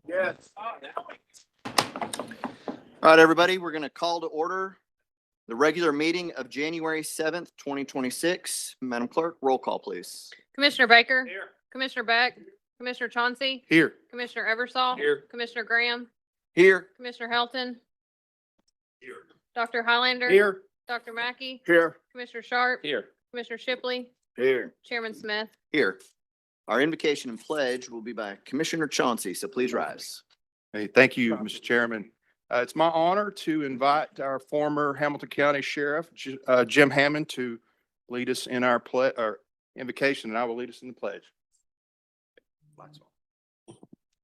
Yes. All right, everybody, we're going to call to order the regular meeting of January 7th, 2026. Madam Clerk, roll call, please. Commissioner Baker. Here. Commissioner Beck. Commissioner Chauncey. Here. Commissioner Eversole. Here. Commissioner Graham. Here. Commissioner Helton. Here. Dr. Highlander. Here. Dr. Mackey. Here. Commissioner Sharp. Here. Commissioner Shipley. Here. Chairman Smith. Here. Our invocation and pledge will be by Commissioner Chauncey, so please rise. Hey, thank you, Mr. Chairman. It's my honor to invite our former Hamilton County Sheriff, Jim Hammond, to lead us in our invocation, and I will lead us in the pledge.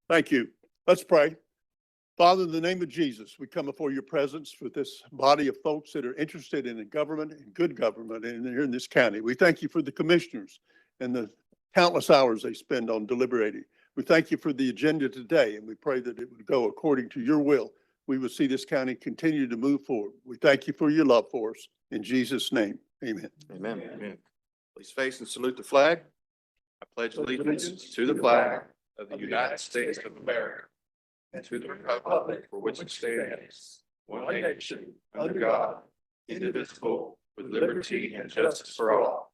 Thank you. Let's pray. Father, in the name of Jesus, we come before your presence with this body of folks that are interested in government and good government here in this county. We thank you for the commissioners and the countless hours they spend on deliberating. We thank you for the agenda today, and we pray that it would go according to your will. We will see this county continue to move forward. We thank you for your love for us. In Jesus' name, amen. Amen. Amen. Please face and salute the flag. I pledge allegiance to the flag of the United States of America and to the republic for which it stands, one nation, under God, indivisible, with liberty and justice for all.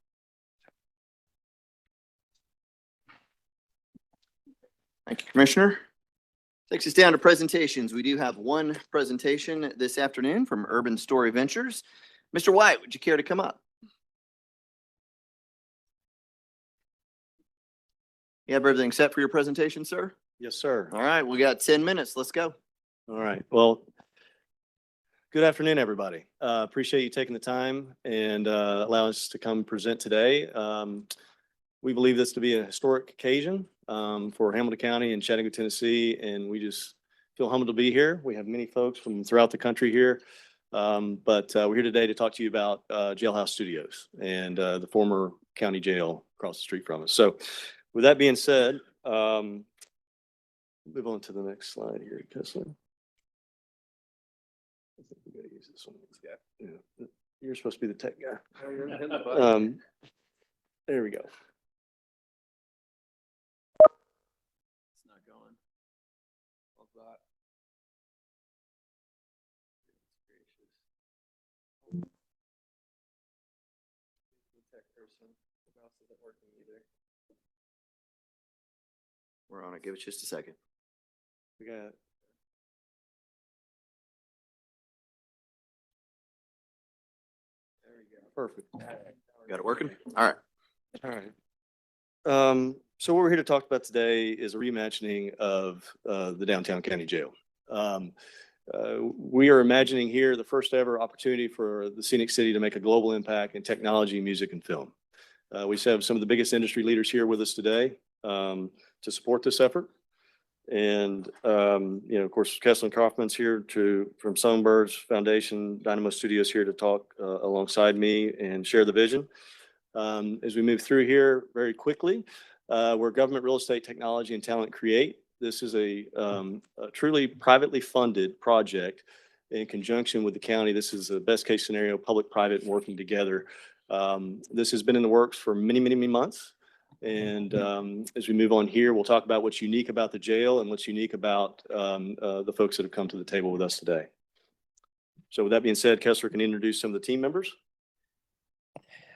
Thank you, Commissioner. Takes us down to presentations. We do have one presentation this afternoon from Urban Story Ventures. Mr. White, would you care to come up? You have everything set for your presentation, sir? Yes, sir. All right, we got 10 minutes. Let's go. All right. Well, good afternoon, everybody. Appreciate you taking the time and allowing us to come present today. We believe this to be a historic occasion for Hamilton County and Chattanooga, Tennessee, and we just feel humbled to be here. We have many folks from throughout the country here, but we're here today to talk to you about Jailhouse Studios and the former county jail across the street from us. So with that being said, move on to the next slide here, Kessler. I think we gotta use this one. Yeah. You're supposed to be the tech guy. There we go. It's not going. We're on it. Give it just a second. We got. There we go. Perfect. Got it working? All right. All right. So what we're here to talk about today is a reimagining of the downtown county jail. We are imagining here the first ever opportunity for the Scenic City to make a global impact in technology, music, and film. We have some of the biggest industry leaders here with us today to support this effort. And, of course, Kessler and Kaufman's here from Songbirds Foundation, Dynamo Studios here to talk alongside me and share the vision. As we move through here very quickly, where government, real estate, technology, and talent create. This is a truly privately funded project in conjunction with the county. This is the best case scenario, public-private working together. This has been in the works for many, many, many months. And as we move on here, we'll talk about what's unique about the jail and what's unique about the folks that have come to the table with us today. So with that being said, Kessler can introduce some of the team members.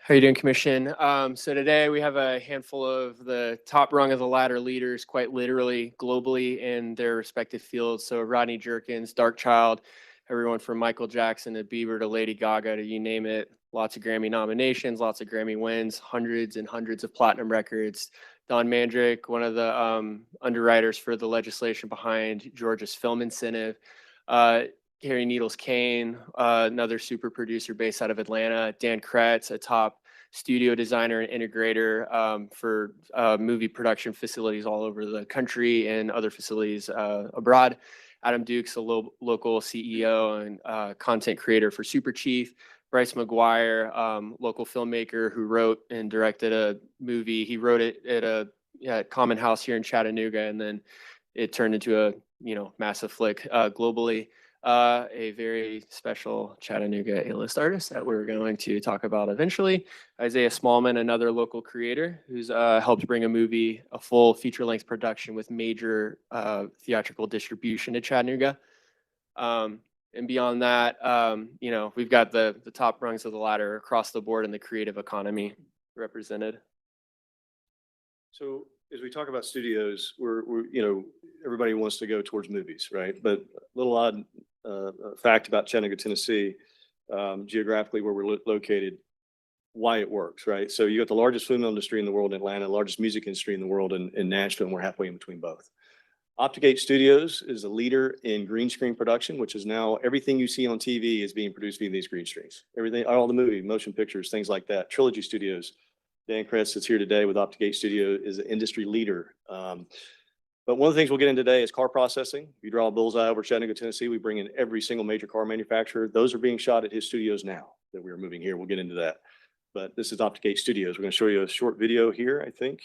How you doing, Commission? So today we have a handful of the top rung of the ladder leaders, quite literally globally in their respective fields. So Rodney Jerkins, Darkchild, everyone from Michael Jackson to Bieber to Lady Gaga to you name it. Lots of Grammy nominations, lots of Grammy wins, hundreds and hundreds of platinum records. Don Mandrick, one of the underwriters for the legislation behind Georgia's film incentive. Harry Needles Kane, another super producer based out of Atlanta. Dan Kretz, a top studio designer and integrator for movie production facilities all over the country and other facilities abroad. Adam Dukes, a local CEO and content creator for Super Chief. Bryce McGuire, local filmmaker who wrote and directed a movie. He wrote it at a Common House here in Chattanooga, and then it turned into a massive flick globally. a very special Chattanooga A-list artist that we're going to talk about eventually. Isaiah Smallman, another local creator who's helped bring a full feature-length production with major theatrical distribution to Chattanooga. And beyond that, we've got the top rungs of the ladder across the board in the creative economy represented. So as we talk about studios, we're everybody wants to go towards movies, right? But a little odd fact about Chattanooga, Tennessee, geographically where we're located, why it works, right? So you got the largest film industry in the world in Atlanta, largest music industry in the world in Nashville, and we're halfway in between both. Optigate Studios is a leader in green screen production, which is now everything you see on TV is being produced via these green screens. Everything, all the movie, motion pictures, things like that. Trilogy Studios. Dan Kress that's here today with Optigate Studio is an industry leader. But one of the things we'll get in today is car processing. If you draw a bullseye over Chattanooga, Tennessee, we bring in every single major car manufacturer. Those are being shot at his studios now that we are moving here. We'll get into that. But this is Optigate Studios. We're going to show you a short video here, I think.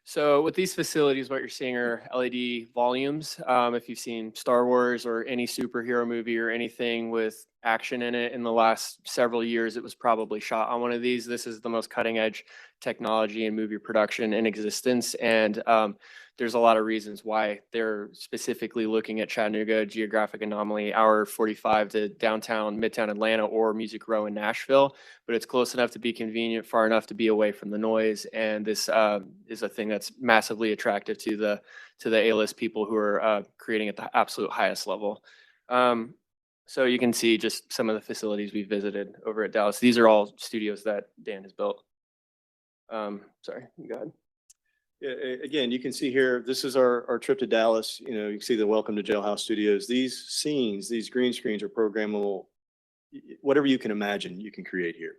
So with these facilities, what you're seeing are LED volumes. If you've seen Star Wars or any superhero movie or anything with action in it in the last several years, it was probably shot on one of these. This is the most cutting edge technology in movie production in existence. And there's a lot of reasons why they're specifically looking at Chattanooga, geographic anomaly, hour 45 to downtown, midtown Atlanta, or Music Row in Nashville. But it's close enough to be convenient, far enough to be away from the noise. And this is a thing that's massively attractive to the A-list people who are creating at the absolute highest level. So you can see just some of the facilities we visited over at Dallas. These are all studios that Dan has built. Sorry, go ahead. Yeah, again, you can see here, this is our trip to Dallas. You know, you can see the Welcome to Jailhouse Studios. These scenes, these green screens are programmable. Whatever you can imagine, you can create here.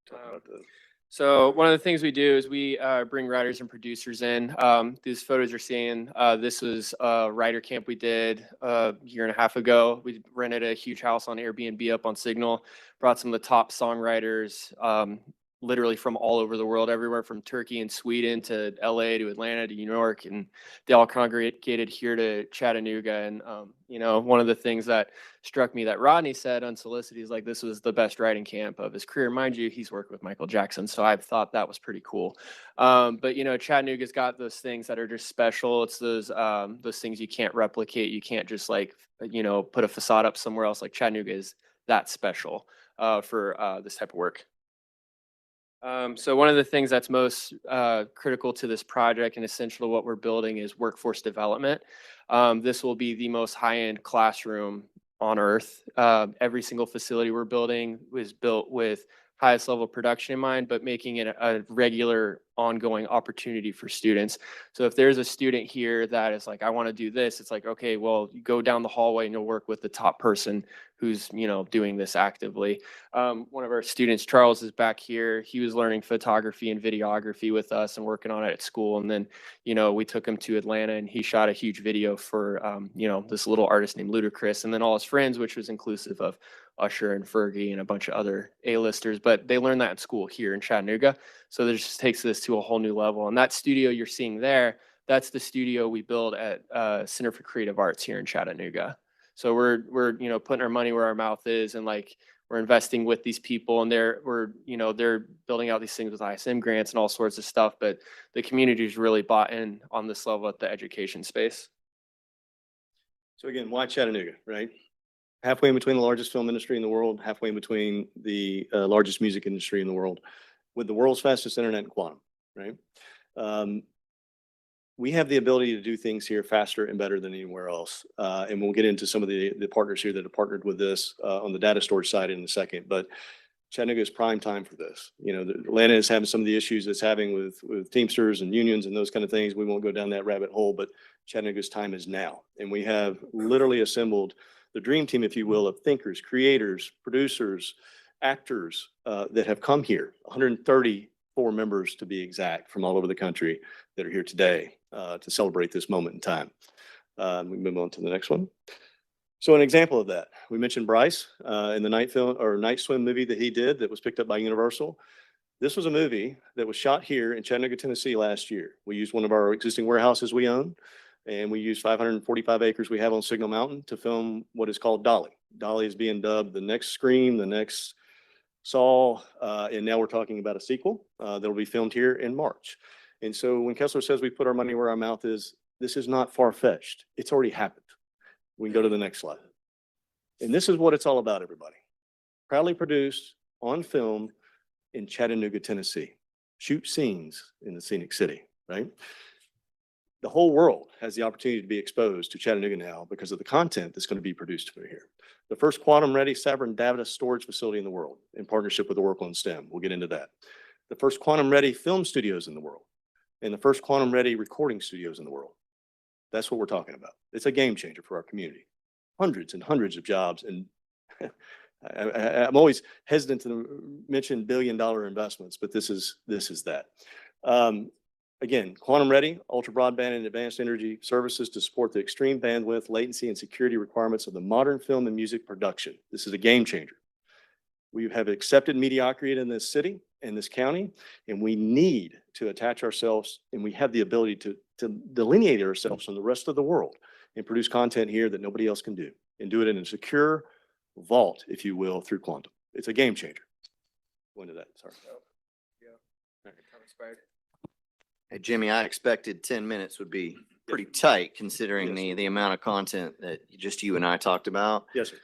Talk about the So one of the things we do is we bring writers and producers in. These photos you're seeing, this was a writer camp we did a year and a half ago. We rented a huge house on Airbnb up on Signal, brought some of the top songwriters, literally from all over the world, everywhere from Turkey and Sweden to LA to Atlanta to New York, and they all congregated here to Chattanooga. And you know, one of the things that struck me that Rodney said unsolicited, he's like, this was the best writing camp of his career. Mind you, he's worked with Michael Jackson, so I thought that was pretty cool. But you know, Chattanooga's got those things that are just special. It's those things you can't replicate. You can't just like, you know, put a facade up somewhere else. Like Chattanooga is that special for this type of work. So one of the things that's most critical to this project and essential to what we're building is workforce development. This will be the most high-end classroom on earth. Every single facility we're building was built with highest level production in mind, but making it a regular ongoing opportunity for students. So if there's a student here that is like, I want to do this, it's like, okay, well, you go down the hallway and you'll work with the top person who's, you know, doing this actively. One of our students, Charles, is back here. He was learning photography and videography with us and working on it at school. And then, you know, we took him to Atlanta and he shot a huge video for, you know, this little artist named Ludacris, and then all his friends, which was inclusive of Usher and Fergie and a bunch of other A-listers, but they learned that in school here in Chattanooga. So this just takes this to a whole new level. And that studio you're seeing there, that's the studio we build at Center for Creative Arts here in Chattanooga. So we're putting our money where our mouth is, and like we're investing with these people, and they're building out these things with ISM grants and all sorts of stuff. But the community's really bought in on this level at the education space. So again, why Chattanooga, right? Halfway in between the largest film industry in the world, halfway in between the largest music industry in the world, with the world's fastest internet and quantum, right? We have the ability to do things here faster and better than anywhere else. And we'll get into some of the partners here that have partnered with this on the data storage side in a second. But Chattanooga is prime time for this. Atlanta is having some of the issues it's having with Teamsters and unions and those kind of things. We won't go down that rabbit hole, but Chattanooga's time is now. And we have literally assembled the dream team, if you will, of thinkers, creators, producers, actors that have come here, 134 members to be exact, from all over the country that are here today to celebrate this moment in time. We move on to the next one. So an example of that, we mentioned Bryce in the Night Swim movie that he did that was picked up by Universal. This was a movie that was shot here in Chattanooga, Tennessee last year. We used one of our existing warehouses we own, and we used 545 acres we have on Signal Mountain to film what is called Dolly. Dolly is being dubbed the next Scream, the next Saw, and now we're talking about a sequel that'll be filmed here in March. And so when Kessler says we put our money where our mouth is, this is not far-fetched. It's already happened. We can go to the next slide. And this is what it's all about, everybody. Proudly produced on film in Chattanooga, Tennessee. Shoot scenes in the scenic city, right? The whole world has the opportunity to be exposed to Chattanooga now because of the content that's going to be produced for here. The first quantum-ready Savern data storage facility in the world in partnership with Oracle and STEM. We'll get into that. The first quantum-ready film studios in the world, and the first quantum-ready recording studios in the world. That's what we're talking about. It's a game changer for our community. Hundreds and hundreds of jobs. And I'm always hesitant to mention billion-dollar investments, but this is that. Again, quantum ready, ultra broadband and advanced energy services to support the extreme bandwidth, latency, and security requirements of the modern film and music production. This is a game changer. We have accepted mediocrity in this city, in this county, and we need to attach ourselves, and we have the ability to delineate ourselves from the rest of the world and produce content here that nobody else can do, and do it in a secure vault, if you will, through quantum. It's a game changer. Go into that, sorry. Hey, Jimmy, I expected 10 minutes would be pretty tight considering Yes, the amount of content that just you and I talked about. Yes, sir.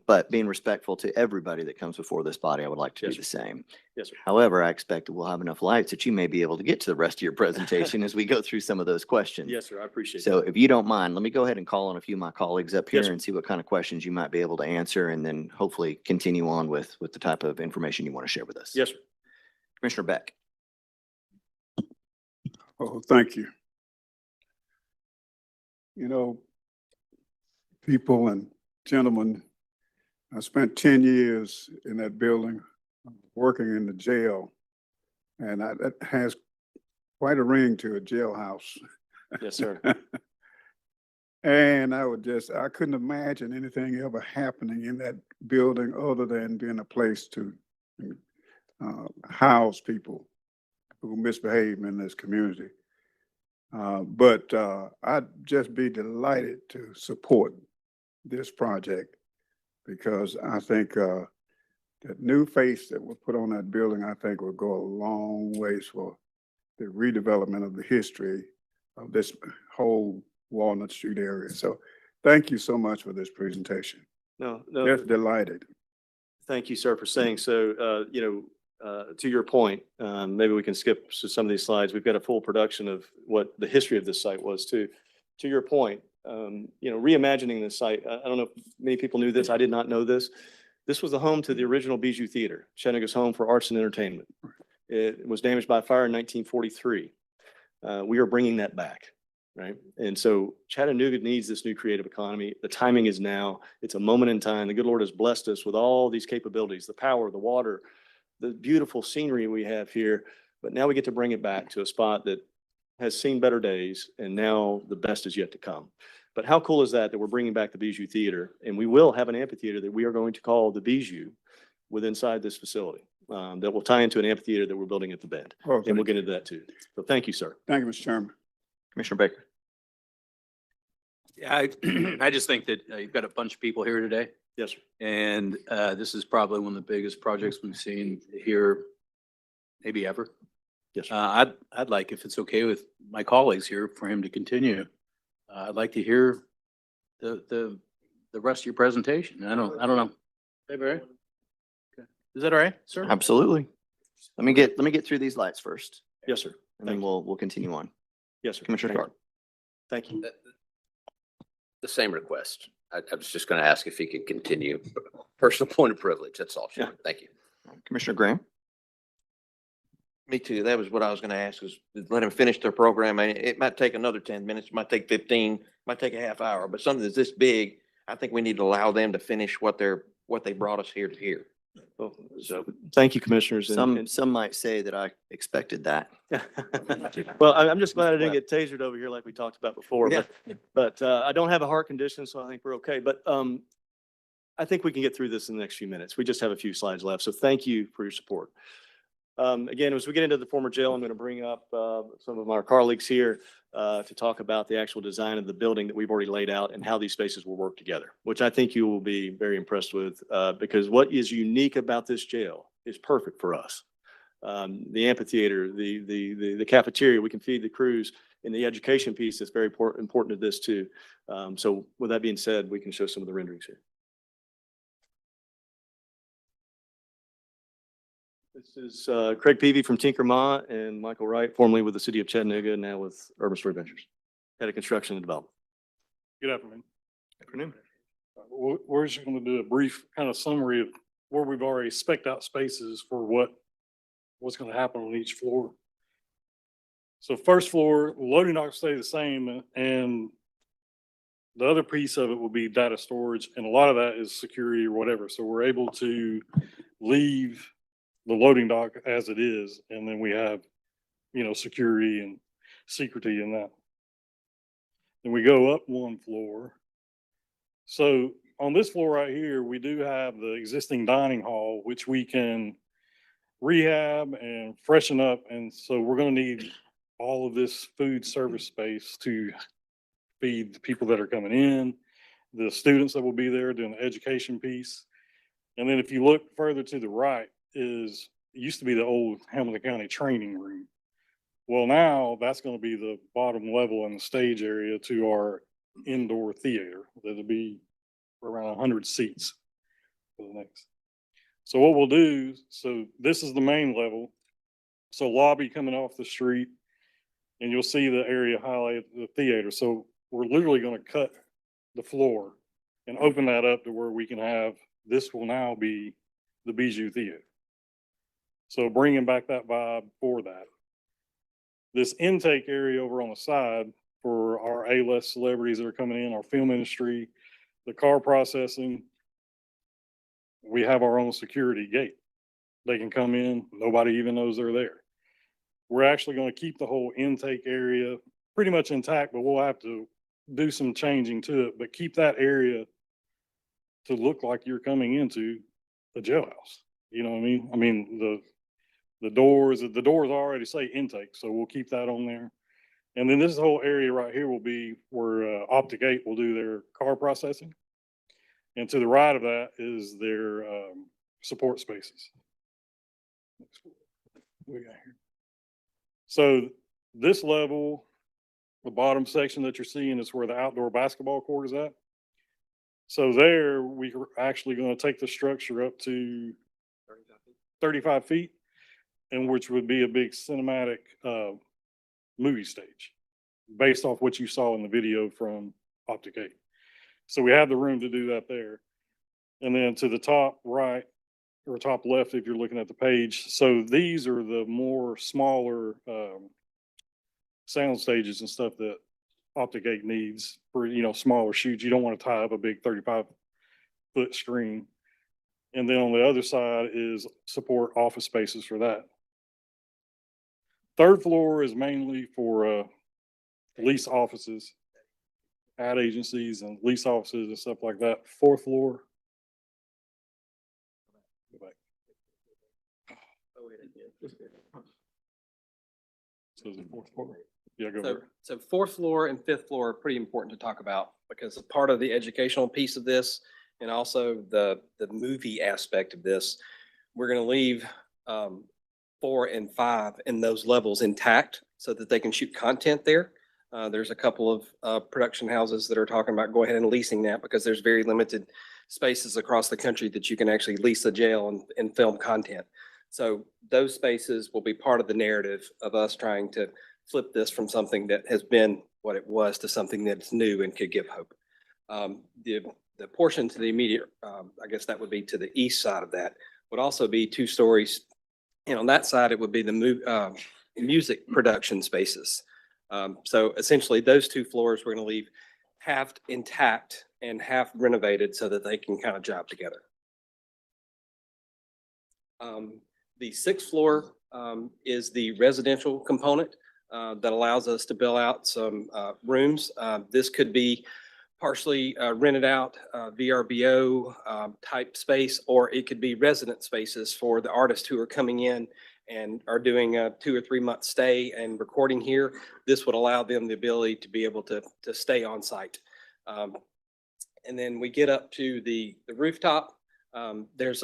But being respectful to everybody that comes before this body, I would like to Yes, do the same. Yes, sir. However, I expect we'll have enough lights that you may be able to get to the rest of your presentation as we go through some of those questions. Yes, sir. I appreciate So that. if you don't mind, let me go ahead and call on a few of my colleagues up here Yes, sir. and see what kind of questions you might be able to answer, and then hopefully continue on with the type of information you want to share with us. Yes, sir. Commissioner Beck. Oh, thank you. People and gentlemen, I spent 10 years in that building, working in the jail, and that has quite a ring to a jailhouse. Yes, sir. And I couldn't imagine anything ever happening in that building other than being a place to house people who misbehave in this community. But I'd just be delighted to support this project because I think that new face that was put on that building, I think will go a long ways for the redevelopment of the history of this whole Walnut Street area. So thank you so much for this presentation. No, no. Just delighted. Thank you, sir, for saying so. To your point, maybe we can skip to some of these slides. We've got a full production of what the history of this site was too. To your point, reimagining this site, I don't know if many people knew this. I did not know this. This was the home to the original Bijou Theater, Chattanooga's home for arts and entertainment. It was damaged by fire in 1943. We are bringing that back, right? And so Chattanooga needs this new creative economy. The timing is now. It's a moment in time. The good Lord has blessed us with all these capabilities, the power, the water, the beautiful scenery we have here, but now we get to bring it back to a spot that has seen better days, and now the best is yet to come. But how cool is that we're bringing back the Bijou Theater, and we will have an amphitheater that we are going to call the Bijou inside this facility that will tie into an amphitheater that we're building at the Bend. Oh, And we'll get into that too. So thank you, sir. Thank you, Mr. Chairman. Commissioner Baker. Yeah, I just think that you've got a bunch of people here today, Yes, sir. and this is probably one of the biggest projects we've seen here, maybe ever. Yes, sir. I'd like, if it's okay with my colleagues here, for him to continue. I'd like to hear the rest of your presentation. I don't know. Hey, Barry? Okay. Is that all right, sir? Absolutely. Let me get through these lights first, Yes, sir. and then Thank you. we'll continue on. Yes, sir. Commissioner Sharp. Thank you. The same request. I was just going to ask if he could continue. Personal point of privilege, that's all. Yeah. Sean. Thank you. Commissioner Graham. Me too. That was what I was gonna ask, is let them finish their program. And it might take another 10 minutes, it might take 15, might take a half hour, but something that's this big, I think we need to allow them to finish what they brought us here to hear. So, thank you, commissioners. and- Some might say that I expected that. Well, I'm just glad I didn't get tasered over here like we talked about before, Yeah. but I don't have a heart condition, so I think we're okay. But I think we can get through this in the next few minutes. We just have a few slides left, so thank you for your support. Again, as we get into the former jail, I'm going to bring up some of our colleagues here to talk about the actual design of the building that we've already laid out and how these spaces will work together, which I think you will be very impressed with, because what is unique about this jail is perfect for us. The amphitheater, the cafeteria, we can feed the crews, and the education piece is very important to this too. So with that being said, we can show some of the renderings here. This is Craig Peavy from Tinker Ma and Michael Wright, formerly with the city of Chattanooga, now with Urban Story Ventures, head of construction and development. Good afternoon. Afternoon. We're just going to do a brief kind of summary of where we've already spec'd out spaces for what's going to happen on each floor. So first floor, loading dock will stay the same, and the other piece of it will be data storage, and a lot of that is security or whatever. So we're able to leave the loading dock as it is, and then we have, security and secrecy in that. Then we go up one floor. So on this floor right here, we do have the existing dining hall, which we can rehab and freshen up. And so we're going to need all of this food service space to feed the people that are coming in, the students that will be there doing the education piece. And then if you look further to the right, it used to be the old Hamilton County training room. Well, now that's going to be the bottom level in the stage area to our indoor theater. That'll be around 100 seats for the next. So what we'll do, so this is the main level. So lobby coming off the street, and you'll see the area highlighted, the theater. So we're literally going to cut the floor and open that up to where we can have, this will now be the Bijou Theater. So bringing back that vibe for that. This intake area over on the side for our A-list celebrities that are coming in, our film industry, the car processing, we have our own security gate. They can come in, nobody even knows they're there. We're actually going to keep the whole intake area pretty much intact, but we'll have to do some changing to it, but keep that area to look like you're coming into a jailhouse. You know what I mean? I mean, the doors already say intake, so we'll keep that on there. And then this whole area right here will be where Optic8 will do their car processing. And to the right of that is their support spaces. We got here. So this level, the bottom section that you're seeing is where the outdoor basketball court is at. So there, we are actually going to take the structure up to 35 feet, and which would be a big cinematic movie stage based off what you saw in the video from Optic8. So we have the room to do that there. And then to the top right or top left, if you're looking at the page. So these are the more smaller sound stages and stuff that Optic8 needs for, smaller shoots. You don't want to tie up a big 35-foot screen. And then on the other side is support office spaces for that. Third floor is mainly for lease offices, ad agencies and lease offices and stuff like that. Fourth floor. Go back. So the fourth floor. Yeah, go So, over. so fourth floor and fifth floor are pretty important to talk about because part of the educational piece of this and also the movie aspect of this, we're going to leave 4 and 5 in those levels intact so that they can shoot content there. There's a couple of production houses that are talking about go ahead and leasing that because there's very limited spaces across the country that you can actually lease a jail and film content. So those spaces will be part of the narrative of us trying to flip this from something that has been what it was to something that's new and could give hope. The portion to the immediate, I guess that would be to the east side of that, would also be 2 stories. And on that side, it would be the music production spaces. So essentially, those 2 floors, we're going to leave half intact and half renovated so that they can kind of job together. The 6th floor is the residential component that allows us to build out some rooms. This could be partially rented out, VRBO type space, or it could be resident spaces for the artists who are coming in and are doing a 2 or 3 month stay and recording here. This would allow them the ability to be able to stay on site. And then we get up to the rooftop. There's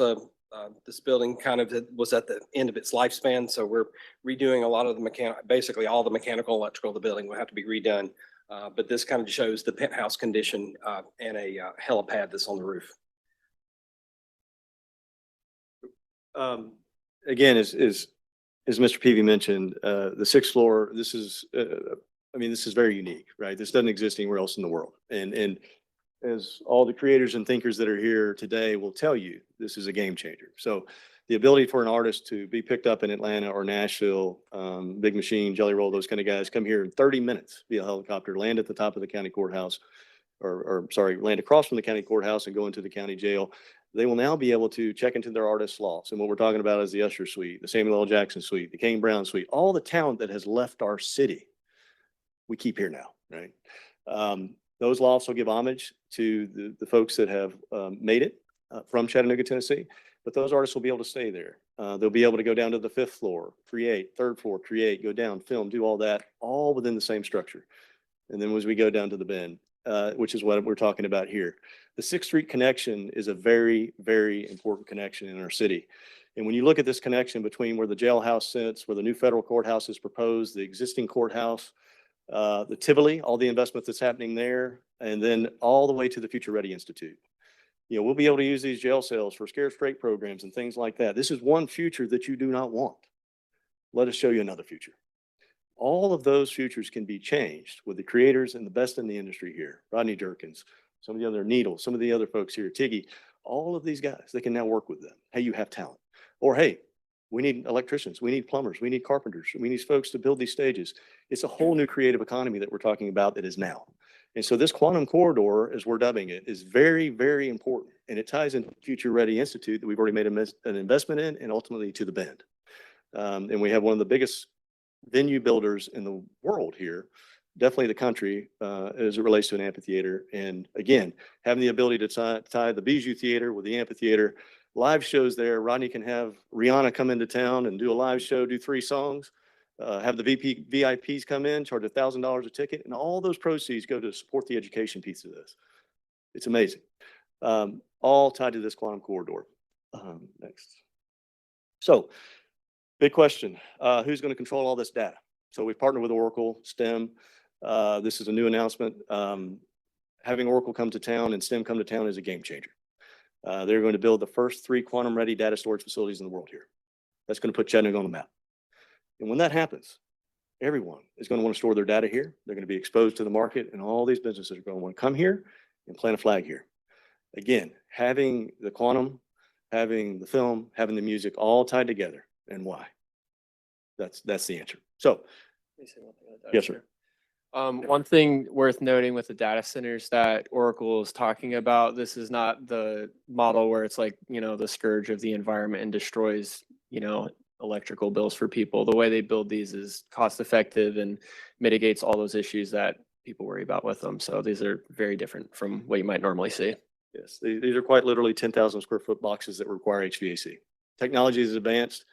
this building kind of was at the end of its lifespan. So we're redoing a lot of the basically all the mechanical, electrical of the building will have to be redone. But this kind of shows the penthouse condition and a helipad that's on the roof. Again, as Mr. Peavy mentioned, the 6th floor, this is, I mean, this is very unique, right? This doesn't exist anywhere else in the world. And as all the creators and thinkers that are here today will tell you, this is a game changer. So the ability for an artist to be picked up in Atlanta or Nashville, Big Machine, Jelly Roll, those kind of guys come here in 30 minutes via helicopter, land at the top of the county courthouse, or sorry, land across from the county courthouse and go into the county jail. They will now be able to check into their artist lofts. And what we're talking about is the Usher Suite, the Samuel L. Jackson Suite, the Kane Brown Suite, all the talent that has left our city, we keep here now, right? Those lofts will give homage to the folks that have made it from Chattanooga, Tennessee, but those artists will be able to stay there. They'll be able to go down to the 5th floor, create, 3rd floor, create, go down, film, do all that, all within the same structure. And then as we go down to the Bend, which is what we're talking about here. The 6th Street connection is a very, very important connection in our city. And when you look at this connection between where the jailhouse sits, where the new federal courthouse is proposed, the existing courthouse, the Tivoli, all the investment that's happening there, and then all the way to the Future Ready Institute. You know, we'll be able to use these jail cells for scared straight programs and things like that. This is one future that you do not want. Let us show you another future. All of those futures can be changed with the creators and the best in the industry here. Rodney Jerkins, some of the other Needle, some of the other folks here, Tiggy, all of these guys, they can now work with them. Hey, you have talent. Or hey, we need electricians, we need plumbers, we need carpenters, we need folks to build these stages. It's a whole new creative economy that we're talking about that is now. And so this quantum corridor, as we're dubbing it, is very, very important. And it ties into Future Ready Institute that we've already made an investment in, and ultimately to the Bend. And we have one of the biggest venue builders in the world here, definitely the country, as it relates to an amphitheater. And again, having the ability to tie the Bijou Theater with the amphitheater, live shows there. Rodney can have Rihanna come into town and do a live show, do 3 songs, have the VIPs come in, charge $1,000 a ticket, and all those proceeds go to support the education piece of this. It's amazing. All tied to this quantum corridor. Next. So, big question, who's going to control all this data? So we've partnered with Oracle, STEM. This is a new announcement. Having Oracle come to town and STEM come to town is a game changer. They're going to build the first 3 quantum ready data storage facilities in the world here. That's going to put Chattanooga on the map. And when that happens, everyone is going to want to store their data here. They're going to be exposed to the market, and all these businesses are going to want to come here and plant a flag here. Again, having the quantum, having the film, having the music all tied together. And why? That's the answer. So, yes, sir. One thing worth noting with the data centers that Oracle is talking about, this is not the model where it's like, you know, the scourge of the environment and destroys, you know, electrical bills for people. The way they build these is cost effective and mitigates all those issues that people worry about with them. So these are very different from what you might normally see. Yes, these are quite literally 10,000 square foot boxes that require HVAC. Technology is advanced,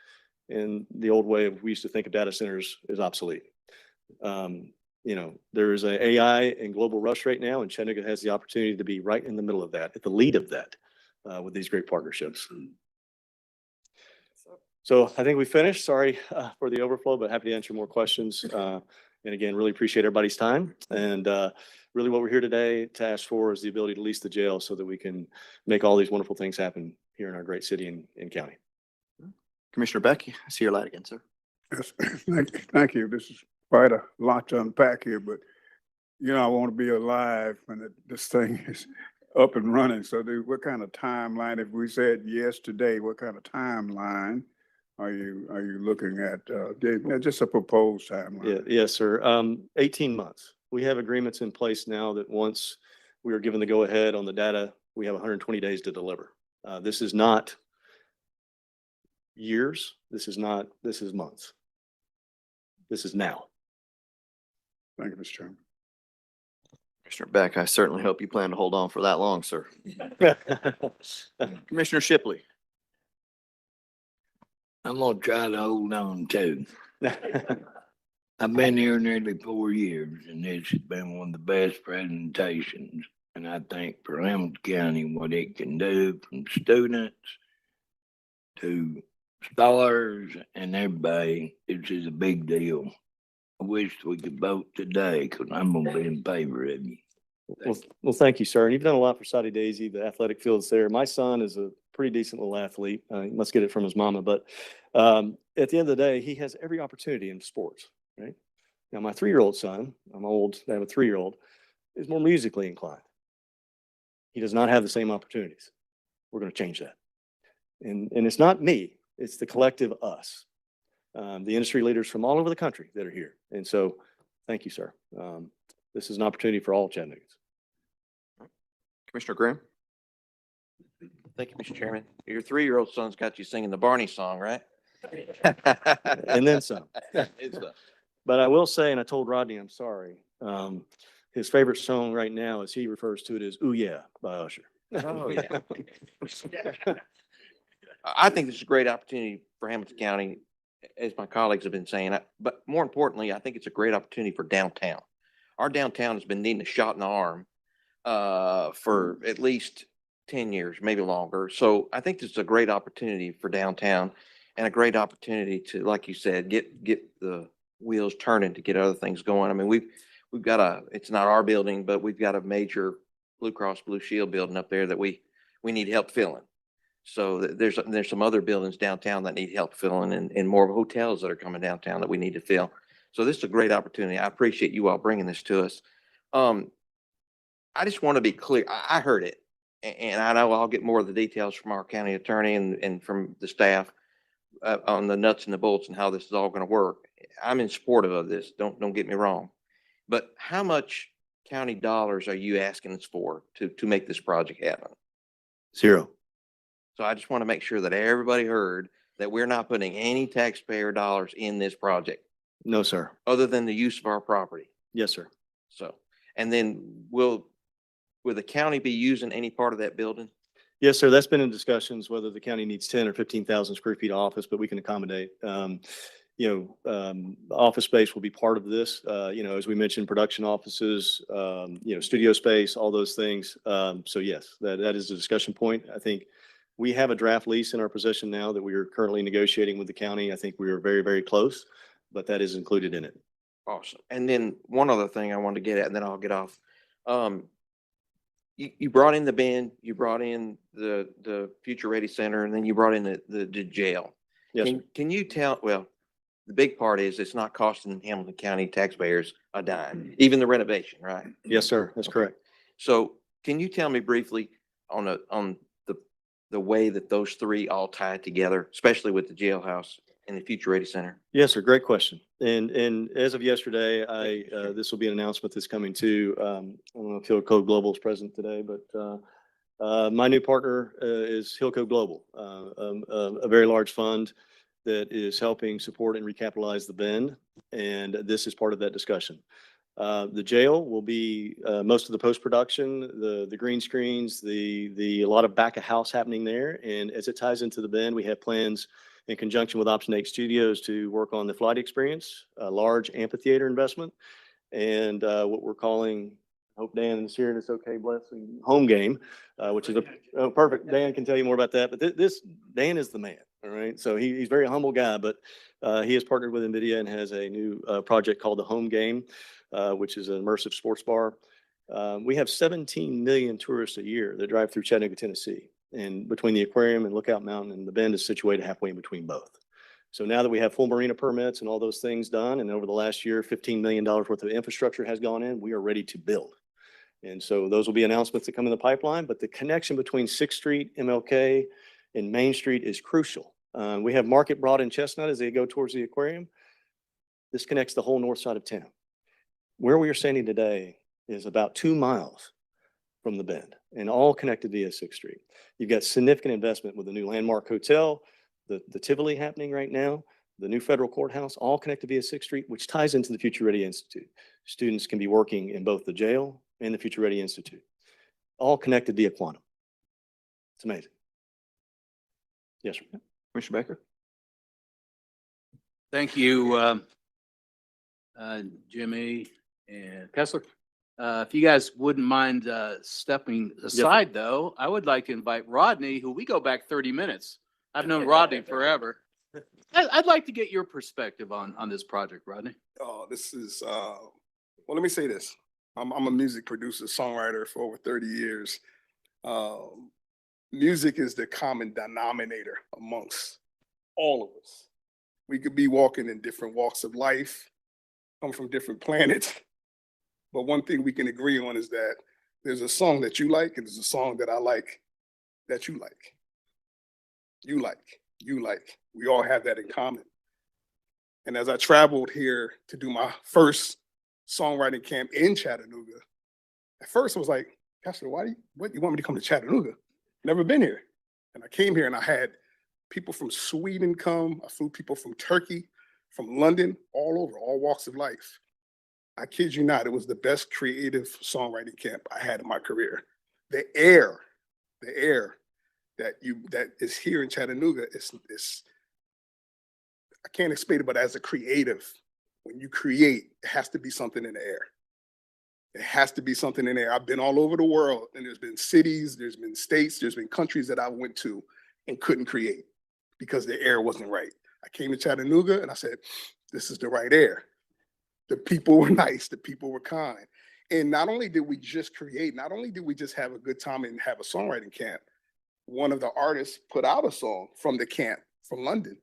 and the old way we used to think of data centers is obsolete. You know, there is a AI and global rush right now, and Chattanooga has the opportunity to be right in the middle of that, at the lead of that, with these great partnerships. So I think we finished. Sorry for the overflow, but happy to answer more questions. And again, really appreciate everybody's time. And really what we're here today to ask for is the ability to lease the jail so that we can make all these wonderful things happen here in our great city and county. Commissioner Beck, I see your light again, sir. Yes, thank you. This is quite a lot to unpack here, but you know, I want to be alive when this thing is up and running. So what kind of timeline, if we said yes today, what kind of timeline are you looking at? Dave? Just a proposed timeline. Yeah, yes, sir. 18 months. We have agreements in place now that once we are given the go ahead on the data, we have 120 days to deliver. This is not years. This is months. This is now. Thank you, Mr. Chairman. Commissioner Beck, I certainly hope you plan to hold on for that long, sir. Commissioner Shipley. I'm gonna try to hold on too. I've been here nearly 4 years and this has been one of the best presentations. And I think for Hamilton County, what it can do from students to stars and everybody, this is a big deal. I wish we could vote today because I'm gonna be in favor of you. Well, thank you, sir. And you've done a lot for Soddy Daisy, the athletic field's there. My son is a pretty decent little athlete. He must get it from his mama, but at the end of the day, he has every opportunity in sports, right? Now, my 3-year-old son, I'm old, I have a 3-year-old, is more musically inclined. He does not have the same opportunities. We're going to change that. And it's not me, it's the collective us, the industry leaders from all over the country that are here. And so, thank you, sir. This is an opportunity for all Chattanoogas. Commissioner Graham. Thank you, Mr. Chairman. Your 3-year-old son's got you singing the Barney song, right? And then some. It's a- But I will say, and I told Rodney, I'm sorry, his favorite song right now, as he refers to it, is Ooh Yeah by Usher. Oh, yeah. I think this is a great opportunity for Hamilton County, as my colleagues have been saying, but more importantly, I think it's a great opportunity for downtown. Our downtown has been needing a shot in the arm for at least 10 years, maybe longer. So I think this is a great opportunity for downtown and a great opportunity to, like you said, get the wheels turning to get other things going. I mean, we've got it's not our building, but we've got a major Blue Cross Blue Shield building up there that we need help filling. So there's some other buildings downtown that need help filling and more hotels that are coming downtown that we need to fill. So this is a great opportunity. I appreciate you all bringing this to us. I just want to be clear. I heard it, and I know I'll get more of the details from our county attorney and from the staff on the nuts and the bolts and how this is all going to work. I'm in support of this. Don't get me wrong. But how much county dollars are you asking us for to make this project happen? 0. So I just want to make sure that everybody heard that we're not putting any taxpayer dollars in this project No, sir. other than the use of our property. Yes, sir. So, and then will the county be using any part of that building? Yes, sir. That's been in discussions, whether the county needs 10 or 15,000 square feet of office, but we can accommodate. Office space will be part of this. As we mentioned, production offices, studio space, all those things. So yes, that is a discussion point. I think we have a draft lease in our possession now that we are currently negotiating with the county. I think we are very, very close, but that is included in it. Awesome. And then one other thing I wanted to get at, and then I'll get off. You brought in the bin, you brought in the Future Ready Center, and then you brought in the jail. Yes, sir. Can you tell, well, the big part is it's not costing Hamilton County taxpayers a dime, even the renovation, right? Yes, sir. That's correct. So can you tell me briefly on the way that those three all tie together, especially with the jailhouse and the Future Ready Center? Yes, sir. Great question. And as of yesterday, this will be an announcement that's coming to, I don't know if Hillco Global is present today, but my new partner is Hillco Global, a very large fund that is helping support and recapitalize the Bend. And this is part of that discussion. The jail will be most of the post-production, the green screens, a lot of back of house happening there. And as it ties into the Bend, we have plans in conjunction with Option 8 Studios to work on the flight experience, a large amphitheater investment, and what we're calling, hope Dan is here and it's okay, blessing, home game, which is perfect. Dan can tell you more about that, but Dan is the man, all right? So he's a very humble guy, but he has partnered with NVIDIA and has a new project called the Home Game, which is an immersive sports bar. We have 17 million tourists a year that drive through Chattanooga, Tennessee. And between the aquarium and Lookout Mountain, and the Bend is situated halfway in between both. So now that we have full marina permits and all those things done, and over the last year, $15 million worth of infrastructure has gone in, we are ready to build. And so those will be announcements that come in the pipeline, but the connection between 6th Street, MLK, and Main Street is crucial. We have Market Broad and Chestnut as they go towards the aquarium. This connects the whole north side of town. Where we are standing today is about 2 miles from the Bend and all connected via 6th Street. You've got significant investment with the new Landmark Hotel, the Tivoli happening right now, the new federal courthouse, all connected via 6th Street, which ties into the Future Ready Institute. Students can be working in both the jail and the Future Ready Institute, all connected via Quantum. It's amazing. Yes, sir. Commissioner Becker? Thank you, Jimmy and Kessler. If you guys wouldn't mind stepping aside, though, I would like to invite Rodney, who we go back 30 minutes. I've known Rodney forever. I'd like to get your perspective on this project, Rodney. Oh, this is, well, let me say this. I'm a music producer, songwriter for over 30 years. Music is the common denominator amongst all of us. We could be walking in different walks of life, come from different planets. But one thing we can agree on is that there's a song that you like, and there's a song that I like that you like. You like, you like. We all have that in common. And as I traveled here to do my first songwriting camp in Chattanooga, at first I was like, gosh, what you want me to come to Chattanooga? Never been here. And I came here and I had people from Sweden come. I flew people from Turkey, from London, all over, all walks of life. I kid you not, it was the best creative songwriting camp I had in my career. The air that is here in Chattanooga is I can't explain it, but as a creative, when you create, it has to be something in the air. It has to be something in there. I've been all over the world, and there's been cities, there's been states, there's been countries that I went to and couldn't create because the air wasn't right. I came to Chattanooga and I said, this is the right air. The people were nice, the people were kind. And not only did we just create, not only did we just have a good time and have a songwriting camp, one of the artists put out a song from the camp from London.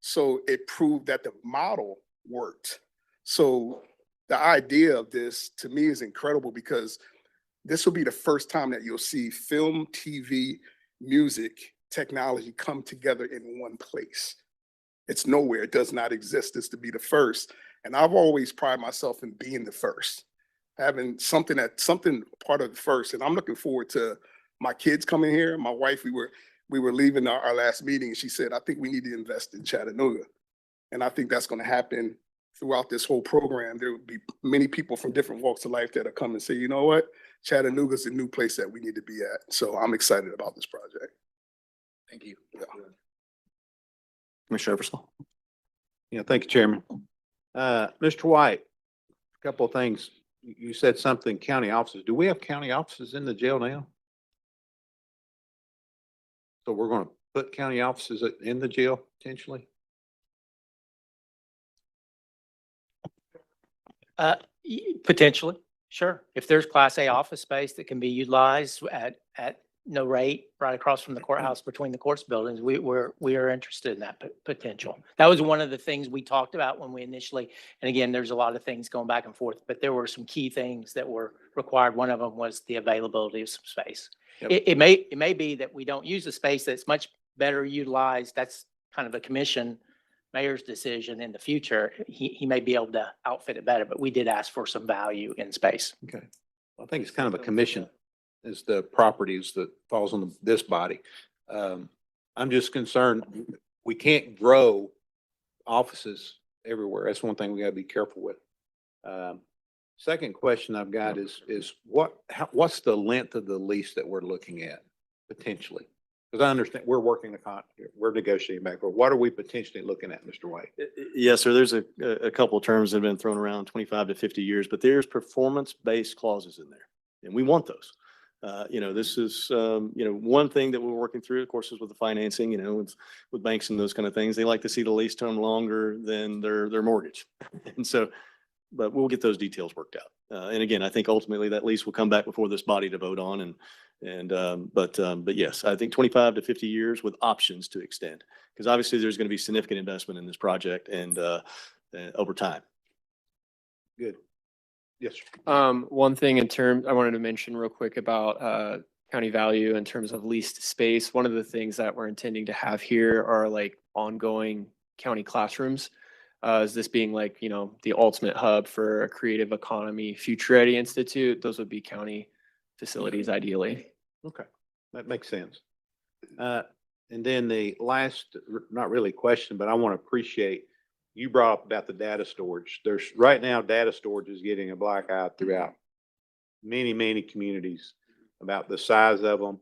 So it proved that the model worked. So the idea of this to me is incredible because this will be the first time that you'll see film, TV, music, technology come together in one place. It's nowhere, it does not exist. It's to be the first. And I've always prided myself in being the first, having something part of the first. And I'm looking forward to my kids coming here. My wife, we were leaving our last meeting and she said, I think we need to invest in Chattanooga. And I think that's going to happen throughout this whole program. There will be many people from different walks of life that will come and say, you know what, Chattanooga's a new place that we need to be at. So I'm excited about this project. Thank you. Yeah. Commissioner Eversole? Yeah, thank you, Chairman. Mr. White, a couple of things. You said something, county offices. Do we have county offices in the jail now? So we're going to put county offices in the jail potentially? Potentially, sure. If there's Class A office space that can be utilized at no rate right across from the courthouse between the courts buildings, we are interested in that potential. That was one of the things we talked about when we initially, and again, there's a lot of things going back and forth, but there were some key things that were required. One of them was the availability of some space. Yep. It may be that we don't use the space that's much better utilized. That's kind of a commission mayor's decision in the future. He may be able to outfit it better, but we did ask for some value in space. Okay. I think it's kind of a commission is the properties that falls on this body. I'm just concerned, we can't grow offices everywhere. That's one thing we gotta be careful with. Second question I've got is what's the length of the lease that we're looking at potentially? Because I understand we're working we're negotiating back. But what are we potentially looking at, Mr. White? Yes, sir. There's a couple of terms that have been thrown around, 25 to 50 years, but there's performance-based clauses in there, and we want those. This is, one thing that we're working through, of course, is with the financing, with banks and those kind of things. They like to see the lease term longer than their mortgage. And so, but we'll get those details worked out. And again, I think ultimately that lease will come back before this body to vote on. But yes, I think 25 to 50 years with options to extend, because obviously there's going to be significant investment in this project and over time. Good. Yes, sir. One thing I wanted to mention real quick about county value in terms of leased space. One of the things that we're intending to have here are like ongoing county classrooms. Is this being like, the ultimate hub for a creative economy, Future Ready Institute? Those would be county facilities ideally. Okay, that makes sense. And then the last, not really question, but I want to appreciate you brought up about the data storage. There's right now, data storage is getting a black eye throughout many, many communities about the size of them,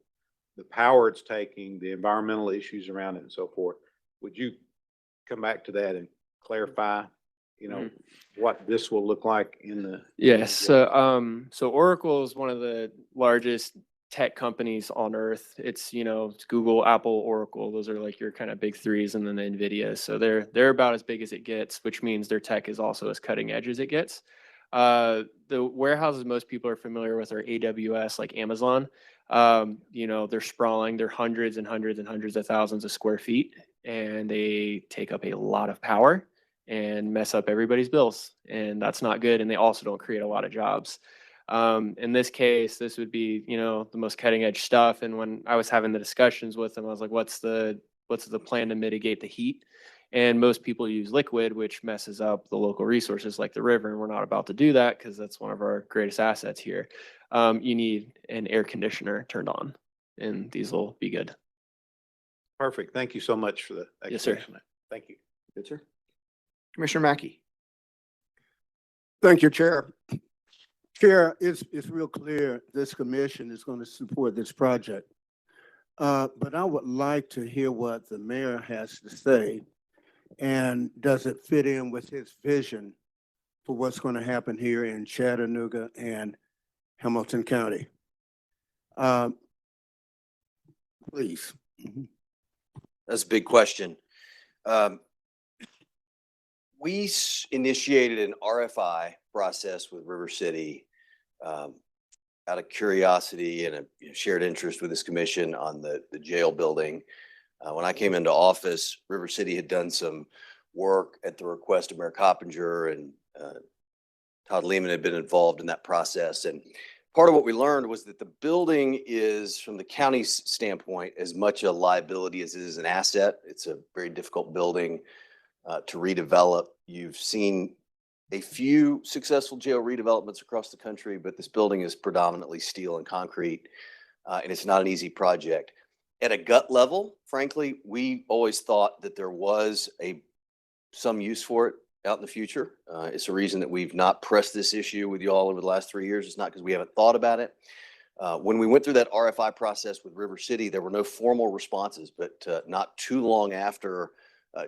the power it's taking, the environmental issues around it and so forth. Would you come back to that and clarify, what this will look like in the? Yes. So Oracle is one of the largest tech companies on earth. It's Google, Apple, Oracle. Those are like your kind of big threes, and then the NVIDIA. So they're about as big as it gets, which means their tech is also as cutting edge as it gets. The warehouses most people are familiar with are AWS, like Amazon. They're sprawling. They're hundreds and hundreds and hundreds of thousands of square feet, and they take up a lot of power and mess up everybody's bills. And that's not good. And they also don't create a lot of jobs. In this case, this would be, the most cutting edge stuff. And when I was having the discussions with them, I was like, what's the plan to mitigate the heat? And most people use liquid, which messes up the local resources like the river. And we're not about to do that because that's one of our greatest assets here. You need an air conditioner turned on, and these will be good. Perfect. Thank you so much for the Yes, sir. explanation. Thank you. Good, sir. Commissioner Mackey. Thank you, Chair. Chair, it's real clear this commission is going to support this project. But I would like to hear what the mayor has to say. And does it fit in with his vision for what's going to happen here in Chattanooga and Hamilton County? Please. That's a big question. We initiated an RFI process with River City out of curiosity and a shared interest with this commission on the jail building. When I came into office, River City had done some work at the request of Mayor Coppinger, and Todd Lehman had been involved in that process. And part of what we learned was that the building is, from the county's standpoint, as much a liability as it is an asset. It's a very difficult building to redevelop. You've seen a few successful jail redevelopments across the country, but this building is predominantly steel and concrete, and it's not an easy project. At a gut level, frankly, we always thought that there was some use for it out in the future. It's a reason that we've not pressed this issue with you all over the last 3 years. It's not because we haven't thought about it. When we went through that RFI process with River City, there were no formal responses, but not too long after,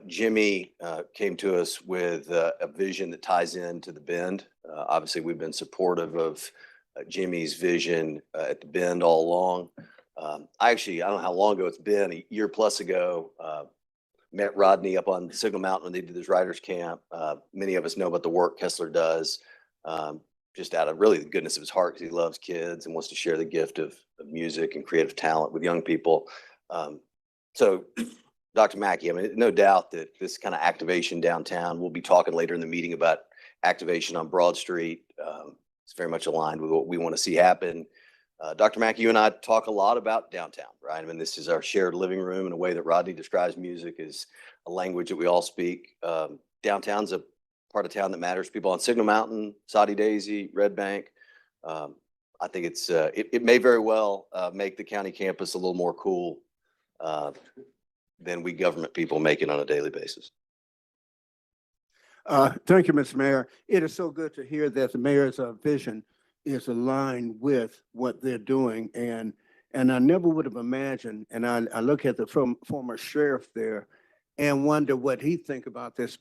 Jimmy came to us with a vision that ties into the Bend. Obviously, we've been supportive of Jimmy's vision at the Bend all along. I don't know how long ago it's been, a year plus ago, met Rodney up on Signal Mountain when they did this writers camp. Many of us know about the work Kessler does, just out of really the goodness of his heart, because he loves kids and wants to share the gift of music and creative talent with young people. So Dr. Mackey, no doubt that this kind of activation downtown, we'll be talking later in the meeting about activation on Broad Street. It's very much aligned with what we want to see happen. Dr. Mackey, you and I talk a lot about downtown, right? This is our shared living room in a way that Rodney describes music is a language that we all speak. Downtown's a part of town that matters to people on Signal Mountain, Soddy Daisy, Red Bank. I think it may very well make the county campus a little more cool than we government people make it on a daily basis. Thank you, Mr. Mayor. It is so good to hear that the mayor's vision is aligned with what they're doing. And And I never would have imagined, and I look at the former sheriff there and wonder what he think about this.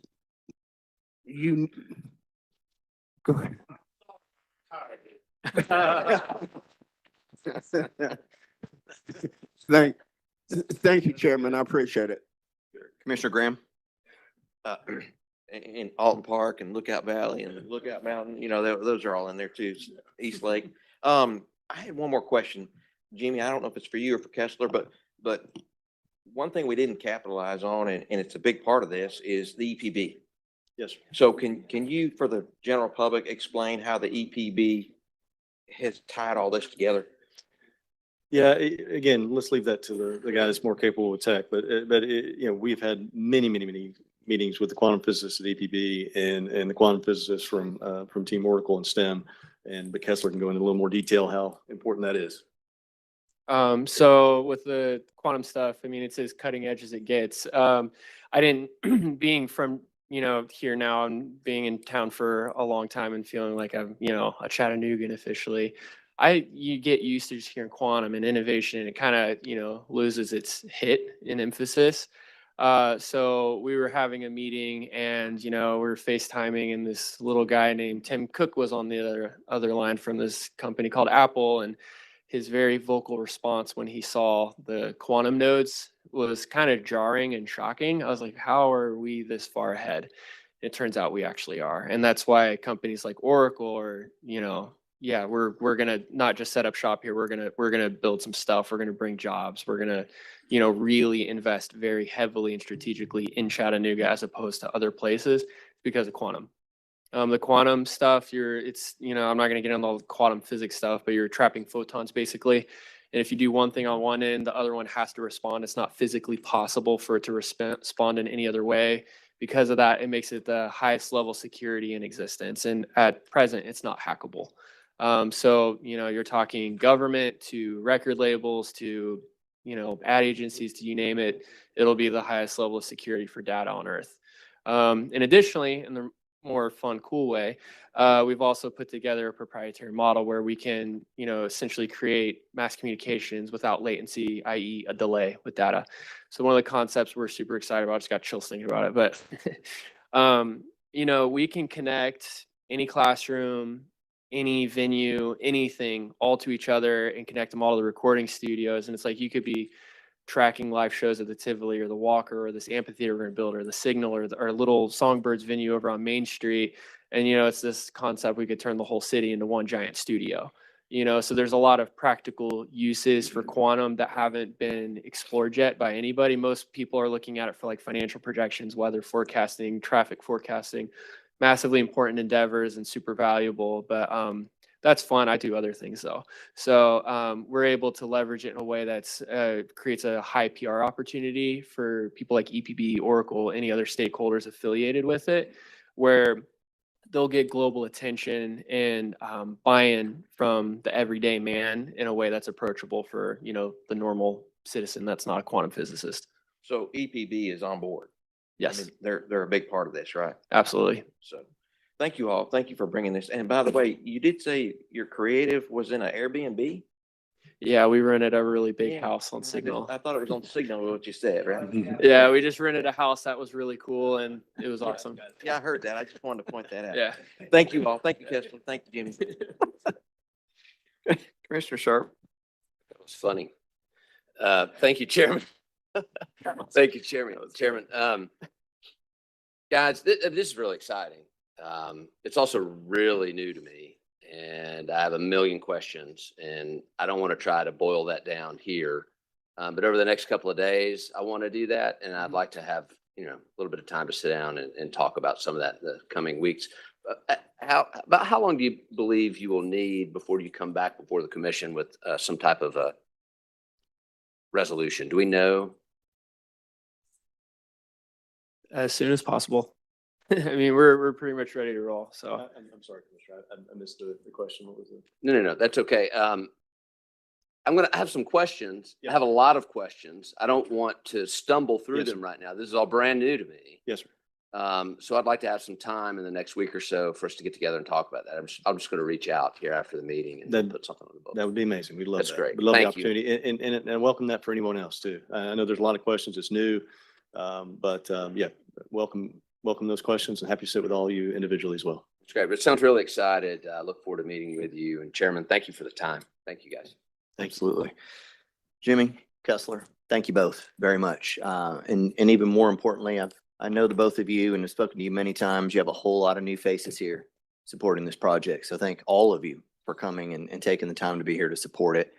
You, go ahead. Thank you, Chairman. I appreciate it. Commissioner Graham? In Alton Park and Lookout Valley and Lookout Mountain, you know, those are all in there too, East Lake. I had one more question. Jimmy, I don't know if it's for you or for Kessler, but one thing we didn't capitalize on, and it's a big part of this, is the EPB. Yes, sir. So can you, for the general public, explain how the EPB has tied all this together? Yeah, again, let's leave that to the guy that's more capable with tech, but you know, we've had many meetings with the quantum physicists at EPB and the quantum physicists from Team Oracle and STEM. But Kessler can go into a little more detail how important that is. So with the quantum stuff, I mean, it's as cutting edge as it gets. I didn't, being from, you know, here now and being in town for a long time and feeling like I'm, you know, a Chattanoogan officially, you get used to just hearing quantum and innovation, and it kind of, you know, loses its hit in emphasis. So we were having a meeting, and, you know, we were FaceTiming, and this little guy named Tim Cook was on the other line from this company called Apple, and his very vocal response when he saw the quantum nodes was kind of jarring and shocking. I was like, how are we this far ahead? It turns out we actually are. And that's why companies like Oracle are, you know, yeah, we're going to not just set up shop here. We're going to build some stuff. We're going to bring jobs. We're going to, you know, really invest very heavily and strategically in Chattanooga as opposed to other places because of quantum. The quantum stuff, it's, you know, I'm not going to get into all the quantum physics stuff, but you're trapping photons basically. And if you do one thing on one end, the other one has to respond. It's not physically possible for it to respond in any other way. Because of that, it makes it the highest level security in existence. And at present, it's not hackable. So, you know, you're talking government to record labels to, you know, ad agencies to you name it, it'll be the highest level of security for data on Earth. And additionally, in the more fun, cool way, we've also put together a proprietary model where we can, you know, essentially create mass communications without latency, i.e. a delay with data. So one of the concepts we're super excited about, just got chills thinking about it, but, you know, we can connect any classroom, any venue, anything all to each other and connect them all to the recording studios. And it's like, you could be tracking live shows at the Tivoli or the Walker or this amphitheater we're going to build or the Signal or our little Songbirds venue over on Main Street. And, you know, it's this concept we could turn the whole city into one giant studio, you know, so there's a lot of practical uses for quantum that haven't been explored yet by anybody. Most people are looking at it for like financial projections, weather forecasting, traffic forecasting, massively important endeavors and super valuable, but that's fun. I do other things though. So we're able to leverage it in a way that's creates a high PR opportunity for people like EPB, Oracle, any other stakeholders affiliated with it, where they'll get global attention and buy-in from the everyday man in a way that's approachable for, you know, the normal citizen that's not a quantum physicist. So EPB is on board. Yes. I mean, they're a big part of this, right? Absolutely. So thank you all. Thank you for bringing this. And by the way, you did say your creative was in an Airbnb? Yeah, we rented a really big house on Signal. I thought it was on Signal, what you said, right? Yeah, we just rented a house that was really cool and it was awesome. Yeah, I heard that. I just wanted to point that out. Yeah. Thank you all. Thank you, Kessler. Thank you, Jimmy. Commissioner Sharp? That was funny. Thank you, Chairman. Thank you, Chairman. Guys, this is really exciting. It's also really new to me, and I have a million questions, and I don't want to try to boil that down here. But over the next couple of days, I want to do that, and I'd like to have, you know, a little bit of time to sit down and talk about some of that in the coming weeks. About how long do you believe you will need before you come back before the commission with some type of a resolution? Do we know? As soon as possible. I mean, we're pretty much ready to roll. So I'm sorry, Commissioner, I missed the question. What was it? No, that's okay. I'm going to have some questions. I have a lot of questions. I don't want to stumble through them right now. This is all brand new to me. Yes, So I'd like to have some time in the next week or so for us to get together and talk about that. I'm just going to reach out here after the meeting and That- put something on the book. That would be amazing. We'd love That's that. great. We'd love the Thank you. opportunity and I welcome that for anyone else too. I know there's a lot of questions. It's new. Yeah, welcome those questions and happy to sit with all you individually as well. It's great, but it sounds really excited. I look forward to meeting with you. And Chairman, thank you for the time. Thank you, guys. Absolutely. Jimmy, Kessler, thank you both very much. And even more importantly, I know the both of you and have spoken to you many times. You have a whole lot of new faces here supporting this project. So thank all of you for coming and taking the time to be here to support it.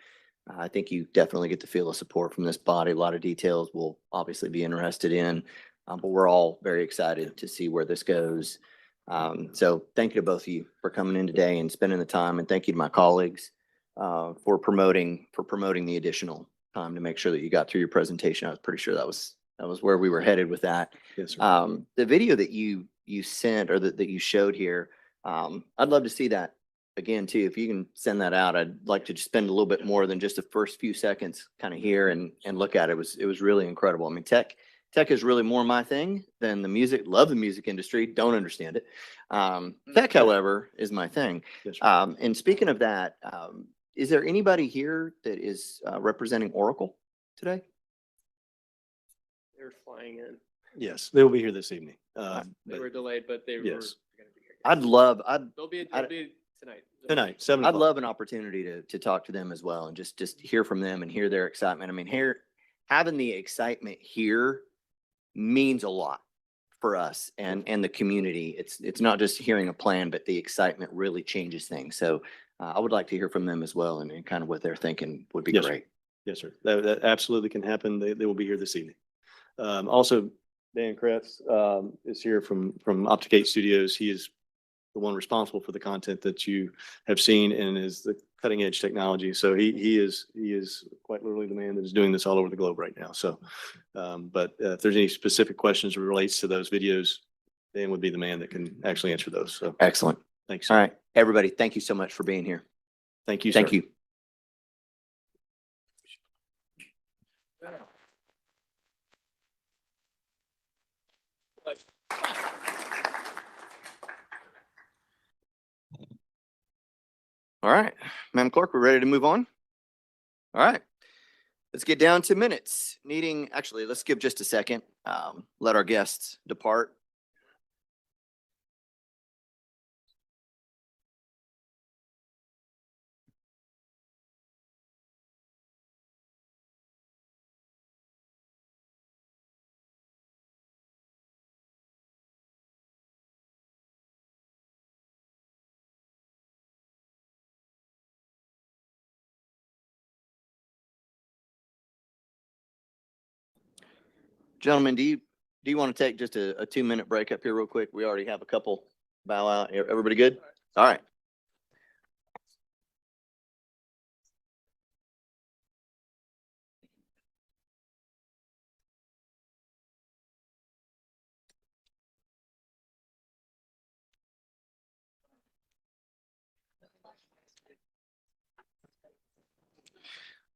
I think you definitely get the feel of support from this body. A lot of details we'll obviously be interested in, but we're all very excited to see where this goes. So thank you to both of you for coming in today and spending the time. And thank you to my colleagues for promoting the additional time to make sure that you got through your presentation. I was pretty sure that was where we were headed with that. Yes, sir. The video that you sent or that you showed here, I'd love to see that again too. If you can send that out, I'd like to just spend a little bit more than just the first few seconds kind of here and look at it. It was really incredible. I mean, tech is really more my thing than the music. Love the music industry. Don't understand it. Tech, however, is my thing. Yes, sir. And speaking of that, is there anybody here that is representing Oracle today? They're flying in. Yes, they will be here this evening. They were delayed, but they were going Yes. to be here. They'll be tonight. Tonight, 7 I'd o'clock. love an opportunity to talk to them as well and just hear from them and hear their excitement. I mean, having the excitement here means a lot for us and the community. It's not just hearing a plan, but the excitement really changes things. So I would like to hear from them as well and kind of what they're thinking would be Yes, sir. great. Yes, sir. That absolutely can happen. They will be here this evening. Also, Dan Kretz is here from Opticate Studios. He is the one responsible for the content that you have seen and is the cutting edge technology. So he is quite literally the man that is doing this all over the globe right now. So, but if there's any specific questions that relates to those videos, Dan would be the man that can actually answer those. So Excellent. thanks. All right, everybody, thank you so much for being here. Thank you, sir. Thank you. All right, Madam Clerk, we're ready to move on. All right, let's get down to minutes. Let's give just a second. Let our guests depart. Gentlemen, do you want to take just a 2-minute break up here real quick? We already have a couple bow out. Everybody good? All right.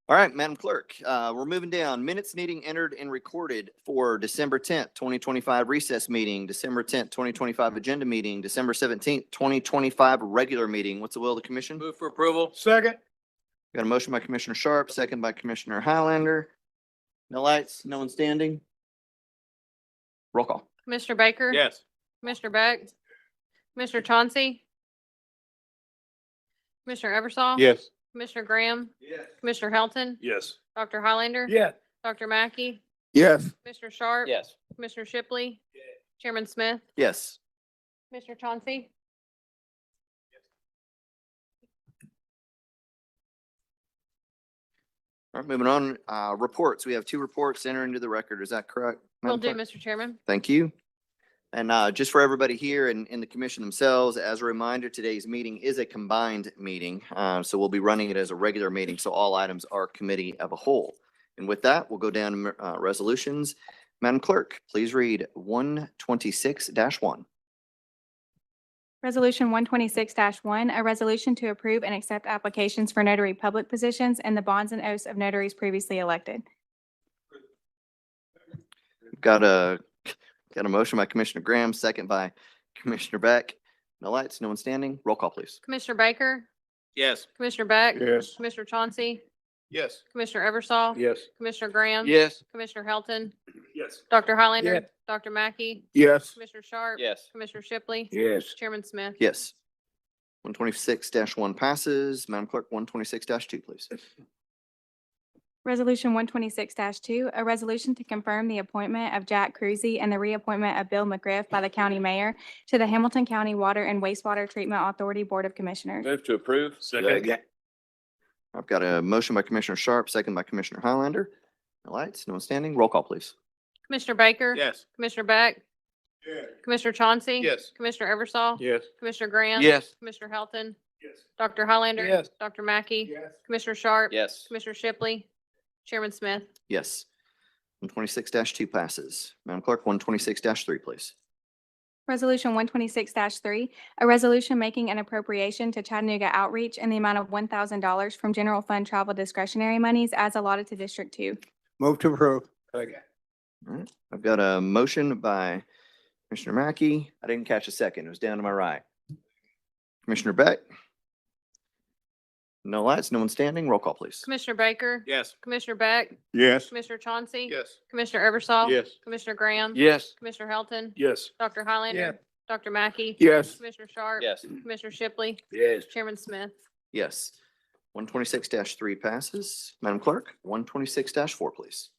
All right, Madam Clerk, we're moving down. Minutes needing entered and recorded for December 10th, 2025 recess meeting, December 10th, 2025 agenda meeting, December 17th, 2025 regular meeting. What's the will of the commission? Move for approval. Second. Got a motion by Commissioner Sharp, second by Commissioner Highlander. No lights, no one standing. Roll call. Commissioner Baker? Yes. Commissioner Beck? Commissioner Chauncey? Commissioner Eversol? Yes. Commissioner Graham? Yes. Commissioner Helton? Yes. Dr. Highlander? Yeah. Dr. Mackey? Yes. Commissioner Sharp? Yes. Commissioner Shipley? Chairman Smith? Yes. Commissioner Chauncey? All right, moving on. Reports. We have 2 reports to enter into the record. Is that correct? Will Madam do, Clerk? Mr. Chairman. Thank you. And just for everybody here and in the commission themselves, as a reminder, today's meeting is a combined meeting. So we'll be running it as a regular meeting. So all items are committee of a whole. And with that, we'll go down to resolutions. Madam Clerk, please read 126-1. Resolution 126-1, a resolution to approve and accept applications for notary public positions and the bonds and oaths of notaries previously elected. Got a Got a motion by Commissioner Graham, second by Commissioner Beck. No lights, no one standing. Roll call, please. Commissioner Baker, Yes. Commissioner Beck. Yes. Commissioner Chauncey, Yes. Commissioner Eversol. Yes. Commissioner Graham. Yes. Commissioner Helton, Yes. Dr. Highlander. Yes. Dr. Mackey, Yes. Commissioner Sharp. Yes. Commissioner Shipley. Yes. Chairman Smith. Yes. 126-1 passes. Madam Clerk, 126-2, please. Resolution 126-2, a resolution to confirm the appointment of Jack Cruzy and the reappointment of Bill McGriff by the county mayor to the Hamilton County Water and Wastewater Treatment Authority Board of Commissioners. Move to approve. Second. I've got a motion by Commissioner Sharp, second by Commissioner Highlander. No lights, no one standing. Roll call, please. Commissioner Baker. Yes. Commissioner Beck. Commissioner Chauncey. Yes. Commissioner Eversol. Yes. Commissioner Graham. Yes. Commissioner Helton, Yes. Dr. Highlander. Yes. Dr. Mackey. Yes. Commissioner Sharp. Yes. Commissioner Shipley. Chairman Smith. Yes. 126-2 passes. Madam Clerk, 126-3, please. Resolution 126-3, a resolution making an appropriation to Chattanooga Outreach in the amount of $1,000 from general fund travel discretionary monies as allotted to District 2. Move to approve. All right. I've got a motion by Commissioner Mackey. I didn't catch a second. It was down to my right. Commissioner Beck. No lights, no one standing. Roll call, please. Commissioner Baker. Yes. Commissioner Beck. Yes. Commissioner Chauncey. Yes. Commissioner Eversol. Yes. Commissioner Graham. Yes. Commissioner Helton, Yes. Dr. Highlander. Dr. Mackey. Yes. Commissioner Sharp. Yes. Commissioner Shipley. Yes. Chairman Smith. Yes. 126-3 passes. Madam Clerk, 126-4, please.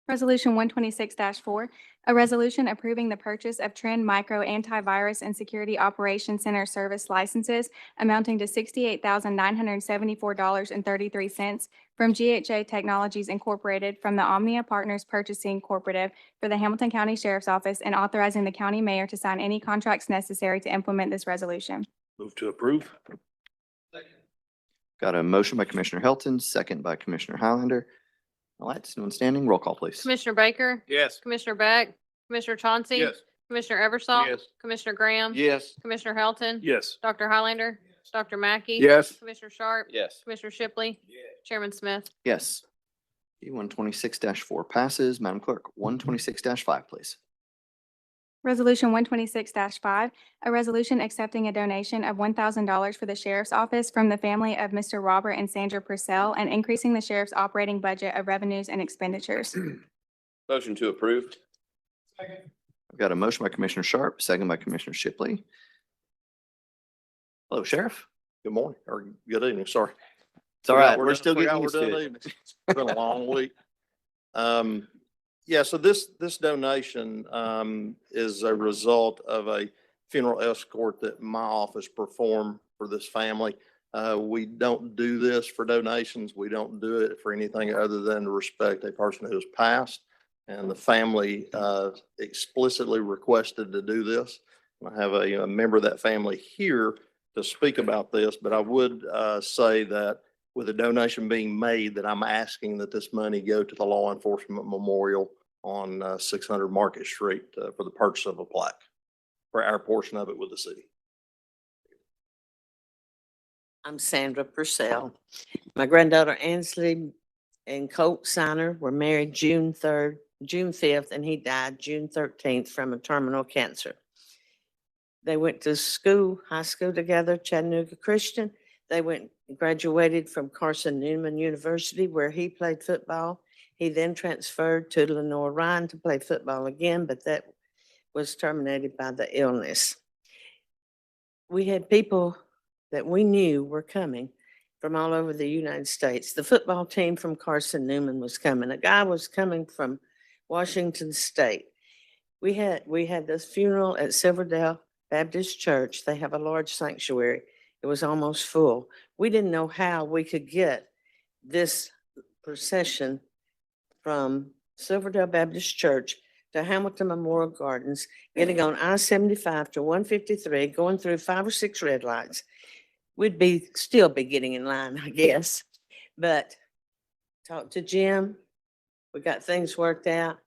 Resolution 126-4, a resolution approving the purchase of Trend Micro Antivirus and Security Operations Center service licenses amounting to $68,974.33 from GHA Technologies Incorporated from the Omnia Partners Purchasing Corporative for the Hamilton County Sheriff's Office and authorizing the county mayor to sign any contracts necessary to implement this resolution. Move to approve. Got a motion by Commissioner Helton, second by Commissioner Highlander. No lights, no one standing. Roll call, please. Commissioner Baker. Yes. Commissioner Beck. Commissioner Chauncey. Yes. Commissioner Eversol. Yes. Commissioner Graham. Yes. Commissioner Helton, Yes. Dr. Highlander. Dr. Mackey. Yes. Commissioner Sharp. Yes. Commissioner Shipley. Chairman Smith. Yes. 126-4 passes. Madam Clerk, 126-5, please. Resolution 126-5, a resolution accepting a donation of $1,000 for the sheriff's office from the family of Mr. Robert and Sandra Purcell and increasing the sheriff's operating budget of revenues and expenditures. Motion to approve. I've got a motion by Commissioner Sharp, second by Commissioner Shipley. Hello, Sheriff. Good morning or good evening. Sorry. It's all Forgot right. We're done- still forgot getting we're used to done it. evenings. It's been a long week. Yeah, so this donation is a result of a funeral escort that my office performed for this family. We don't do this for donations. We don't do it for anything other than to respect a person who has passed. And the family explicitly requested to do this. I have a member of that family here to speak about this, but I would say that with a donation being made, that I'm asking that this money go to the Law Enforcement Memorial on 600 Market Street for the purchase of a plaque for our portion of it with the city. I'm Sandra Purcell. My granddaughter Ansley and Colt Siner were married June 5th, and he died June 13th from a terminal cancer. They went to school, high school together, Chattanooga Christian. They graduated from Carson Newman University, where he played football. He then transferred to Lenore Ryan to play football again, but that was terminated by the illness. We had people that we knew were coming from all over the United States. The football team from Carson Newman was coming. A guy was coming from Washington State. We had this funeral at Silverdale Baptist Church. They have a large sanctuary. It was almost full. We didn't know how we could get this procession from Silverdale Baptist Church to Hamilton Memorial Gardens, getting on I-75 to 153, going through 5 or 6 red lights. We'd still be getting in line, I guess. But talked to Jim. We got things worked out.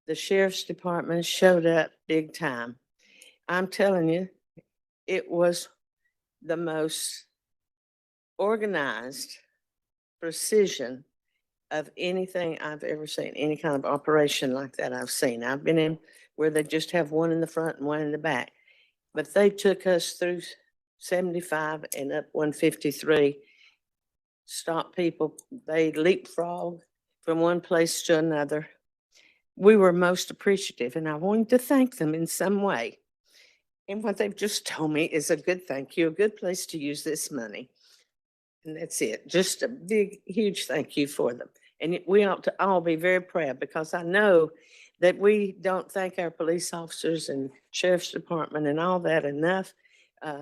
The sheriff's department showed up big time. I'm telling you, it was the most organized precision of anything I've ever seen, any kind of operation like that I've seen. I've been in where they just have one in the front and one in the back. But they took us through 75 and up 153, stopped people. They leapfrogged from one place to another. We were most appreciative, and I wanted to thank them in some way. And what they've just told me is a good thank you, a good place to use this money. And that's it. Just a big, huge thank you for them. And we ought to all be very proud, because I know that we don't thank our police officers and sheriff's department and all that enough.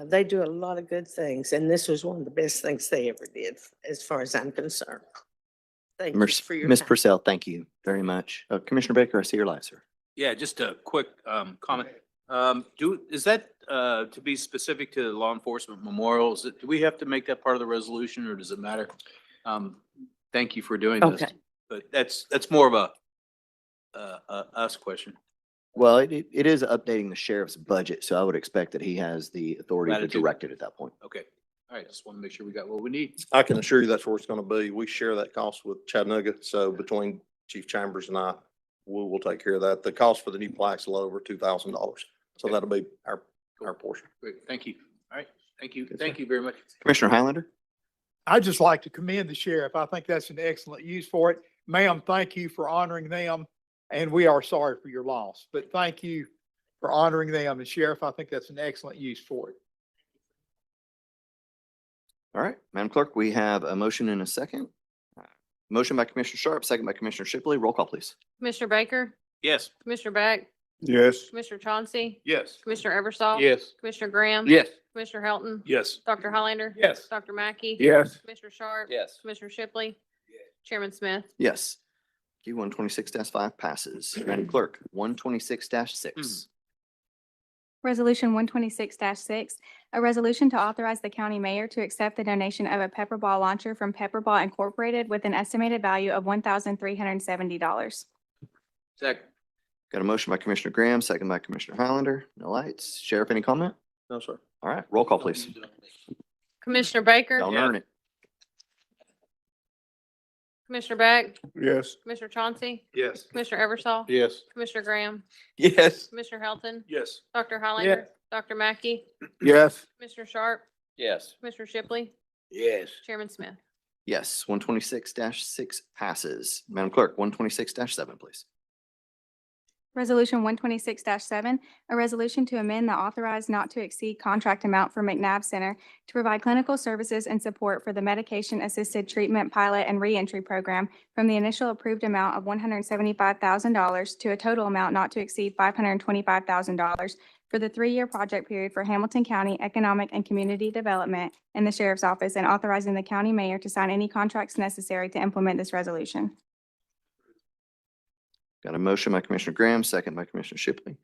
They do a lot of good things, and this was one of the best things they ever did, as far as I'm concerned. Thank you for your Ms. time. Purcell, thank you very much. Commissioner Baker, I see your light, sir. Yeah, just a quick comment. Is that to be specific to law enforcement memorials? Do we have to make that part of the resolution, or does it matter? Thank you for doing this. Okay. But that's more of a us question. Well, it is updating the sheriff's budget, so I would expect that he has the authority to Latitude. direct it at that point. Okay. All right. Just want to make sure we got what we need. I can assure you that's where it's gonna be. We share that cost with Chattanooga, so between Chief Chambers and I, we will take care of that. The cost for the new plaque's a little over $2,000. So that'll be our portion. Great. Thank you. All right. Thank you. Thank you very much. Commissioner Highlander? I'd just like to commend the sheriff. I think that's an excellent use for it. Ma'am, thank you for honoring them, and we are sorry for your loss, but thank you for honoring them. And Sheriff, I think that's an excellent use for it. All right, Madam Clerk, we have a motion and a second. Motion by Commissioner Sharp, second by Commissioner Shipley. Roll call, please. Commissioner Baker, Yes. Commissioner Beck, Yes. Commissioner Chauncey, Yes. Commissioner Eversol. Yes. Commissioner Graham. Yes. Commissioner Helton. Yes. Dr. Highlander. Yes. Dr. Mackey. Yes. Commissioner Sharp. Yes. Commissioner Shipley. Chairman Smith. Yes. Q 126-5 passes. Madam Clerk, 126-6. Resolution 126-6, a resolution to authorize the county mayor to accept the donation of a pepper ball launcher from Pepper Ball Incorporated with an estimated value of $1,370. Second. Got a motion by Commissioner Graham, second by Commissioner Highlander. No lights. Sheriff, any comment? No, sir. All right, roll call, please. Commissioner Baker. Don't earn it. Commissioner Beck, Yes. Commissioner Chauncey, Yes. Commissioner Eversol. Yes. Commissioner Graham, Yes. Commissioner Helton, Yes. Dr. Highlander, Dr. Mackey, Yes. Commissioner Sharp, Yes. Commissioner Shipley, Yes. Chairman Smith. Yes, 126-6 passes. Madam Clerk, 126-7, please. Resolution 126-7, a resolution to amend the authorized not to exceed contract amount for McNabb Center to provide clinical services and support for the medication-assisted treatment pilot and reentry program from the initial approved amount of $175,000 to a total amount not to exceed $525,000 for the 3-year project period for Hamilton County Economic and Community Development in the Sheriff's Office, and authorizing the county mayor to sign any contracts necessary to implement this resolution. Got a motion by Commissioner Graham, second by Commissioner Shipley.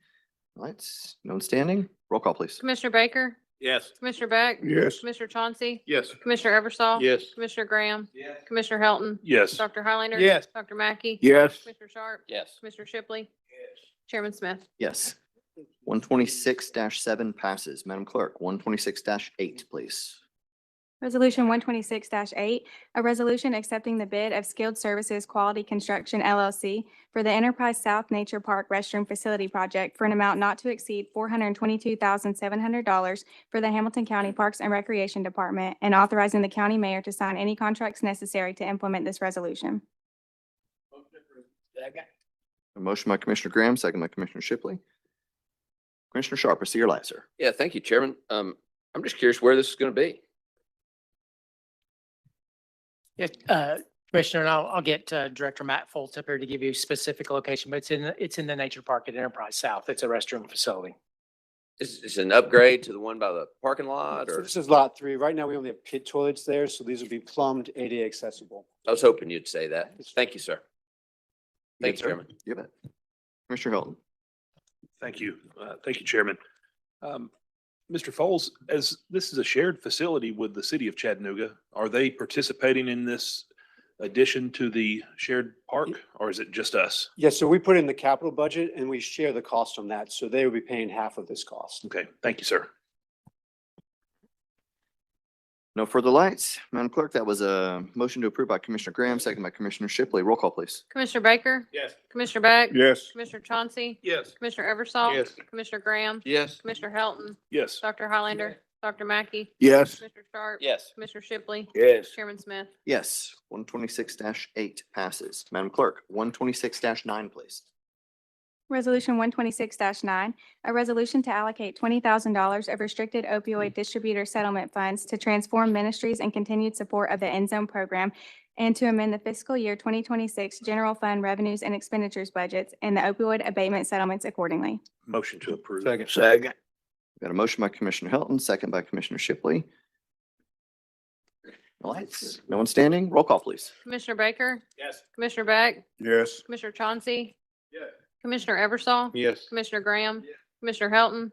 Lights, no one standing. Roll call, please. Commissioner Baker, Yes. Commissioner Beck, Yes. Commissioner Chauncey, Yes. Commissioner Eversol. Yes. Commissioner Graham, Commissioner Helton, Yes. Dr. Highlander. Yes. Dr. Mackey. Yes. Commissioner Sharp, Yes. Commissioner Shipley, Chairman Smith. Yes. 126-7 passes. Madam Clerk, 126-8, please. Resolution 126-8, a resolution accepting the bid of Skilled Services Quality Construction LLC for the Enterprise South Nature Park Restroom Facility Project for an amount not to exceed $422,700 for the Hamilton County Parks and Recreation Department, and authorizing the county mayor to sign any contracts necessary to implement this resolution. A motion by Commissioner Graham, second by Commissioner Shipley. Commissioner Sharp, I see your light, sir. Yeah, thank you, Chairman. I'm just curious where this is going to be. Yeah, Commissioner, and I'll get Director Matt Foltz up here to give you a specific location, but it's in the Nature Park at Enterprise South. It's a restroom facility. Is it an upgrade to the one by the parking lot, or? This is lot 3. Right now, we only have pit toilets there, so these will be plumbed, ADA accessible. I was hoping you'd say that. Thank you, sir. Thank you, sir. Chairman. You bet. Commissioner Hilton. Thank you. Thank you, Chairman. Mr. Foles, as this is a shared facility with the city of Chattanooga, are they participating in this addition to the shared park, or is it just us? Yes, so we put in the capital budget and we share the cost on that, so they will be paying half of this cost. Okay, thank you, sir. No further lights. Madam Clerk, that was a motion to approve by Commissioner Graham, second by Commissioner Shipley. Roll call, please. Commissioner Baker? Yes. Commissioner Beck? Yes. Commissioner Chauncey? Yes. Commissioner Eversol? Yes. Commissioner Graham? Yes. Commissioner Helton? Yes. Dr. Highlander? Dr. Mackey? Yes. Commissioner Sharp? Yes. Commissioner Shipley? Yes. Chairman Smith? Yes, 126-8 passes. Madam Clerk, 126-9, please. Resolution 126-9, a resolution to allocate $20,000 of restricted opioid distributor settlement funds to transform ministries and continued support of the End Zone program, and to amend the fiscal year 2026 general fund revenues and expenditures budgets and the opioid abatement settlements accordingly. Motion to approve. Second. Got a motion by Commissioner Helton, second by Commissioner Shipley. No lights, no one standing. Roll call, please. Commissioner Baker? Yes. Commissioner Beck? Yes. Commissioner Chauncey? Yes. Commissioner Eversol? Yes. Commissioner Graham? Commissioner Helton?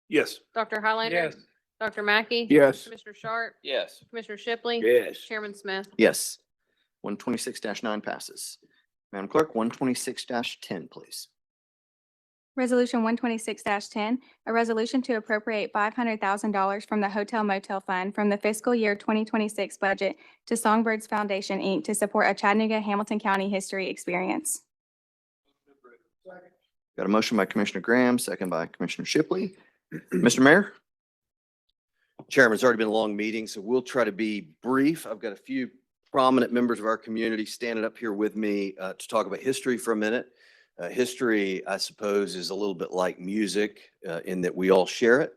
Yes. Dr. Highlander? Yes. Dr. Mackey? Yes. Commissioner Sharp? Yes. Commissioner Shipley? Yes. Chairman Smith? Yes, 126-9 passes. Madam Clerk, 126-10, please. Resolution 126-10, a resolution to appropriate $500,000 from the Hotel Motel Fund from the fiscal year 2026 budget to Songbirds Foundation, Inc. to support a Chattanooga Hamilton County history experience. Got a motion by Commissioner Graham, second by Commissioner Shipley. Mr. Mayor? Chairman, it's already been a long meeting, so we'll try to be brief. I've got a few prominent members of our community standing up here with me to talk about history for a minute. History, I suppose, is a little bit like music in that we all share it.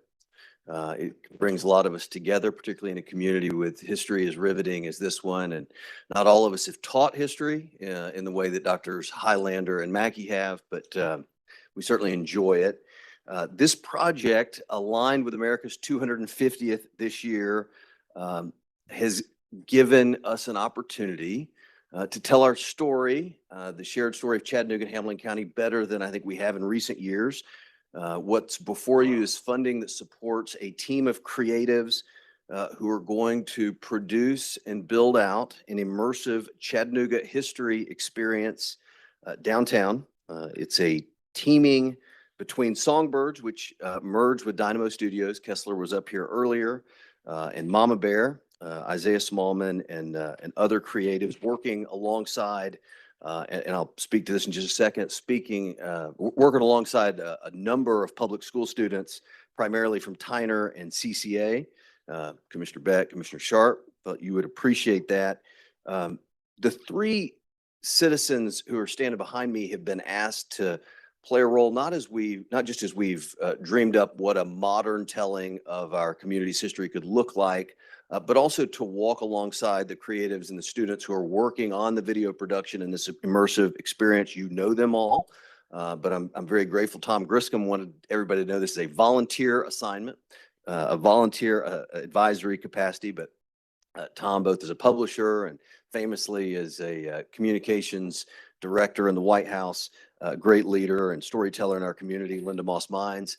It brings a lot of us together, particularly in a community with history as riveting as this one. And not all of us have taught history in the way that Drs. Highlander and Mackey have, but we certainly enjoy it. This project, aligned with America's 250th this year, has given us an opportunity to tell our story, the shared story of Chattanooga and Hamilton County, better than I think we have in recent years. What's before you is funding that supports a team of creatives who are going to produce and build out an immersive Chattanooga history experience downtown. It's a teaming between Songbirds, which merged with Dynamo Studios. Kessler was up here earlier, and Mama Bear, Isaiah Smallman, and other creatives working alongside, and I'll speak to this in just a second, working alongside a number of public school students, primarily from Tyner and CCA. Commissioner Beck, Commissioner Sharp, thought you would appreciate that. The three citizens who are standing behind me have been asked to play a role, not just as we've dreamed up what a modern telling of our community's history could look like, but also to walk alongside the creatives and the students who are working on the video production and this immersive experience. You know them all, but I'm very grateful. Tom Griscom wanted everybody to know this is a volunteer assignment, a volunteer advisory capacity, but Tom, both as a publisher and famously as a communications director in the White House, a great leader and storyteller in our community, Linda Moss Mines,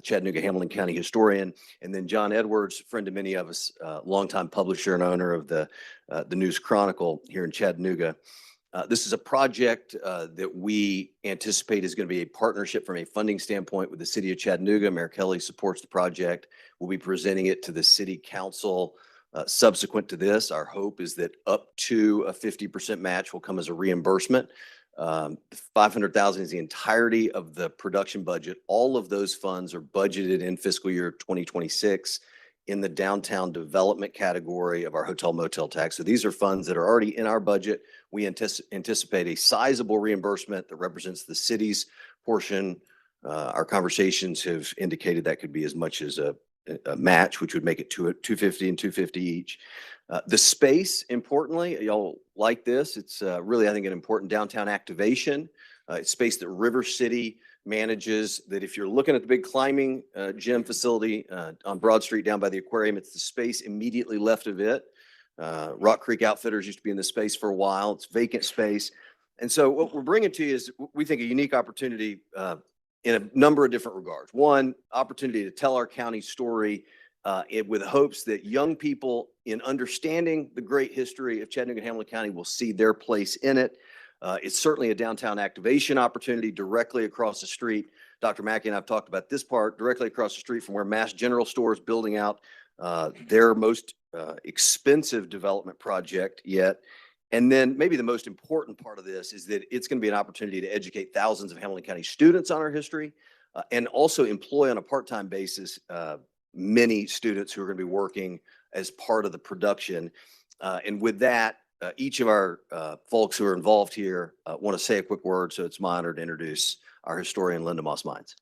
Chattanooga Hamilton County historian, and then John Edwards, friend of many of us, longtime publisher and owner of the News Chronicle here in Chattanooga. This is a project that we anticipate is going to be a partnership from a funding standpoint with the city of Chattanooga. Mayor Kelly supports the project. We'll be presenting it to the city council subsequent to this. Our hope is that up to a 50% match will come as a reimbursement. $500,000 is the entirety of the production budget. All of those funds are budgeted in fiscal year 2026 in the downtown development category of our hotel motel tax. So these are funds that are already in our budget. We anticipate a sizable reimbursement that represents the city's portion. Our conversations have indicated that could be as much as a match, which would make it $250 and $250 each. The space, importantly, y'all like this. It's really, I think, an important downtown activation. It's space that River City manages, that if you're looking at the big climbing gym facility on Broad Street down by the aquarium, it's the space immediately left of it. Rock Creek Outfitters used to be in this space for a while. It's vacant space. And so what we're bringing to you is, we think, a unique opportunity in a number of different regards. One, opportunity to tell our county story with hopes that young people, in understanding the great history of Chattanooga and Hamilton County, will see their place in it. It's certainly a downtown activation opportunity directly across the street. Dr. Mackey and I have talked about this part, directly across the street from where Mass General Store is building out their most expensive development project yet. And then maybe the most important part of this is that it's going to be an opportunity to educate thousands of Hamilton County students on our history and also employ on a part-time basis many students who are going to be working as part of the production. And with that, each of our folks who are involved here want to say a quick word, so it's my honor to introduce our historian, Linda Moss Mines.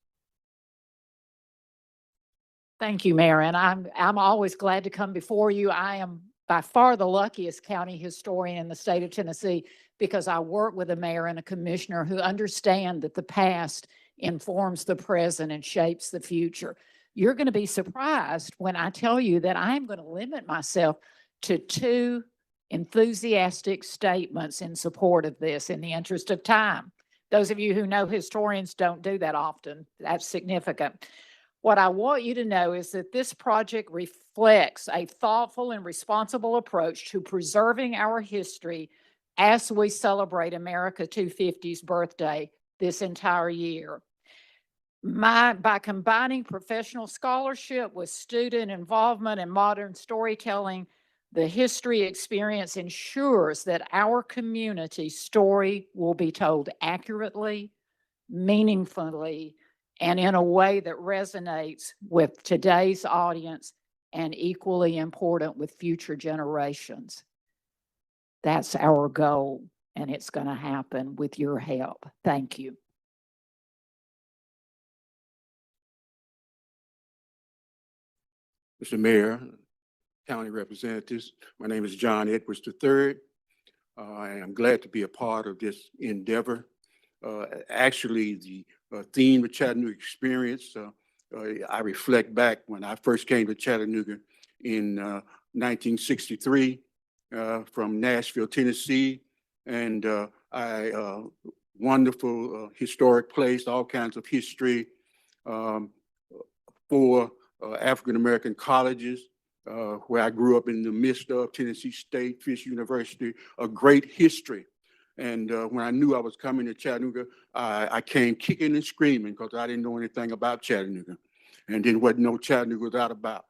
Thank you, Mayor, and I'm always glad to come before you. I am by far the luckiest county historian in the state of Tennessee because I work with a mayor and a commissioner who understand that the past informs the present and shapes the future. You're going to be surprised when I tell you that I'm going to limit myself to 2 enthusiastic statements in support of this in the interest of time. Those of you who know historians don't do that often. That's significant. What I want you to know is that this project reflects a thoughtful and responsible approach to preserving our history as we celebrate America 250's birthday this entire year. By combining professional scholarship with student involvement and modern storytelling, the history experience ensures that our community story will be told accurately, meaningfully, and in a way that resonates with today's audience and equally important with future generations. That's our goal, and it's going to happen with your help. Thank you. Mr. Mayor, county representatives, my name is John Edwards III. I am glad to be a part of this endeavor. Actually, the theme of Chattanooga Experience, I reflect back when I first came to Chattanooga in 1963 from Nashville, Tennessee, and wonderful historic place, all kinds of history, 4 African-American colleges, where I grew up in the midst of Tennessee State, Fisk University, a great history. And when I knew I was coming to Chattanooga, I came kicking and screaming because I didn't know anything about Chattanooga. And then what no Chattanooga was out about.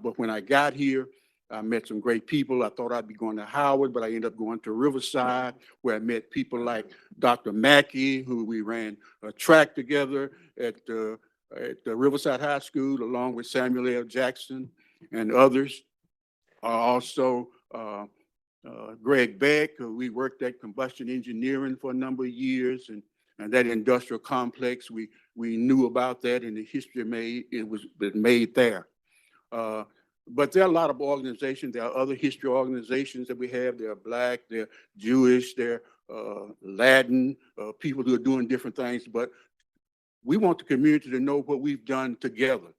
But when I got here, I met some great people. I thought I'd be going to Howard, but I ended up going to Riverside, where I met people like Dr. Mackey, who we ran a track together at the Riverside High School, along with Samuel L. Jackson and others. Also, Greg Beck, we worked at combustion engineering for a number of years, and that industrial complex, we knew about that, and the history was made there. But there are a lot of organizations. There are other history organizations that we have. They're Black, they're Jewish, they're Latin, people who are doing different things. But we want the community to know what we've done together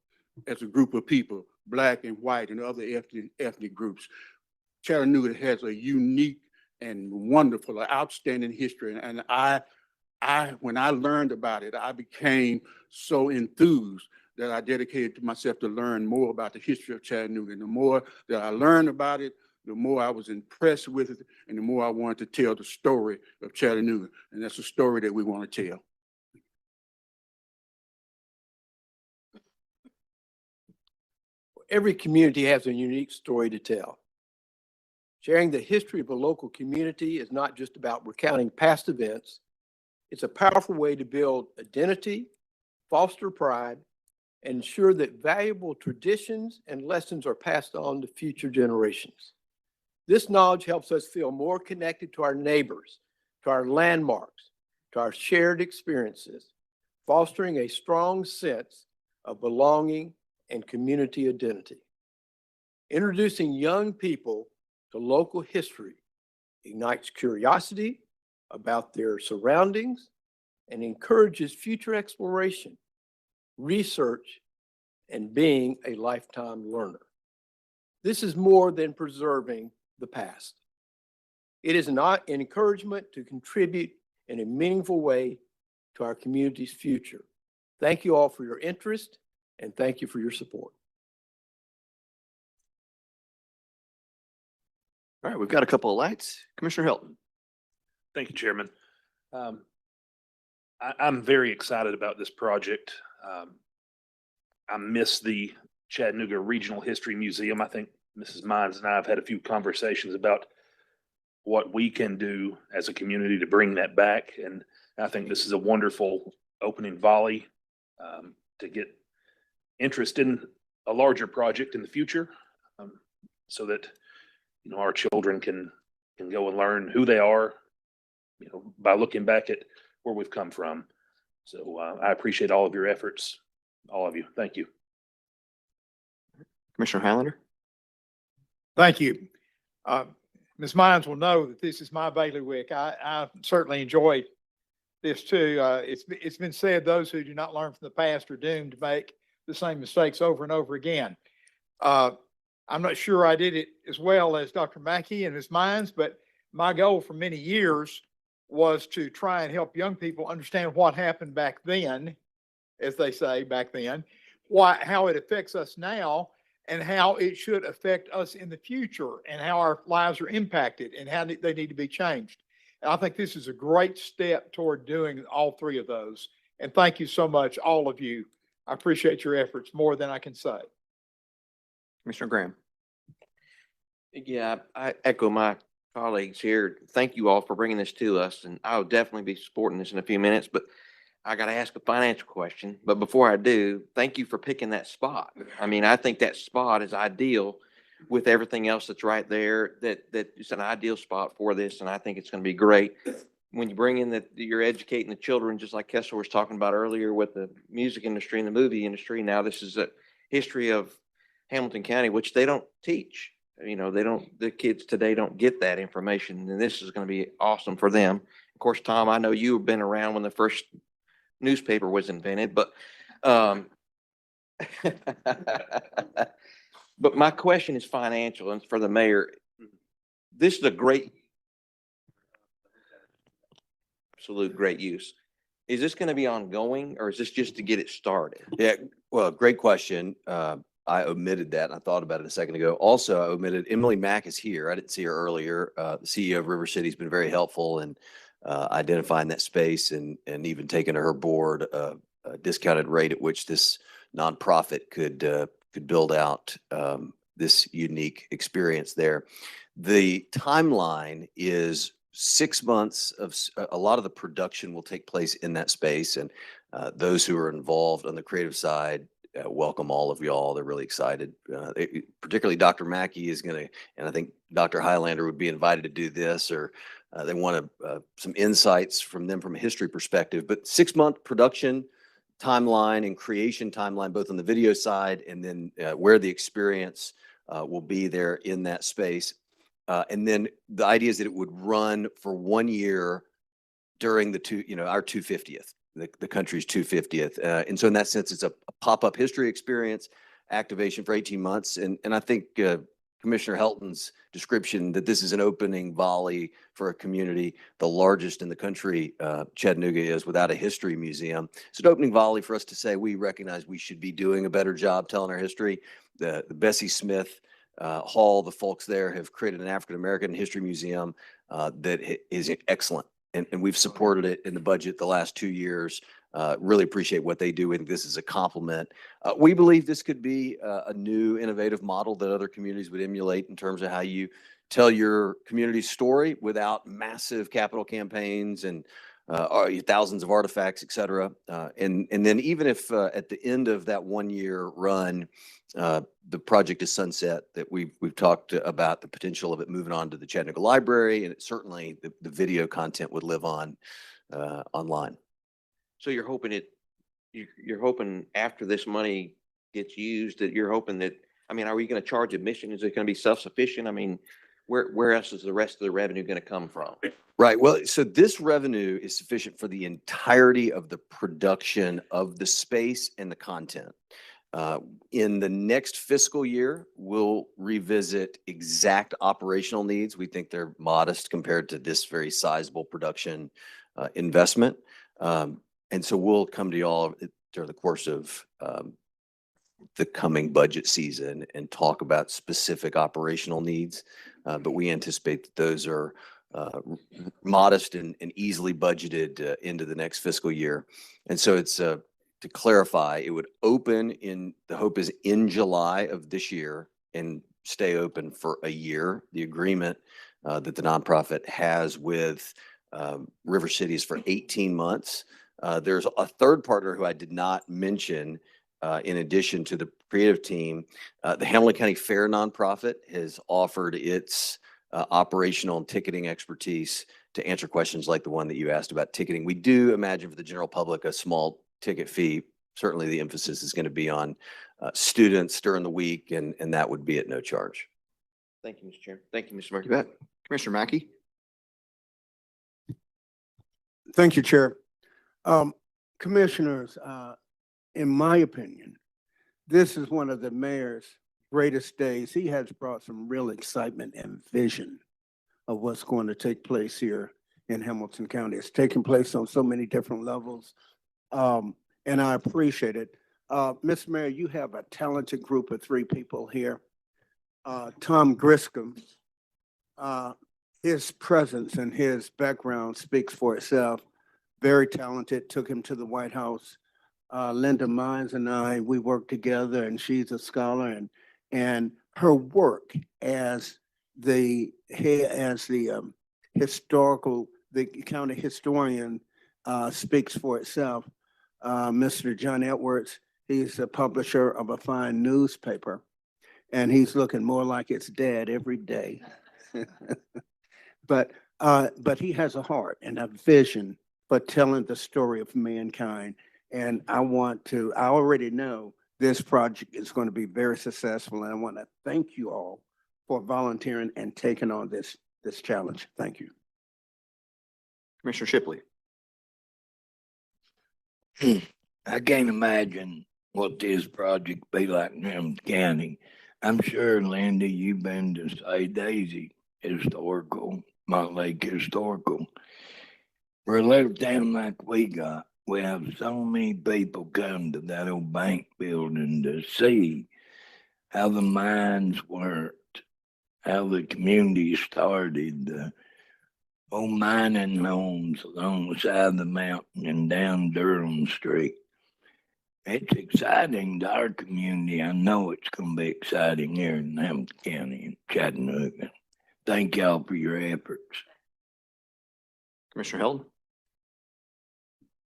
as a group of people, Black and white and other ethnic groups. Chattanooga has a unique and wonderful, outstanding history. And when I learned about it, I became so enthused that I dedicated myself to learn more about the history of Chattanooga. And the more that I learned about it, the more I was impressed with it, and the more I wanted to tell the story of Chattanooga. And that's a story that we want to tell. Every community has a unique story to tell. Sharing the history of a local community is not just about recounting past events. It's a powerful way to build identity, foster pride, and ensure that valuable traditions and lessons are passed on to future generations. This knowledge helps us feel more connected to our neighbors, to our landmarks, to our shared experiences, fostering a strong sense of belonging and community identity. Introducing young people to local history ignites curiosity about their surroundings and encourages future exploration, research, and being a lifetime learner. This is more than preserving the past. It is an encouragement to contribute in a meaningful way to our community's future. Thank you all for your interest, and thank you for your support. All right, we've got a couple of lights. Commissioner Hilton. Thank you, Chairman. I'm very excited about this project. I miss the Chattanooga Regional History Museum. I think Mrs. Mines and I have had a few conversations about what we can do as a community to bring that back. And I think this is a wonderful opening volley to get interest in a larger project in the future, so that, you know, our children can go and learn who they are, you know, by looking back at where we've come from. So I appreciate all of your efforts, all of you. Thank you. Commissioner Highlander? Thank you. Ms. Mines will know that this is my bailiwick. I certainly enjoy this too. It's been said, those who do not learn from the past are doomed to make the same mistakes over and over again. I'm not sure I did it as well as Dr. Mackey and Ms. Mines, but my goal for many years was to try and help young people understand what happened back then, as they say back then, how it affects us now, and how it should affect us in the future, and how our lives are impacted and how they need to be changed. And I think this is a great step toward doing all three of those. And thank you so much, all of you. I appreciate your efforts more than I can say. Commissioner Graham? Yeah, I echo my colleagues here. Thank you all for bringing this to us, and I'll definitely be supporting this in a few minutes, but I got to ask a financial question. But before I do, thank you for picking that spot. I mean, I think that spot is ideal with everything else that's right there, that it's an ideal spot for this, and I think it's going to be great. When you bring in that you're educating the children, just like Kessler was talking about earlier with the music industry and the movie industry, now this is a history of Hamilton County, which they don't teach. You know, the kids today don't get that information, and this is going to be awesome for them. Of course, Tom, I know you've been around when the first newspaper was invented, but but my question is financial, and for the mayor. This is a absolute great use. Is this going to be ongoing, or is this just to get it started? Yeah, well, great question. I omitted that. And I thought about it a second ago. Also, I omitted Emily Mack is here. I didn't see her earlier. The CEO of River City has been very helpful in identifying that space and even taking to her board a discounted rate at which this nonprofit could build out this unique experience there. The timeline is 6 months of a lot of the production will take place in that space, and those who are involved on the creative side welcome all of y'all. They're really excited. Particularly Dr. Mackey is going to, and I think Dr. Highlander would be invited to do this, or they want some insights from them from a history perspective. But 6 month production timeline and creation timeline, both on the video side and then where the experience will be there in that space. And then the idea is that it would run for 1 year during our 250th. The country's 250th. And so in that sense, it's a pop-up history experience, activation for 18 months. And I think Commissioner Helton's description that this is an opening volley for a community, the largest in the country, Chattanooga is, without a history museum. It's an opening volley for us to say we recognize we should be doing a better job telling our history. The Bessie Smith Hall, the folks there have created an African-American history museum that is excellent. And we've supported it in the budget the last 2 years. Really appreciate what they do. And this is a compliment. We believe this could be a new innovative model that other communities would emulate in terms of how you tell your community's story without massive capital campaigns and thousands of artifacts, et cetera. And then even if at the end of that 1 year run, the project is sunset, that we've talked about the potential of it moving on to the Chattanooga Library, and it certainly the video content would live on online. So you're hoping you're hoping after this money gets used, that you're hoping that, I mean, are we going to charge admission? Is it going to be self-sufficient? I mean, where else is the rest of the revenue going to come from? Right. Well, so this revenue is sufficient for the entirety of the production of the space and the content. In the next fiscal year, we'll revisit exact operational needs. We think they're modest compared to this very sizable production investment. And so we'll come to y'all during the course of the coming budget season and talk about specific operational needs. But we anticipate that those are modest and easily budgeted into the next fiscal year. And so it's to clarify, it would open the hope is in July of this year, and stay open for a year. The agreement that the nonprofit has with River City is for 18 months. There's a third partner who I did not mention in addition to the creative team. The Hamilton County Fair nonprofit has offered its operational and ticketing expertise to answer questions like the one that you asked about ticketing. We do imagine for the general public a small ticket fee. Certainly the emphasis is going to be on students during the week, and that would be at no charge. Thank you, Mr. Chairman. Thank you, Mr. Murphy. You bet. Commissioner Mackey? Thank you, Chair. Commissioners, in my opinion, this is one of the mayor's greatest days. He has brought some real excitement and vision of what's going to take place here in Hamilton County. It's taking place on so many different levels, and I appreciate it. Mr. Mayor, you have a talented group of 3 people here. Tom Griscom, his presence and his background speaks for itself. Very talented, took him to the White House. Linda Mines and I, we work together, and she's a scholar, and her work as the county historian speaks for itself. Mr. John Edwards, he's a publisher of a fine newspaper, and he's looking more like its dad every day. But he has a heart and a vision for telling the story of mankind. And I already know this project is going to be very successful. And I want to thank you all for volunteering and taking on this challenge. Thank you. Commissioner Shipley? I can't imagine what this project be like in Hamilton County. I'm sure, Linda, you've been to Say Daisy Historical, Mont Lake Historical. For a little town like we got, we have so many people come to that old bank building to see how the mines worked, how the community started, the old mining homes along the side of the mountain and down Durham Street. It's exciting to our community. I know it's going to be exciting here in Hamilton County and Chattanooga. Thank y'all for your efforts. Commissioner Hilton?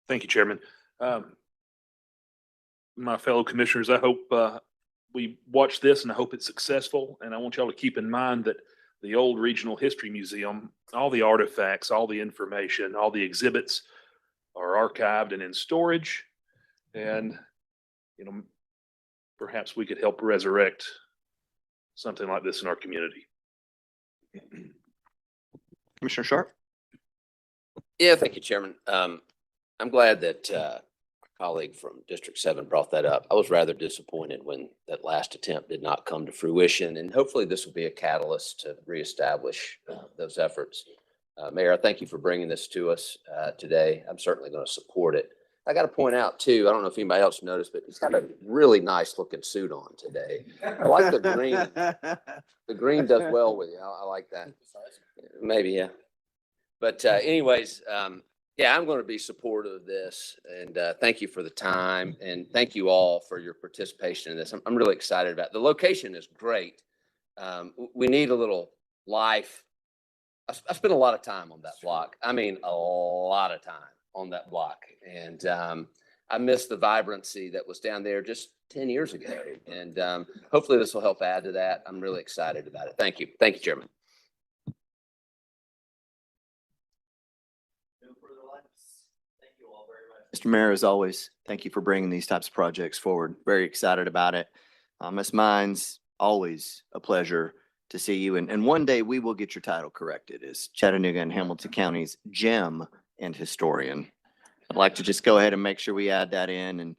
Thank you, Chairman. My fellow commissioners, I hope we watch this and I hope it's successful. And I want y'all to keep in mind that the old Regional History Museum, all the artifacts, all the information, all the exhibits are archived and in storage. And, perhaps we could help resurrect something like this in our community. Commissioner Sharp? Yeah, thank you, Chairman. I'm glad that our colleague from District 7 brought that up. I was rather disappointed when that last attempt did not come to fruition, and hopefully this will be a catalyst to reestablish those efforts. Mayor, I thank you for bringing this to us today. I'm certainly going to support it. I got to point out too, I don't know if anybody else noticed, but he's got a really nice looking suit on today. I like the green. The green does well with you. I like that. Maybe, yeah. But anyways, yeah, I'm going to be supportive of this, and thank you for the time, and thank you all for your participation in this. I'm really excited about it. The location is great. We need a little life. I spent a lot of time on that block. I mean, a lot of time on that block, and I miss the vibrancy that was down there just 10 years ago, and hopefully this will help add to that. I'm really excited about it. Thank you. Thank you, Chairman. Mr. Mayor, as always, thank you for bringing these types of projects forward. Very excited about it. Ms. Mines, always a pleasure to see you. And one day we will get your title corrected as Chattanooga and Hamilton County's gem and historian. I'd like to just go ahead and make sure we add that in. And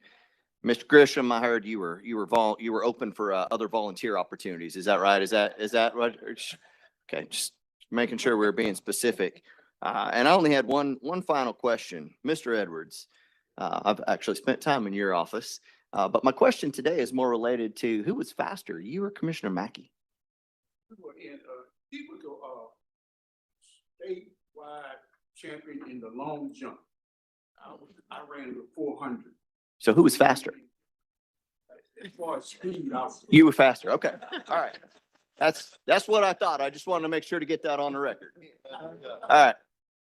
Mr. Grisham, I heard you were open for other volunteer opportunities. Is that right? Is that right? Okay, just making sure we're being specific. And I only had one final question, Mr. Edwards. I've actually spent time in your office, but my question today is more related to who was faster, you or Commissioner Mackey? He was a statewide champion in the long jump. I ran the 400. So who was faster? As far as speed, You were faster. Okay. All right. That's what I thought. I just wanted to make sure to get that on the record. All right.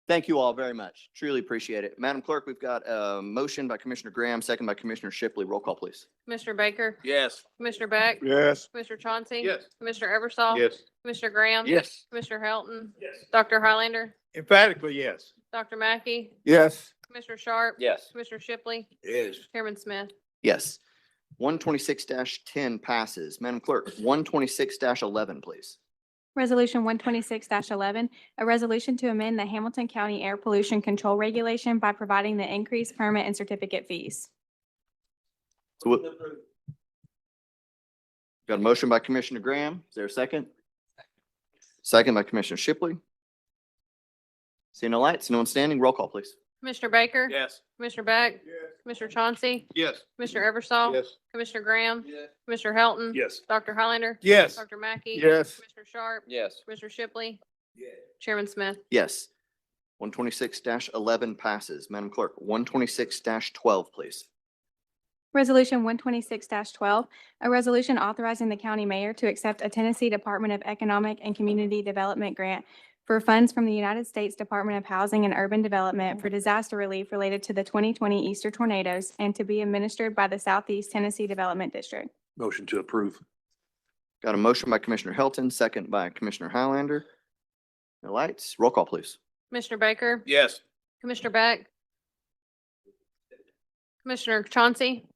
Thank you all very much. Truly appreciate it. Madam Clerk, we've got a motion by Commissioner Graham, second by Commissioner Shipley. Roll call, please. Commissioner Baker? Yes. Commissioner Beck? Yes. Commissioner Chauncey? Yes. Commissioner Eversol? Yes. Commissioner Graham? Yes. Commissioner Helton? Dr. Highlander? Emphatically, yes. Dr. Mackey? Yes. Commissioner Sharp? Yes. Commissioner Shipley? Yes. Chairman Smith? Yes. 126-10 passes. Madam Clerk, 126-11, please. Resolution 126-11, a resolution to amend the Hamilton County Air Pollution Control Regulation by providing the increased permit and certificate fees. Got a motion by Commissioner Graham. Is there a second? Second by Commissioner Shipley. See no lights, no one standing. Roll call, please. Commissioner Baker? Yes. Commissioner Beck? Commissioner Chauncey? Yes. Commissioner Eversol? Yes. Commissioner Graham? Commissioner Helton? Yes. Dr. Highlander? Yes. Dr. Mackey? Yes. Commissioner Sharp? Yes. Commissioner Shipley? Chairman Smith? Yes. 126-11 passes. Madam Clerk, 126-12, please. Resolution 126-12, a resolution authorizing the county mayor to accept a Tennessee Department of Economic and Community Development grant for funds from the United States Department of Housing and Urban Development for disaster relief related to the 2020 Easter tornadoes and to be administered by the Southeast Tennessee Development District. Motion to approve. Got a motion by Commissioner Helton, second by Commissioner Highlander. No lights. Roll call, please. Commissioner Baker? Yes. Commissioner Beck? Commissioner Chauncey?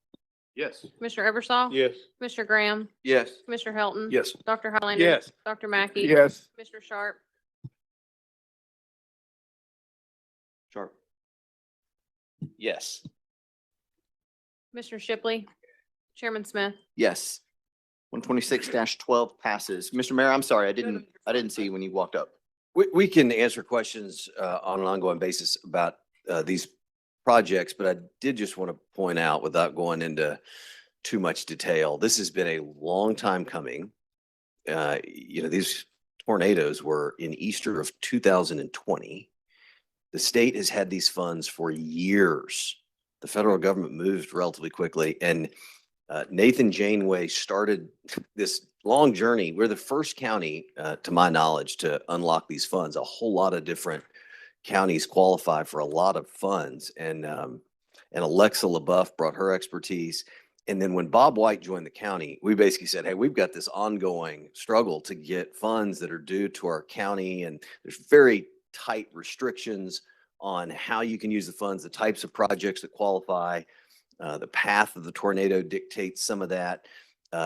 Yes. Commissioner Eversol? Yes. Commissioner Graham? Yes. Commissioner Helton? Yes. Dr. Highlander? Yes. Dr. Mackey? Yes. Commissioner Sharp? Sharp. Yes. Commissioner Shipley? Chairman Smith? Yes. 126-12 passes. Mr. Mayor, I'm sorry, I didn't see when you walked up. We can answer questions on an ongoing basis about these projects, but I did just want to point out, without going into too much detail, this has been a long time coming. These tornadoes were in Easter of 2020. The state has had these funds for years. The federal government moved relatively quickly, and Nathan Janeway started this long journey. We're the first county, to my knowledge, to unlock these funds. A whole lot of different counties qualify for a lot of funds, and Alexa LaBeouf brought her expertise. And then when Bob White joined the county, we basically said, hey, we've got this ongoing struggle to get funds that are due to our county, and there's very tight restrictions on how you can use the funds, the types of projects that qualify. The path of the tornado dictates some of that.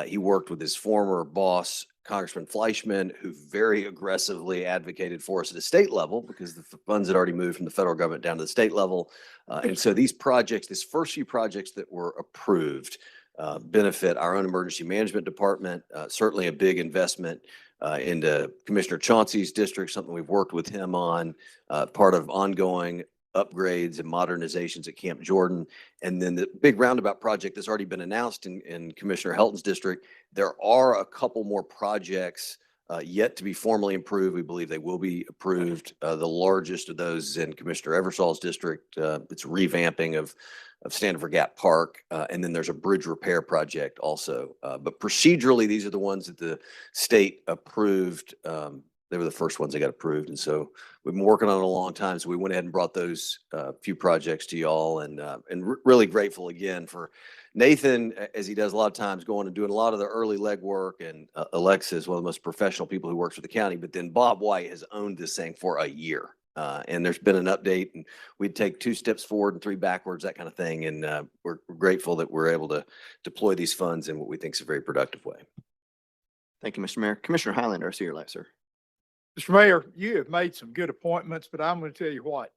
He worked with his former boss, Congressman Fleischman, who very aggressively advocated for us at the state level because the funds had already moved from the federal government down to the state level. And so these projects, these first few projects that were approved, benefit our own emergency management department, certainly a big investment into Commissioner Chauncey's district, something we've worked with him on, part of ongoing upgrades and modernizations at Camp Jordan. And then the big roundabout project that's already been announced in Commissioner Helton's district. There are a couple more projects yet to be formally approved. We believe they will be approved. The largest of those is in Commissioner Eversol's district. It's revamping of Standard Gap Park. And then there's a bridge repair project also. But procedurally, these are the ones that the state approved. They were the first ones that got approved. And so we've been working on it a long time. So we went ahead and brought those few projects to y'all, and really grateful again for Nathan, as he does a lot of times, going and doing a lot of the early legwork. And Alexa is one of the most professional people who works for the county. But then Bob White has owned this thing for a year. And there's been an update, and we'd take 2 steps forward and 3 backwards, that kind of thing. And we're grateful that we're able to deploy these funds in what we think is a very productive way. Thank you, Mr. Mayor. Commissioner Highlander, I see your light, sir. Mr. Mayor, you have made some good appointments, but I'm going to tell you what,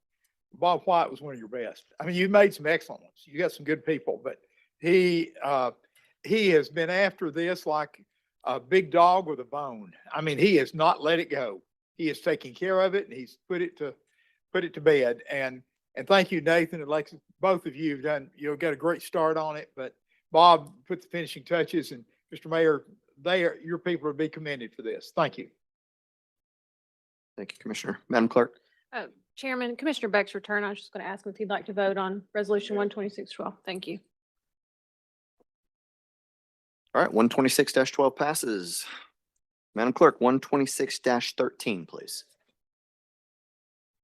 Bob White was one of your best. I mean, you made some excellent ones. You got some good people, but he has been after this like a big dog with a bone. I mean, he has not let it go. He is taking care of it, and he's put it to bed. And thank you, Nathan and Alexis. Both of you have done, got a great start on it, but Bob put the finishing touches, and Mr. Mayor, your people will be commended for this. Thank you. Thank you, Commissioner. Madam Clerk. Chairman, Commissioner Beck's return. I was just going to ask him if he'd like to vote on Resolution 126-12. Thank you. All right, 126-12 passes. Madam Clerk, 126-13, please.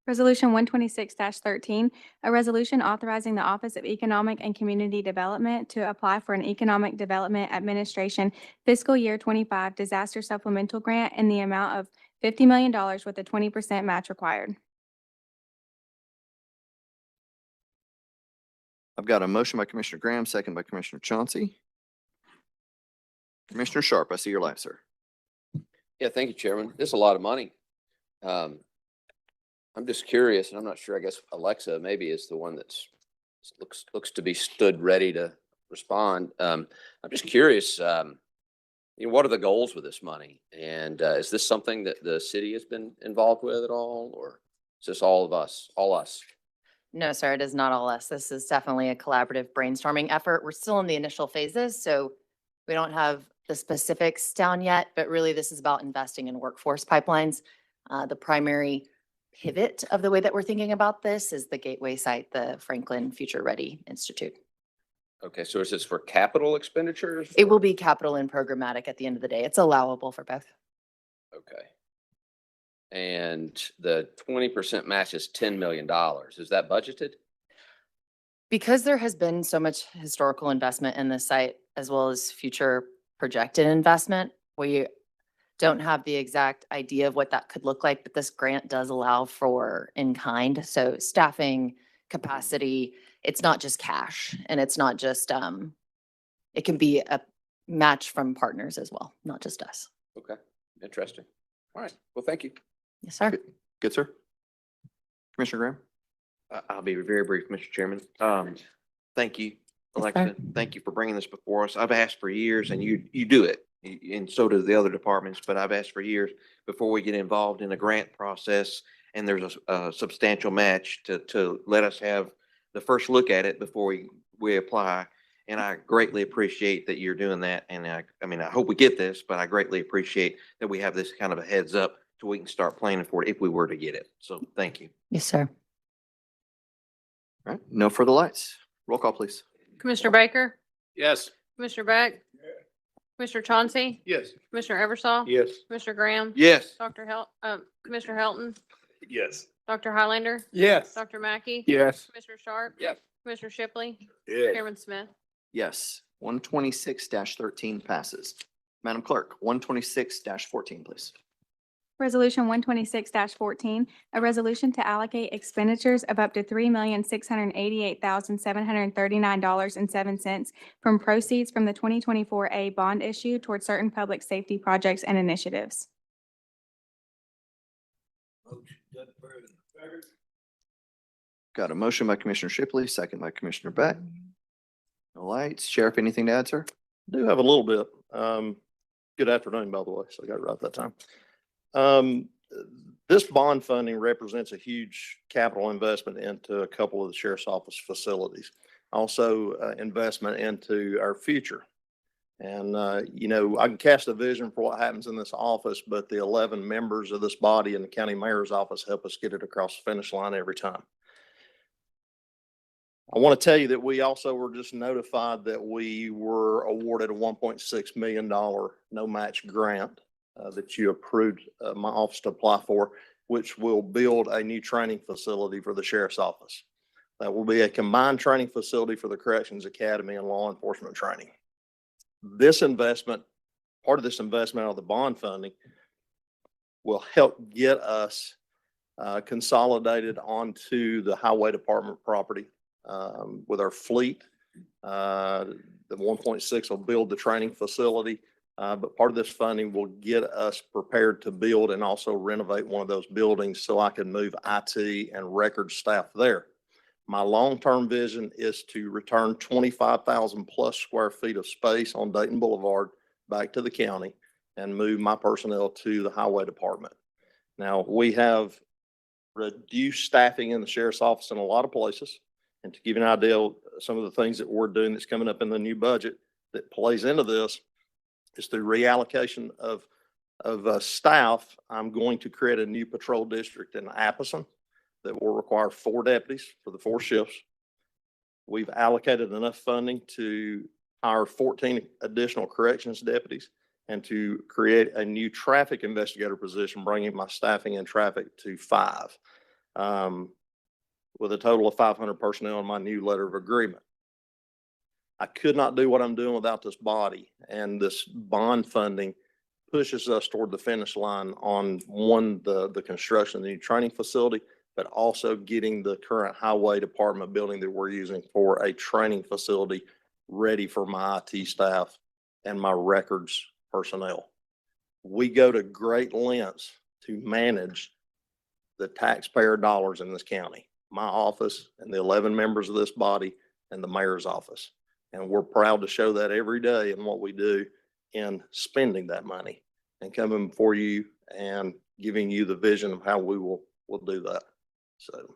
Resolution 126-13, a resolution authorizing the Office of Economic and Community Development to apply for an Economic Development Administration fiscal year 25 disaster supplemental grant in the amount of $50 million with a 20% match required. I've got a motion by Commissioner Graham, second by Commissioner Chauncey. Commissioner Sharp, I see your light, sir. Yeah, thank you, Chairman. This is a lot of money. I'm just curious, and I'm not sure, I guess Alexa maybe is the one that's looks to be stood ready to respond. I'm just curious, what are the goals with this money? And is this something that the city has been involved with at all, or is this all of us, all us? No, sir, it is not all us. This is definitely a collaborative brainstorming effort. We're still in the initial phases, so we don't have the specifics down yet, but really this is about investing in workforce pipelines. The primary pivot of the way that we're thinking about this is the gateway site, the Franklin Future Ready Institute. Okay, so is this for capital expenditures? It will be capital and programmatic at the end of the day. It's allowable for both. Okay. And the 20% match is $10 million. Is that budgeted? Because there has been so much historical investment in this site as well as future projected investment, we don't have the exact idea of what that could look like, but this grant does allow for in-kind. So staffing, capacity, it's not just cash and it's not just, it can be a match from partners as well, not just us. Okay, interesting. All right, well, thank you. Yes, sir. Good, sir. Commissioner Graham? I'll be very brief, Mr. Chairman. Thank you, Yes, Alexa. sir. Thank you for bringing this before us. I've asked for years and you do it. And so do the other departments, but I've asked for years before we get involved in a grant process and there's a substantial match to let us have the first look at it before we apply. And I greatly appreciate that you're doing that. And I mean, I hope we get this, but I greatly appreciate that we have this kind of a heads up so we can start planning for it if we were to get it. So thank you. Yes, sir. All right, no further lights. Roll call, please. Commissioner Baker, Yes. Commissioner Beck, Commissioner Chauncey, Yes. Commissioner Eversol. Yes. Commissioner Graham. Yes. Commissioner Helton, Yes. Dr. Highlander, Yes. Dr. Mackey. Yes. Commissioner Sharp. Yes. Commissioner Shipley. Yes. Chairman Smith. Yes, 126-13 passes. Madam Clerk, 126-14, please. Resolution 126-14, a resolution to allocate expenditures of up to $3,688,739.07 from proceeds from the 2024A bond issue toward certain public safety projects and initiatives. Got a motion by Commissioner Shipley, second by Commissioner Beck. No lights. Sheriff, anything to add, sir? Do have a little bit. Good afternoon, by the way, so I got it right that time. This bond funding represents a huge capital investment into a couple of the sheriff's office facilities. Also, investment into our future. And, I can cast a vision for what happens in this office, but the 11 members of this body in the county mayor's office help us get it across the finish line every time. I want to tell you that we also were just notified that we were awarded a $1.6 million no match grant that you approved my office to apply for, which will build a new training facility for the sheriff's office. That will be a combined training facility for the Corrections Academy and law enforcement training. This investment, part of this investment out of the bond funding, will help get us consolidated onto the highway department property with our fleet. The 1.6 will build the training facility, but part of this funding will get us prepared to build and also renovate one of those buildings so I can move IT and record staff there. My long-term vision is to return 25,000 plus square feet of space on Dayton Boulevard back to the county and move my personnel to the highway department. Now, we have reduced staffing in the sheriff's office in a lot of places. And to give you an idea of some of the things that we're doing that's coming up in the new budget that plays into this is through reallocation of staff. I'm going to create a new patrol district in Appleton that will require 4 deputies for the 4 shifts. We've allocated enough funding to hire 14 additional corrections deputies and to create a new traffic investigator position, bringing my staffing in traffic to 5, with a total of 500 personnel in my new letter of agreement. I could not do what I'm doing without this body, and this bond funding pushes us toward the finish line on the construction of the new training facility, but also getting the current highway department building that we're using for a training facility ready for my IT staff and my records personnel. We go to great lengths to manage the taxpayer dollars in this county, my office and the 11 members of this body and the mayor's office. And we're proud to show that every day in what we do in spending that money and coming before you and giving you the vision of how we will do that. So.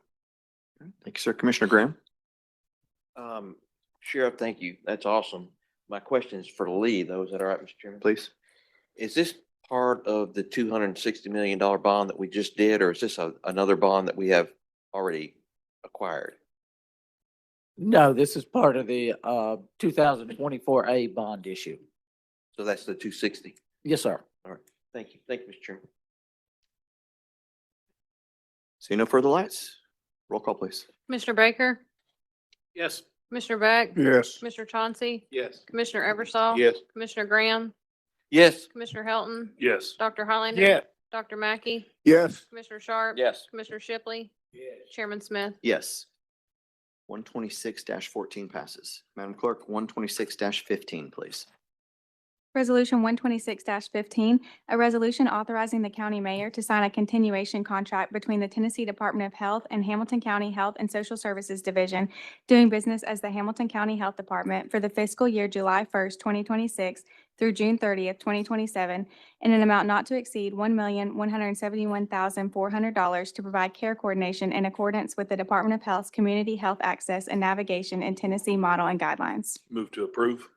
Thank you, sir. Commissioner Graham? Sheriff, thank you. That's awesome. My question is for Lee, though. Is that all right, Mr. Chairman? Please. Is this part of the $260 million bond that we just did, or is this another bond that we have already acquired? No, this is part of the 2024A bond issue. So that's the 260. Yes, sir. All right. Thank you. Thank you, Mr. Chairman. See no further lights? Roll call, please. Commissioner Baker, Yes. Commissioner Beck, Yes. Commissioner Chauncey, Yes. Commissioner Eversol. Yes. Commissioner Graham, Yes. Commissioner Helton, Yes. Dr. Highlander. Yeah. Dr. Mackey, Yes. Commissioner Sharp. Yes. Commissioner Shipley. Chairman Smith. Yes. 126-14 passes. Madam Clerk, 126-15, please. Resolution 126-15, a resolution authorizing the county mayor to sign a continuation contract between the Tennessee Department of Health and Hamilton County Health and Social Services Division, doing business as the Hamilton County Health Department for the fiscal year July 1st, 2026 through June 30th, 2027, in an amount not to exceed $1,171,400 to provide care coordination in accordance with the Department of Health's Community Health Access and Navigation in Tennessee model and guidelines. Move to approve.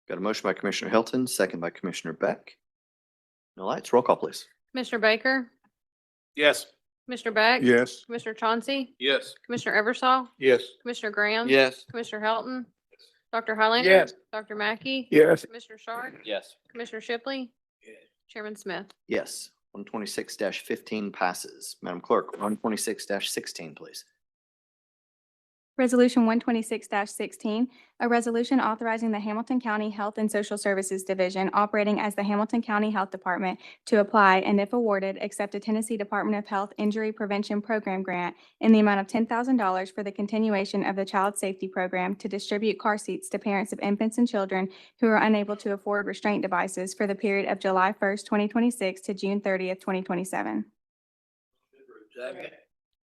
Got a motion by Commissioner Hilton, second by Commissioner Beck. No lights. Roll call, please. Commissioner Baker, Yes. Commissioner Beck. Yes. Commissioner Chauncey, Yes. Commissioner Eversol, Yes. Commissioner Graham. Yes. Commissioner Helton, Dr. Highlander. Yes. Dr. Mackey. Yes. Commissioner Sharp, Yes. Commissioner Shipley. Chairman Smith. Yes. 126-15 passes. Madam Clerk, 126-16, please. Resolution 126-16, a resolution authorizing the Hamilton County Health and Social Services Division operating as the Hamilton County Health Department to apply and if awarded, accept a Tennessee Department of Health Injury Prevention Program grant in the amount of $10,000 for the continuation of the Child Safety Program to distribute car seats to parents of infants and children who are unable to afford restraint devices for the period of July 1st, 2026 to June 30th, 2027.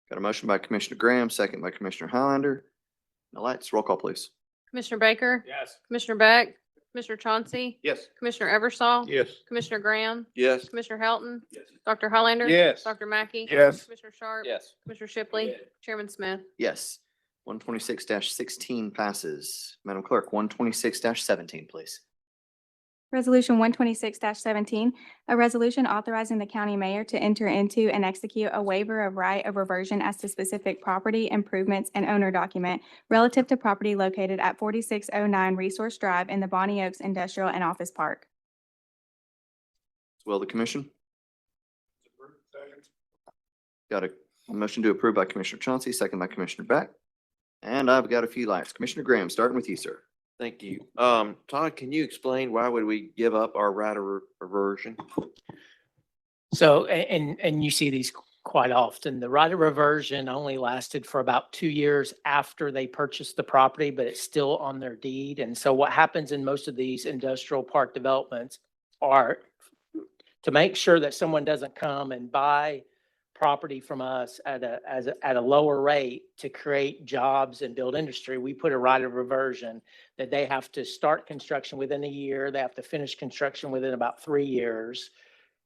Got a motion by Commissioner Graham, second by Commissioner Highlander. No lights. Roll call, please. Commissioner Baker. Yes. Commissioner Beck, Commissioner Chauncey, Yes. Commissioner Eversol. Yes. Commissioner Graham, Yes. Commissioner Helton. Dr. Highlander. Yes. Dr. Mackey. Yes. Commissioner Sharp. Yes. Commissioner Shipley. Chairman Smith. Yes. 126-16 passes. Madam Clerk, 126-17, please. Resolution 126-17, a resolution authorizing the county mayor to enter into and execute a waiver of right of reversion as to specific property improvements and owner document relative to property located at 4609 Resource Drive in the Bonnie Oaks Industrial and Office Park. As well, the commission. Got a motion to approve by Commissioner Chauncey, second by Commissioner Beck. And I've got a few lights. Commissioner Graham, starting with you, sir. Thank you. Todd, can you explain why would we give up our right of reversion? So, and you see these quite often. The right of reversion only lasted for about 2 years after they purchased the property, but it's still on their deed. And so what happens in most of these industrial park developments are to make sure that someone doesn't come and buy property from us at a lower rate to create jobs and build industry. We put a right of reversion that they have to start construction within a year. They have to finish construction within about 3 years.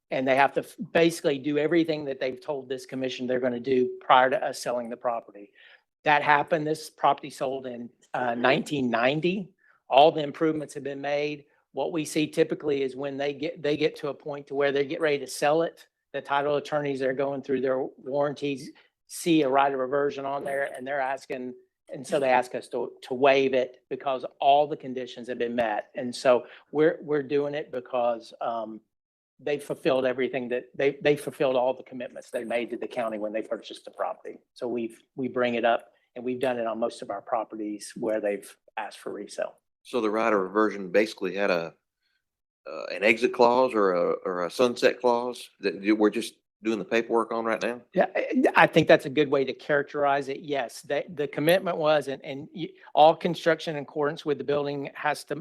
And they have to basically do everything that they've told this commission they're going to do prior to us selling the property. That happened. This property sold in 1990. All the improvements have been made. What we see typically is when they get to a point to where they get ready to sell it, the title attorneys that are going through their warranties see a right of reversion on there, and they're asking And so they ask us to waive it because all the conditions have been met. And so we're doing it because they fulfilled everything that they fulfilled all the commitments they made to the county when they purchased the property. So we bring it up, and we've done it on most of our properties where they've asked for resale. So the right of reversion basically had an exit clause or a sunset clause that we're just doing the paperwork on right now? Yeah, I think that's a good way to characterize it. Yes, the commitment was, all construction in accordance with the building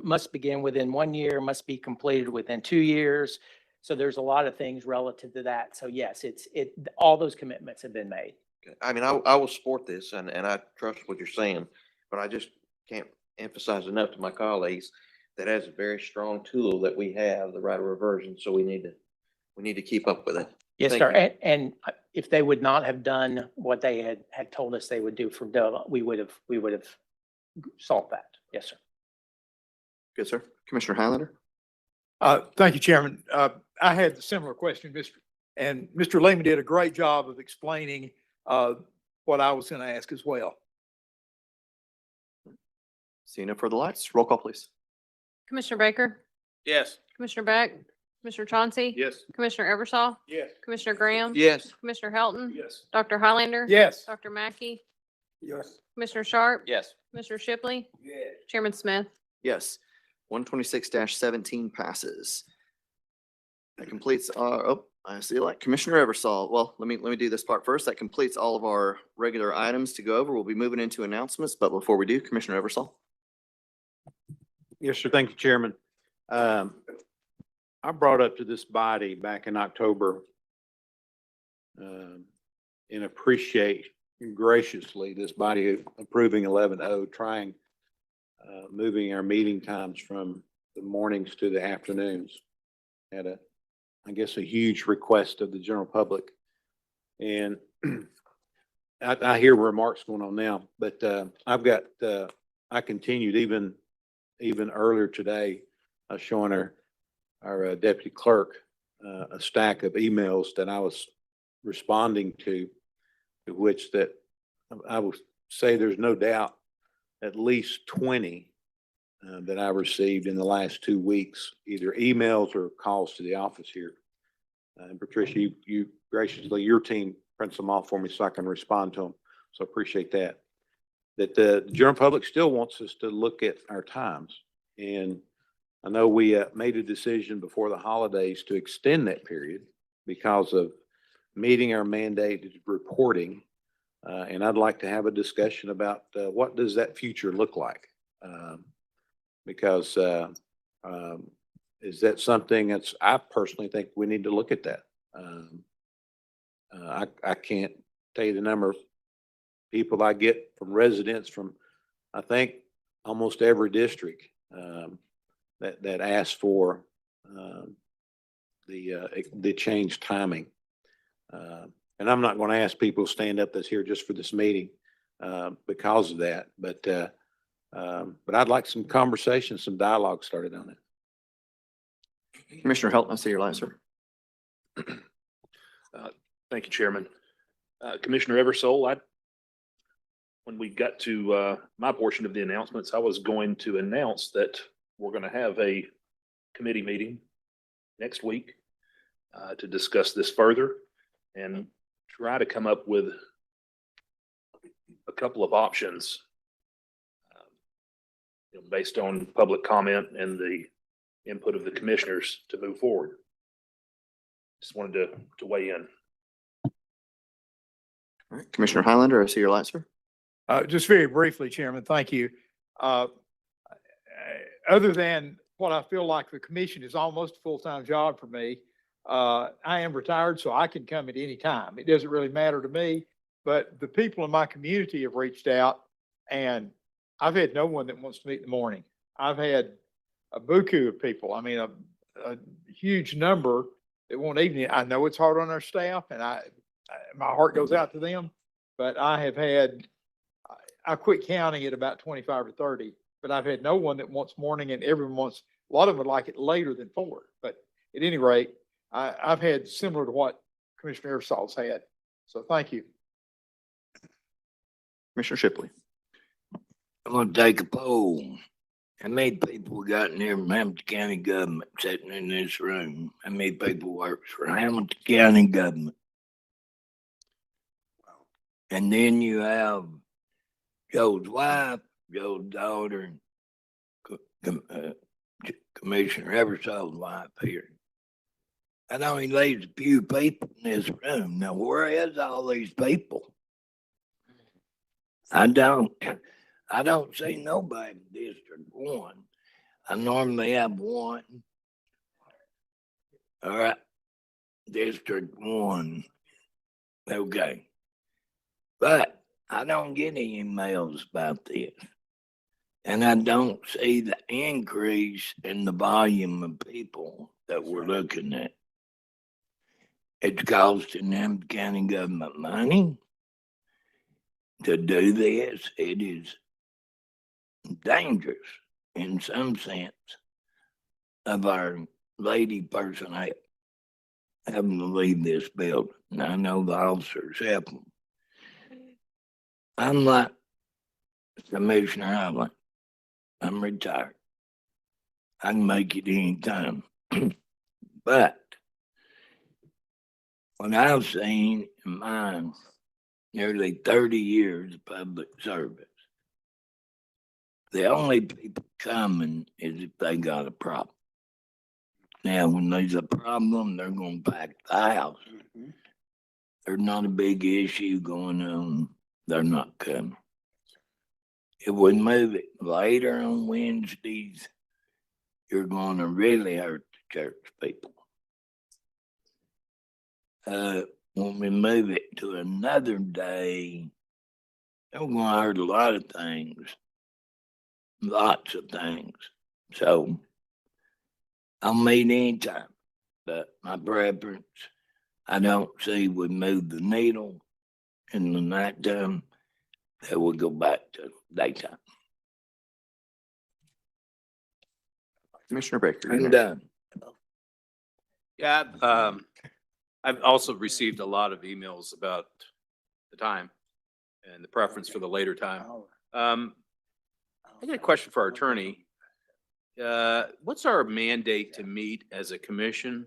must begin within 1 year, must be completed within 2 years. So there's a lot of things relative to that. So yes, all those commitments have been made. I mean, I will support this and I trust what you're saying, but I just can't emphasize enough to my colleagues that as a very strong tool that we have, the right of reversion. So we need to keep up with it. Yes, Thank sir. you. And if they would not have done what they had told us they would do for Dove, we would have solved that. Yes, sir. Good, sir. Commissioner Highlander? Thank you, Chairman. I had a similar question, Mr. Lehman did a great job of explaining what I was going to ask as well. Seeing no further lights, roll call, please. Commissioner Baker, Yes. Commissioner Beck, Commissioner Chauncey. Yes. Commissioner Eversol, Yes. Commissioner Graham. Yes. Commissioner Helton. Yes. Dr. Highlander. Yes. Dr. Mackey, Yes. Commissioner Sharp. Yes. Commissioner Shipley, Yes. Chairman Smith. Yes. 126-17 passes. That completes our, I see like Commissioner Eversol. Well, let me do this part first. That completes all of our regular items to go over. We'll be moving into announcements, but before we do, Commissioner Eversol. Yes, sir. Thank you, Chairman. I brought up to this body back in October and appreciate graciously this body approving 11-0, trying moving our meeting times from the mornings to the afternoons. Had I guess a huge request of the general public. And I hear remarks going on now, but I've got, I continued even earlier today, showing our deputy clerk a stack of emails that I was responding to which that I would say there's no doubt at least 20 that I received in the last 2 weeks, either emails or calls to the office here. And Patricia, you graciously, your team prints them off for me so I can respond to them. So appreciate that. That the general public still wants us to look at our times. And I know we made a decision before the holidays to extend that period because of meeting our mandated reporting. And I'd like to have a discussion about what does that future look like? Because is that something that's, I personally think we need to look at that. I can't tell you the number of people I get from residents from, I think, almost every district that ask for the change timing. And I'm not going to ask people to stand up that's here just for this meeting because of that. But I'd like some conversation, some dialogue started on it. Commissioner Helton, I see your line, sir. Thank you, Chairman. Commissioner Eversole, when we got to my portion of the announcements, I was going to announce that we're going to have a committee meeting next week to discuss this further and try to come up with a couple of options based on public comment and the input of the commissioners to move forward. Just wanted to weigh in. All right, Commissioner Highlander, I see your line, sir. Just very briefly, Chairman, thank you. Other than what I feel like the commission is almost a full-time job for me, I am retired, so I can come at any time. It doesn't really matter to me, but the people in my community have reached out, and I've had no one that wants to meet in the morning. I've had a buku of people. I mean, a huge number that want evening. I know it's hard on our staff, and my heart goes out to them, but I quit counting at about 25 or 30, but I've had no one that wants morning, and everyone wants, a lot of them would like it later than 4. But at any rate, I've had similar to what Commissioner Eversol's had. So thank you. Commissioner Shipley. I'm gonna take a poll. How many people we got in here from Hamilton County government sitting in this room? How many people works for Hamilton County government? And then you have Joe's wife, Joe's daughter, and Commissioner Eversole's wife here. I only leaves a few people in this room. Now, where is all these people? I don't see nobody in District 1. I normally have one. All right. District 1. Okay. But I don't get any emails about this. And I don't see the increase in the volume of people that we're looking at. It's costing them county government money to do this. It is dangerous in some sense of our lady personnel having to leave this building. And I know the officers help them. I'm like Commissioner Highland. I'm retired. I can make it anytime. But what I've seen in mine nearly 30 years of public service, the only people coming is if they got a problem. Now, when there's a problem, they're going to pack the house. There's not a big issue going on. They're not coming. If we move it later on Wednesdays, you're going to really hurt the church people. When we move it to another day, we're going to hurt a lot of things. Lots of things. So I'll meet anytime. But my preference, I don't see we move the needle in the nighttime, that we'll go back to daytime. Commissioner Baker. I'm done. Yeah, I've also received a lot of emails about the time and the preference for the later time. I got a question for our attorney. What's our mandate to meet as a commission?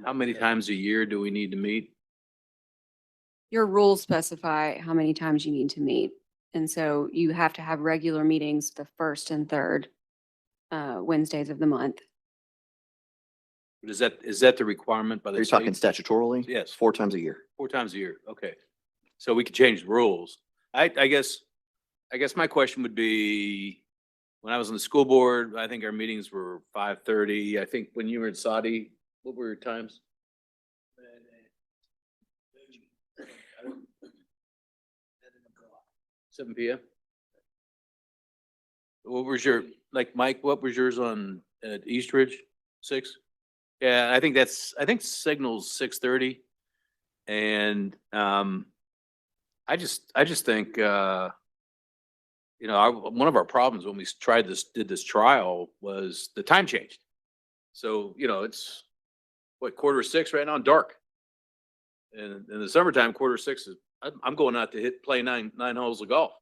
How many times a year do we need to meet? Your rules specify how many times you need to meet. And so you have to have regular meetings the first and third Wednesdays of the month. Is that the requirement by the Are you state? talking statutorily? Yes. 4 times a year. 4 times a year. Okay. So we could change the rules. I guess my question would be, when I was on the school board, I think our meetings were 5:30. I think when you were in Saudi, what were your times? 7 p.m. What was your, like, Mike, what was yours on at East Ridge? 6? Yeah, I think Signal's 6:30. And I just think one of our problems when we did this trial was the time changed. So, it's what, 5:45 right now, dark. And in the summertime, 5:45 is, I'm going out to play nine holes of golf.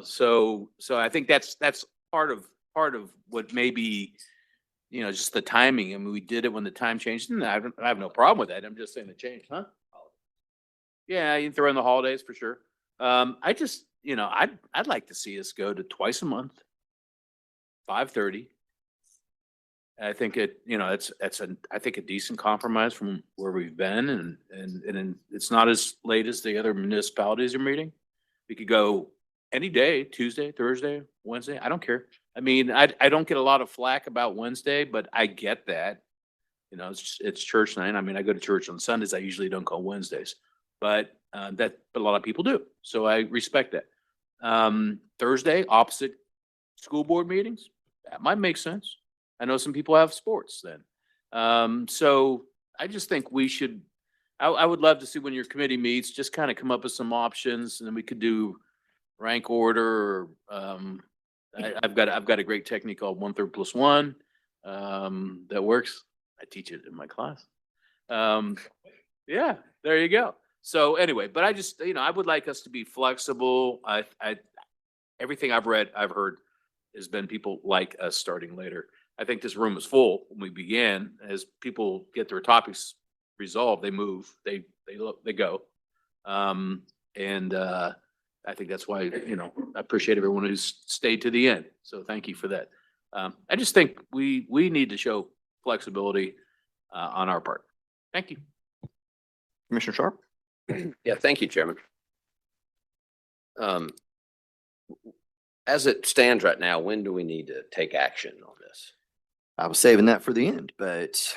So I think that's part of what maybe, just the timing. I mean, we did it when the time changed, and I have no problem with that. I'm just saying the change, huh? Yeah, you can throw in the holidays for sure. I just, I'd like to see us go to twice a month, 5:30. I think I think a decent compromise from where we've been, and it's not as late as the other municipalities are meeting. We could go any day, Tuesday, Thursday, Wednesday. I don't care. I mean, I don't get a lot of flack about Wednesday, but I get that. It's church night. I mean, I go to church on Sundays. I usually don't go Wednesdays, but a lot of people do. So I respect that. Thursday, opposite school board meetings. That might make sense. I know some people have sports then. So I just think we should, I would love to see when your committee meets, just kind of come up with some options, and then we could do rank order. Or I've got a great technique called 1/3 + 1 that works. I teach it in my class. Yeah, there you go. So anyway, but I just, I would like us to be flexible. Everything I've read, I've heard has been people like us starting later. I think this room was full when we began. As people get their topics resolved, they move, they look, they go. I think that's why, I appreciate everyone who's stayed to the end. So thank you for that. I just think we need to show flexibility on our part. Thank you. Commissioner Sharp? Yeah, thank you, Chairman. As it stands right now, when do we need to take action on this? I was saving that for the end, but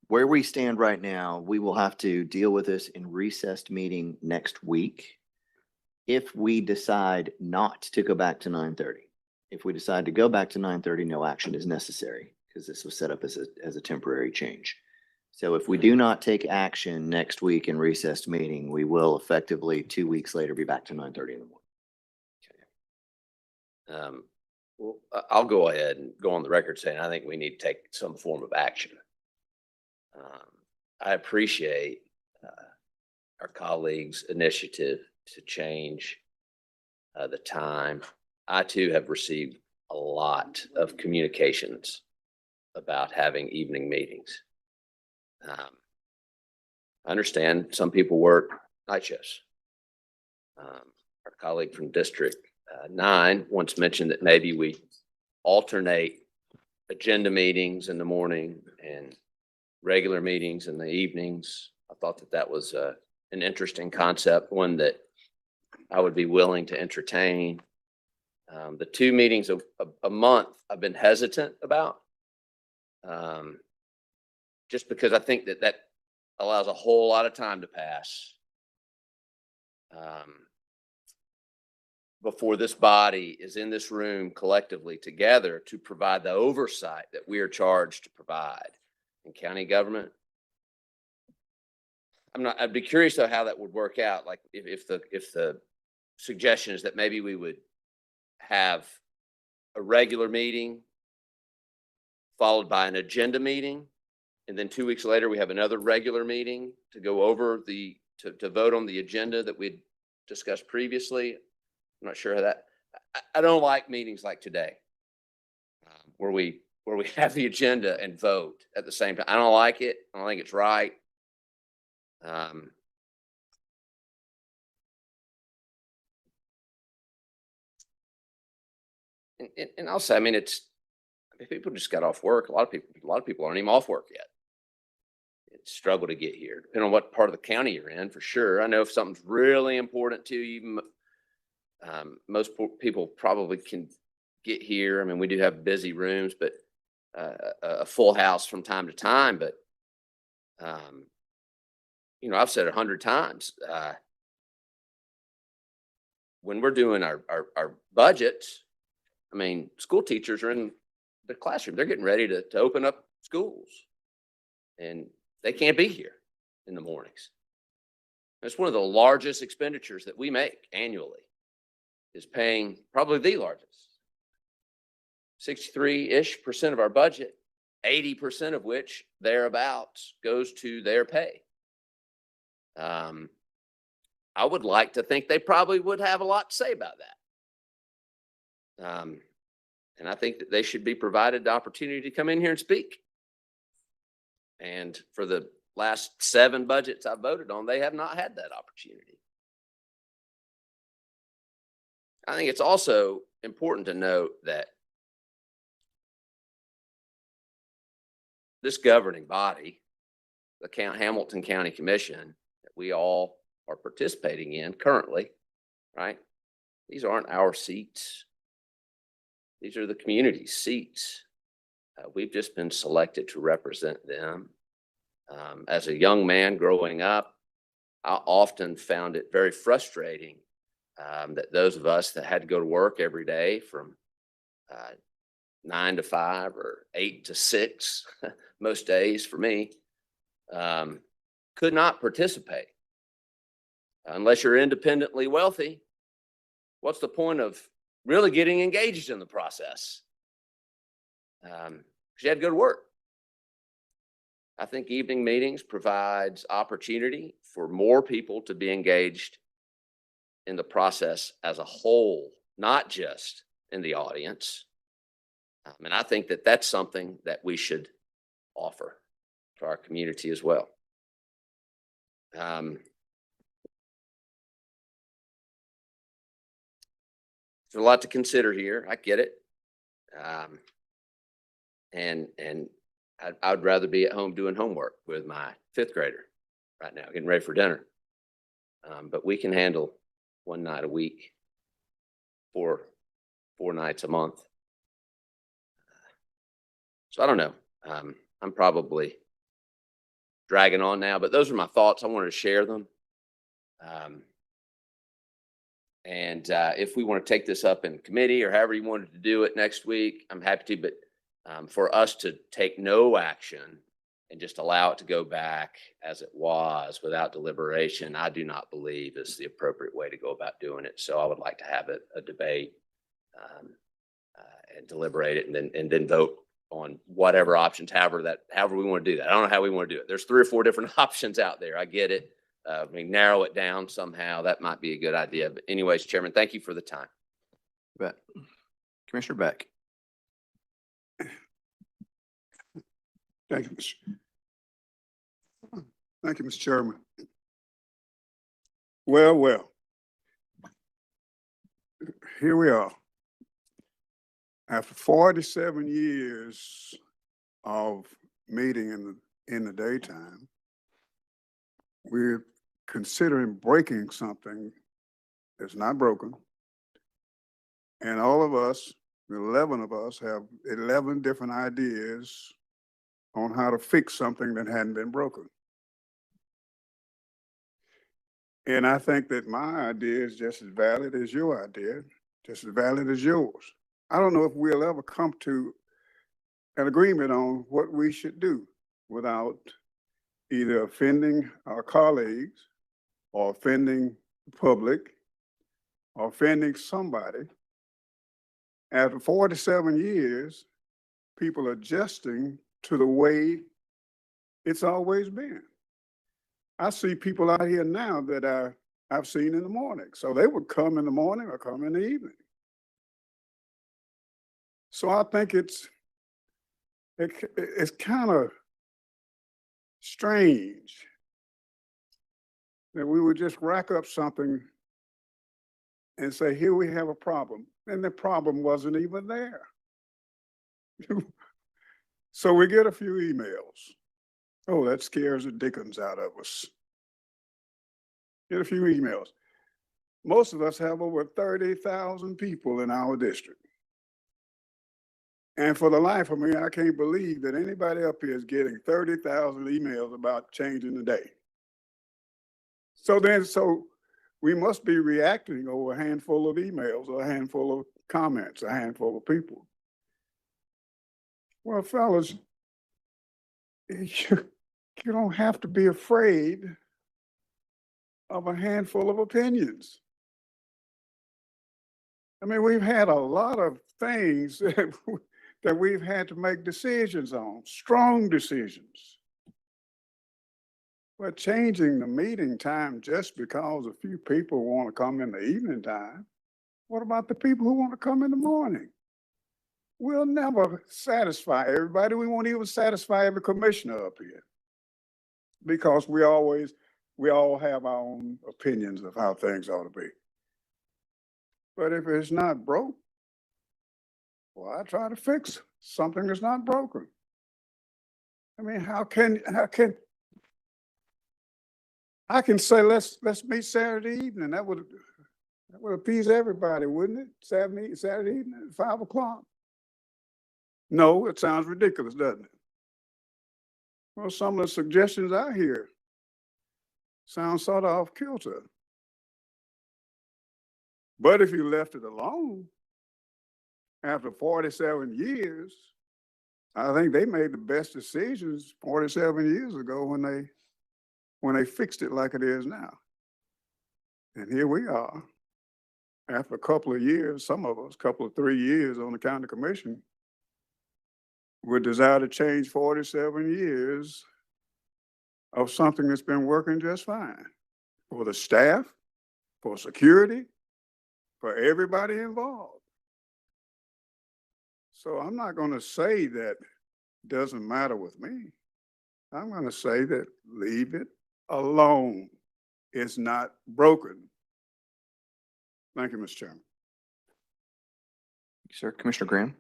where we stand right now, we will have to deal with this in recessed meeting next week. If we decide not to go back to 9:30, if we decide to go back to 9:30, no action is necessary because this was set up as a temporary change. So if we do not take action next week in recessed meeting, we will effectively 2 weeks later be back to 9:30 in the morning. Well, I'll go ahead and go on the record saying I think we need to take some form of action. I appreciate our colleagues' initiative to change the time. I too have received a lot of communications about having evening meetings. I understand some people work night shifts. Our colleague from District 9 once mentioned that maybe we alternate agenda meetings in the morning and regular meetings in the evenings. I thought that was an interesting concept, one that I would be willing to entertain. The 2 meetings a month I've been hesitant about, just because I think that allows a whole lot of time to pass before this body is in this room collectively together to provide the oversight that we are charged to provide in county government. I'd be curious though how that would work out. Like if the suggestion is that maybe we would have a regular meeting followed by an agenda meeting, and then 2 weeks later we have another regular meeting to go over to vote on the agenda that we'd discussed previously. I'm not sure how that. I don't like meetings like today, where we have the agenda and vote at the same time. I don't like it. I don't think it's right. And I'll say, people just got off work. A lot of people aren't even off work yet. It's struggle to get here, depending on what part of the county you're in, for sure. I know if something's really important to you, most people probably can get here. We do have busy rooms, but a full house from time to time. But I've said 100 times, when we're doing our budgets, school teachers are in the classroom. They're getting ready to open up schools, and they can't be here in the mornings. It's one of the largest expenditures that we make annually, is paying probably the largest. 63-ish% of our budget, 80% of which thereabouts goes to their pay. I would like to think they probably would have a lot to say about that. And I think that they should be provided the opportunity to come in here and speak. And for the last 7 budgets I voted on, they have not had that opportunity. I think it's also important to note that this governing body, the Hamilton County Commission, that we all are participating in currently, right? These aren't our seats. These are the community's seats. We've just been selected to represent them. As a young man growing up, I often found it very frustrating that those of us that had to go to work every day from 9 to 5 or 8 to 6, most days for me, could not participate. Unless you're independently wealthy, what's the point of really getting engaged in the process? Because you had to go to work. I think evening meetings provides opportunity for more people to be engaged in the process as a whole, not just in the audience. And I think that that's something that we should offer to our community as well. There's a lot to consider here. I get it. And I'd rather be at home doing homework with my fifth grader right now, getting ready for dinner. But we can handle one night a week, four nights a month. So I don't know. I'm probably dragging on now, but those are my thoughts. I wanted to share them. And if we want to take this up in committee or however you wanted to do it next week, I'm happy to. But for us to take no action and just allow it to go back as it was without deliberation, I do not believe is the appropriate way to go about doing it. So I would like to have a debate and deliberate it, and then vote on whatever options, however we want to do that. I don't know how we want to do it. There's 3 or 4 different options out there. I get it. We narrow it down somehow. That might be a good idea. But anyways, Chairman, thank you for the time. Bet. Commissioner Beck. Thank you, Mr. Chairman. Well, here we are. After 47 years of meeting in the daytime, we're considering breaking something that's not broken. And all of us, the 11 of us, have 11 different ideas on how to fix something that hadn't been broken. And I think that my idea is just as valid as your idea, just as valid as yours. I don't know if we'll ever come to an agreement on what we should do without either offending our colleagues or offending the public or offending somebody. After 47 years, people are adjusting to the way it's always been. I see people out here now that I've seen in the morning. So they would come in the morning or come in the evening. So I think it's kind of strange that we would just rack up something and say, here we have a problem. And the problem wasn't even there. So we get a few emails. Oh, that scares the dickens out of us. Get a few emails. Most of us have over 30,000 people in our district. And for the life of me, I can't believe that anybody up here is getting 30,000 emails about changing the day. So we must be reacting over a handful of emails, or a handful of comments, a handful of people. Well, fellas, you don't have to be afraid of a handful of opinions. I mean, we've had a lot of things that we've had to make decisions on, strong decisions. But changing the meeting time just because a few people want to come in the evening time, what about the people who want to come in the morning? We'll never satisfy everybody. We won't even satisfy every commissioner up here, because we all have our own opinions of how things ought to be. But if it's not broke, well, I try to fix something that's not broken. I mean, I can say, let's meet Saturday evening. That would appease everybody, wouldn't it? Saturday evening at 5 o'clock. No, it sounds ridiculous, doesn't it? Well, some of the suggestions I hear sound sort of off kilter. But if you left it alone, after 47 years, I think they made the best decisions 47 years ago when they fixed it like it is now. And here we are, after a couple of years, some of us, 3 years on the county commission, with desire to change 47 years of something that's been working just fine for the staff, for security, for everybody involved. So I'm not going to say that doesn't matter with me. I'm going to say that leave it alone. It's not broken. Thank you, Mr. Chairman. Sir, Commissioner Graham.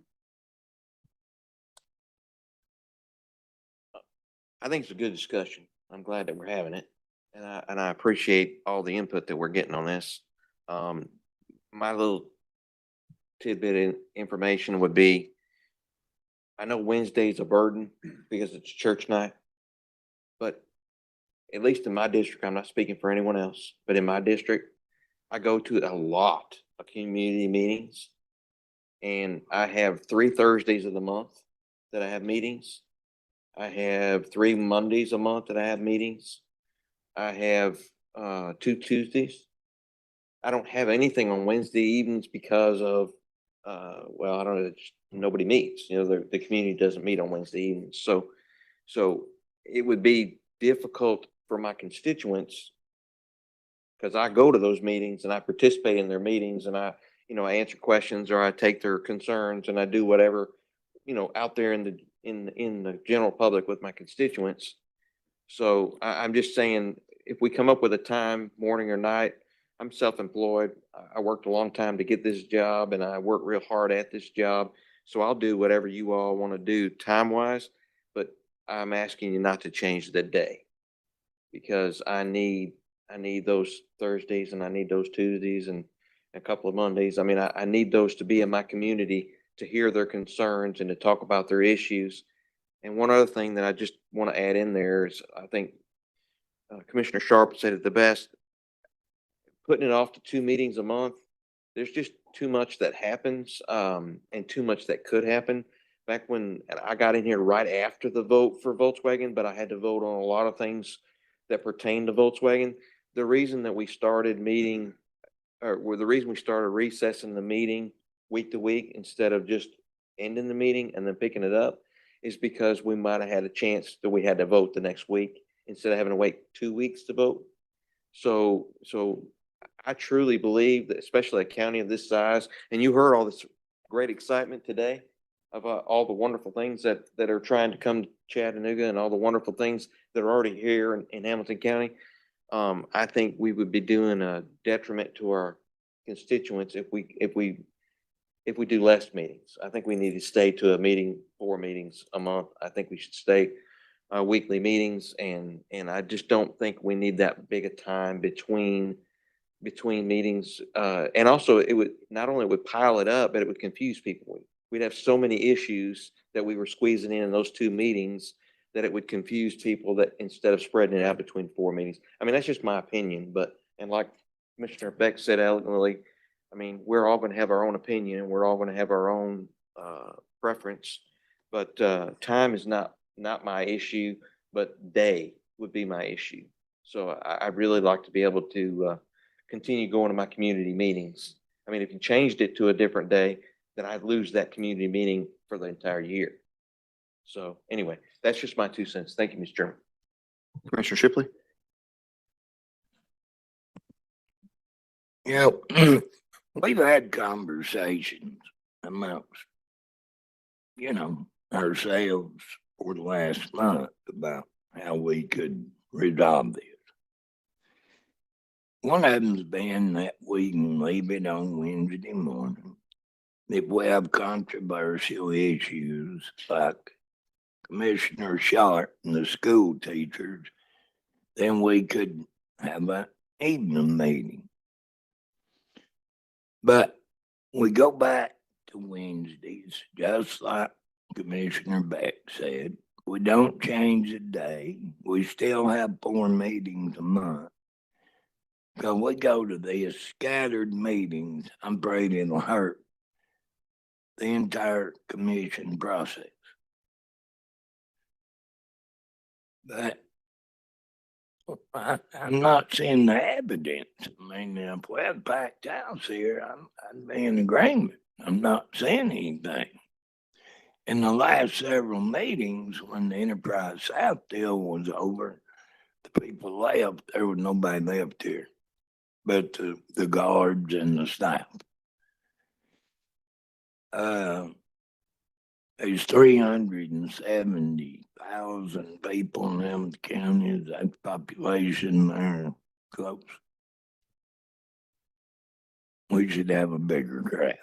I think it's a good discussion. I'm glad that we're having it. And I appreciate all the input that we're getting on this. My little tidbit in information would be, I know Wednesday's a burden because it's church night, but at least in my district, I'm not speaking for anyone else, but in my district, I go to a lot of community meetings. And I have 3 Thursdays of the month that I have meetings. I have 3 Mondays a month that I have meetings. I have 2 Tuesdays. I don't have anything on Wednesday evenings because of, well, I don't know, nobody meets. You know, the community doesn't meet on Wednesday evenings. So it would be difficult for my constituents, because I go to those meetings and I participate in their meetings, and I answer questions, or I take their concerns, and I do whatever, out there in the general public with my constituents. So I'm just saying, if we come up with a time, morning or night, I'm self-employed. I worked a long time to get this job, and I work real hard at this job. So I'll do whatever you all want to do time-wise, but I'm asking you not to change the day, because I need those Thursdays, and I need those Tuesdays, and a couple of Mondays. I mean, I need those to be in my community, to hear their concerns and to talk about their issues. And one other thing that I just want to add in there is, I think Commissioner Sharp said it the best, putting it off to 2 meetings a month. There's just too much that happens, and too much that could happen. Back when I got in here right after the vote for Volkswagen, but I had to vote on a lot of things that pertain to Volkswagen. The reason that we started meeting, or the reason we started recessing the meeting week to week instead of just ending the meeting and then picking it up, is because we might have had a chance that we had to vote the next week instead of having to wait 2 weeks to vote. So I truly believe that, especially a county of this size, and you heard all this great excitement today about all the wonderful things that are trying to come to Chattanooga, and all the wonderful things that are already here in Hamilton County. I think we would be doing a detriment to our constituents if we do less meetings. I think we need to stay to 4 meetings a month. I think we should stay weekly meetings, and I just don't think we need that big a time between meetings. And also, it would not only would pile it up, but it would confuse people. We'd have so many issues that we were squeezing in those 2 meetings that it would confuse people, that instead of spreading it out between 4 meetings. I mean, that's just my opinion, and like Commissioner Beck said eloquently, I mean, we're all going to have our own opinion, and we're all going to have our own preference, but time is not my issue, but day would be my issue. So I'd really like to be able to continue going to my community meetings. I mean, if you changed it to a different day, then I'd lose that community meeting for the entire year. So anyway, that's just my 2 cents. Thank you, Mr. Chairman. Commissioner Shipley. We've had conversations amongst, ourselves for the last month about how we could resolve this. One of them's been that we can leave it on Wednesday morning. If we have controversial issues like Commissioner Sharp and the school teachers, then we could have an evening meeting. But we go back to Wednesdays, just like Commissioner Beck said. We don't change the day. We still have 4 meetings a month. So we go to these scattered meetings, I'm afraid it'll hurt the entire commission process. But I'm not seeing the evidence. I mean, if we had a packed house here, I'd be in agreement. I'm not seeing anything. In the last several meetings, when the Enterprise South deal was over, the people left, there was nobody left here but the guards and the staff. There's 370,000 people in them counties. That population there close. We should have a bigger crowd.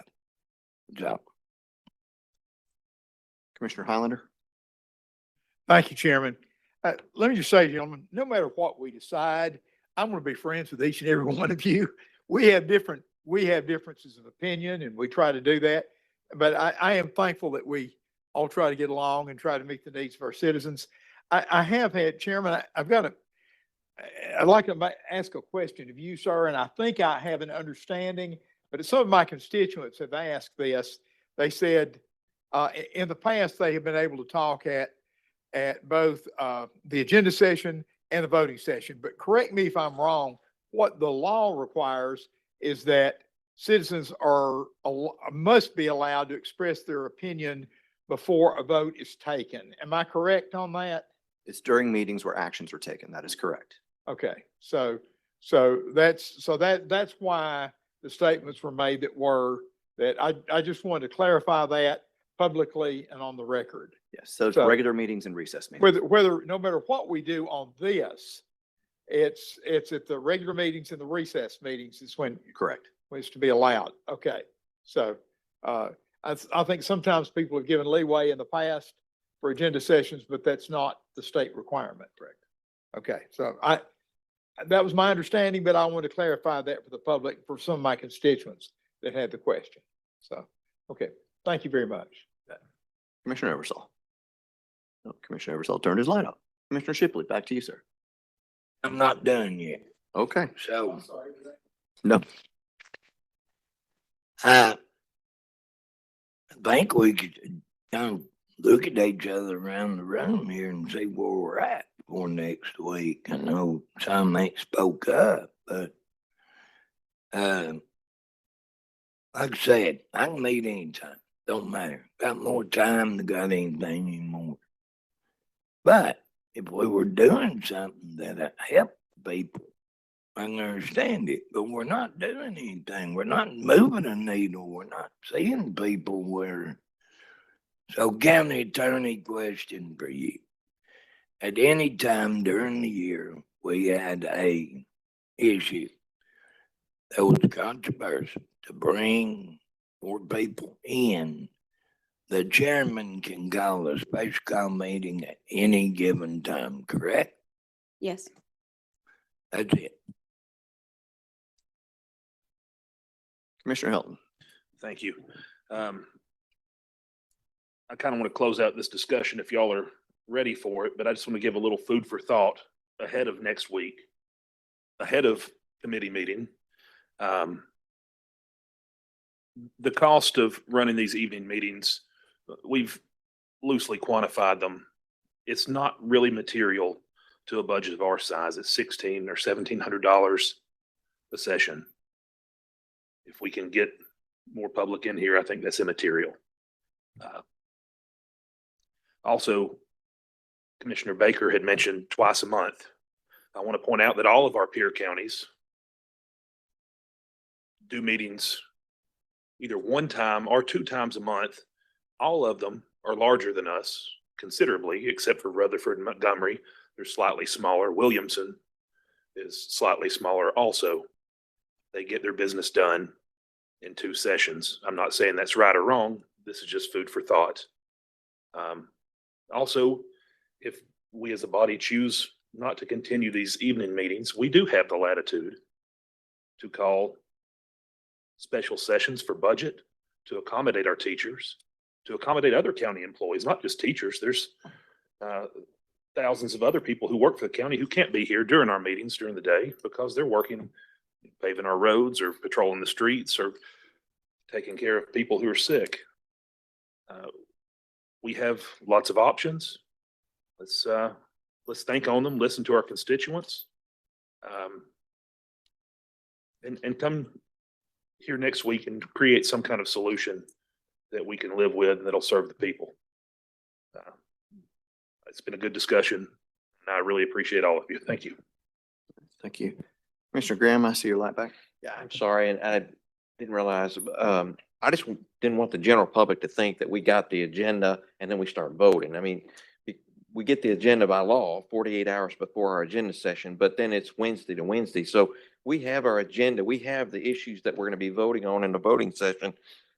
So, Commissioner Highlander? Thank you, Chairman. Let me just say, gentlemen, no matter what we decide, I'm going to be friends with each and every one of you. We have differences of opinion, and we try to do that. But I am thankful that we all try to get along and try to meet the needs of our citizens. I have had, Chairman, I'd like to ask a question of you, sir, and I think I have an understanding, but some of my constituents have asked this. They said, in the past, they have been able to talk at both the agenda session and the voting session. But correct me if I'm wrong, what the law requires is that citizens must be allowed to express their opinion before a vote is taken. Am I correct on that? It's during meetings where actions are taken. That is correct. Okay, so that's why the statements were made that I just wanted to clarify that publicly and on the record. Yes, so it's So- regular meetings and recess meetings. Whether, no matter what we do on this, it's at the regular meetings and the recess meetings is when Correct. it's to be allowed. Okay, so, I think sometimes people have given leeway in the past for agenda sessions, but that's not the state requirement. Correct. Okay, so that was my understanding, but I want to clarify that for the public, for some of my constituents that had the question. So, okay, thank you very much. Commissioner Eversole. No, Commissioner Eversole turned his light off. Commissioner Shipley, back to you, sir. I'm not done yet. Okay. So, No. I think we could kind of look at each other around the room here and see where we're at for next week. I know some ain't spoke up, but like I said, I can meet anytime. Don't matter. Got more time than got anything anymore. But if we were doing something that helped people, I can understand it. But we're not doing anything. We're not moving a needle. We're not seeing people where. So, county attorney, question for you. At any time during the year, we had a issue that was controversial to bring more people in, the chairman can call a special call meeting at any given time, correct? Yes. That's it. Commissioner Hilton. Thank you. I kind of want to close out this discussion if y'all are ready for it, but I just want to give a little food for thought ahead of next week, ahead of committee meeting. The cost of running these evening meetings, we've loosely quantified them. It's not really material to a budget of our size. It's $1,600 or $1,700 a session. If we can get more public in here, I think that's immaterial. Also, Commissioner Baker had mentioned twice a month. I want to point out that all of our peer counties do meetings either one time or 2 times a month. All of them are larger than us considerably, except for Rutherford and Montgomery. They're slightly smaller. Williamson is slightly smaller also. They get their business done in 2 sessions. I'm not saying that's right or wrong. This is just food for thought. Also, if we as a body choose not to continue these evening meetings, we do have the latitude to call special sessions for budget, to accommodate our teachers, to accommodate other county employees, not just teachers. There's thousands of other people who work for the county who can't be here during our meetings during the day because they're working, paving our roads or patrolling the streets or taking care of people who are sick. We have lots of options. Let's think on them, listen to our constituents, and come here next week and create some kind of solution that we can live with and that'll serve the people. It's been a good discussion. I really appreciate all of you. Thank you. Thank you. Commissioner Graham, I see your light back. Yeah, I'm sorry, and I didn't realize, I just didn't want the general public to think that we got the agenda and then we start voting. I mean, we get the agenda by law 48 hours before our agenda session, but then it's Wednesday to Wednesday. So we have our agenda, we have the issues that we're going to be voting on in the voting session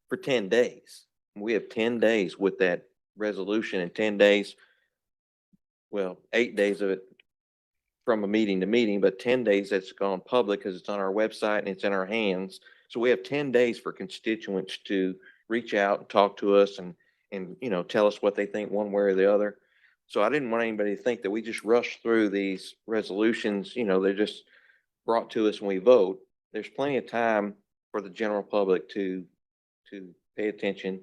for 10 days. We have 10 days with that resolution and 10 days, well, 8 days of it from a meeting to meeting, but 10 days that's gone public because it's on our website and it's in our hands. So we have 10 days for constituents to reach out and talk to us and, you know, tell us what they think one way or the other. So I didn't want anybody to think that we just rush through these resolutions, you know, they're just brought to us when we vote. There's plenty of time for the general public to pay attention,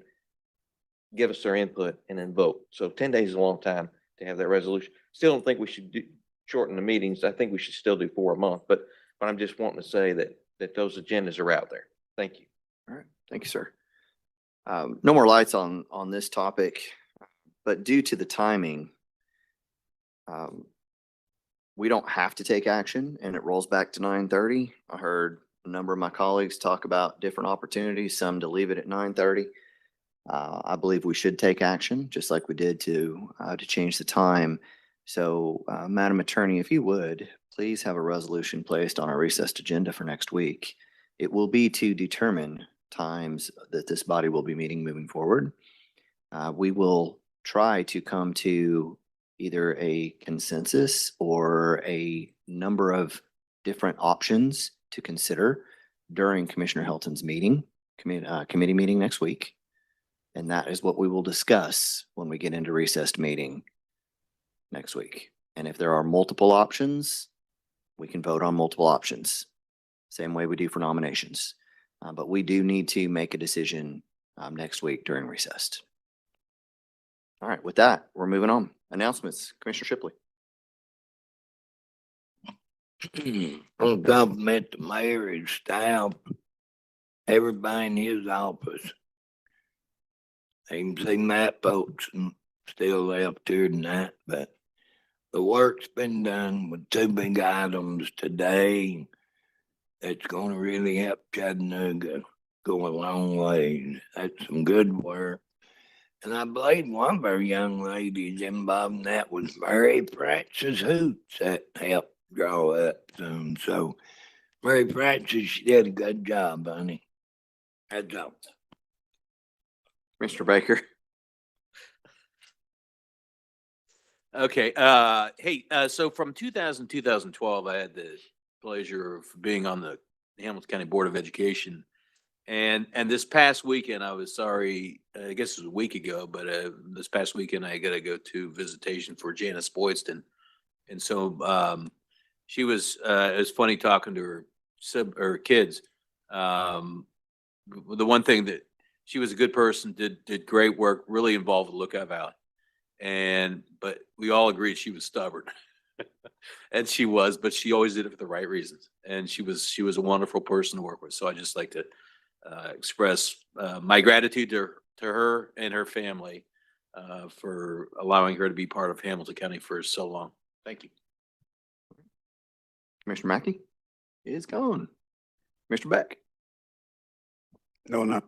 give us their input, and then vote. So 10 days is a long time to have that resolution. Still don't think we should shorten the meetings. I think we should still do 4 a month, but I'm just wanting to say that those agendas are out there. Thank you. All right. Thank you, sir. No more lights on this topic, but due to the timing, we don't have to take action and it rolls back to 9:30. I heard a number of my colleagues talk about different opportunities, some to leave it at 9:30. I believe we should take action, just like we did to change the time. So, Madam Attorney, if you would, please have a resolution placed on our recessed agenda for next week. It will be to determine times that this body will be meeting moving forward. We will try to come to either a consensus or a number of different options to consider during Commissioner Hilton's meeting, committee meeting next week. And that is what we will discuss when we get into recessed meeting next week. And if there are multiple options, we can vote on multiple options. Same way we do for nominations. But we do need to make a decision next week during recess. All right, with that, we're moving on. Announcements, Commissioner Shipley. I'll compliment the mayor, his staff, everybody in his office. I can see Matt folks and still left here tonight, but the work's been done with 2 big items today. That's gonna really help Chattanooga go a long way. That's some good work. And I believe one of our young ladies involved in that was Mary Frances Hoots that helped draw up some. So Mary Frances, she did a good job, honey. That's all. Mr. Baker. Okay, hey, so from 2012, I had the pleasure of being on the Hamilton County Board of Education. And this past weekend, I was sorry, I guess it was a week ago, but this past weekend, I got to go to visitation for Janice Boydston. And so she was, it was funny talking to her kids. The one thing that she was a good person, did great work, really involved with Lookout Valley. But we all agreed she was stubborn. And she was, but she always did it for the right reasons. And she was a wonderful person to work with. So I just like to express my gratitude to her and her family for allowing her to be part of Hamilton County for so long. Thank you. Commissioner Mackey is gone. Mr. Beck. No.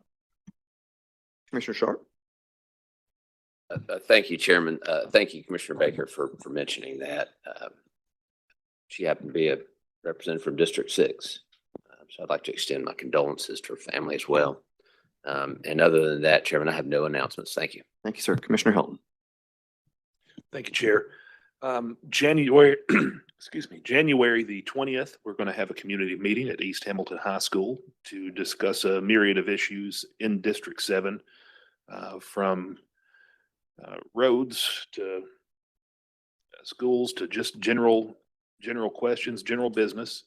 Commissioner Sharp. Thank you, Chairman. Thank you, Commissioner Baker, for mentioning that. She happened to be a representative from District 6. So I'd like to extend my condolences to her family as well. And other than that, Chairman, I have no announcements. Thank you. Thank you, sir. Commissioner Hilton. Thank you, Chair. January, excuse me, January the 20th, we're going to have a community meeting at East Hamilton High School to discuss a myriad of issues in District 7, from roads to schools to just general questions, general business.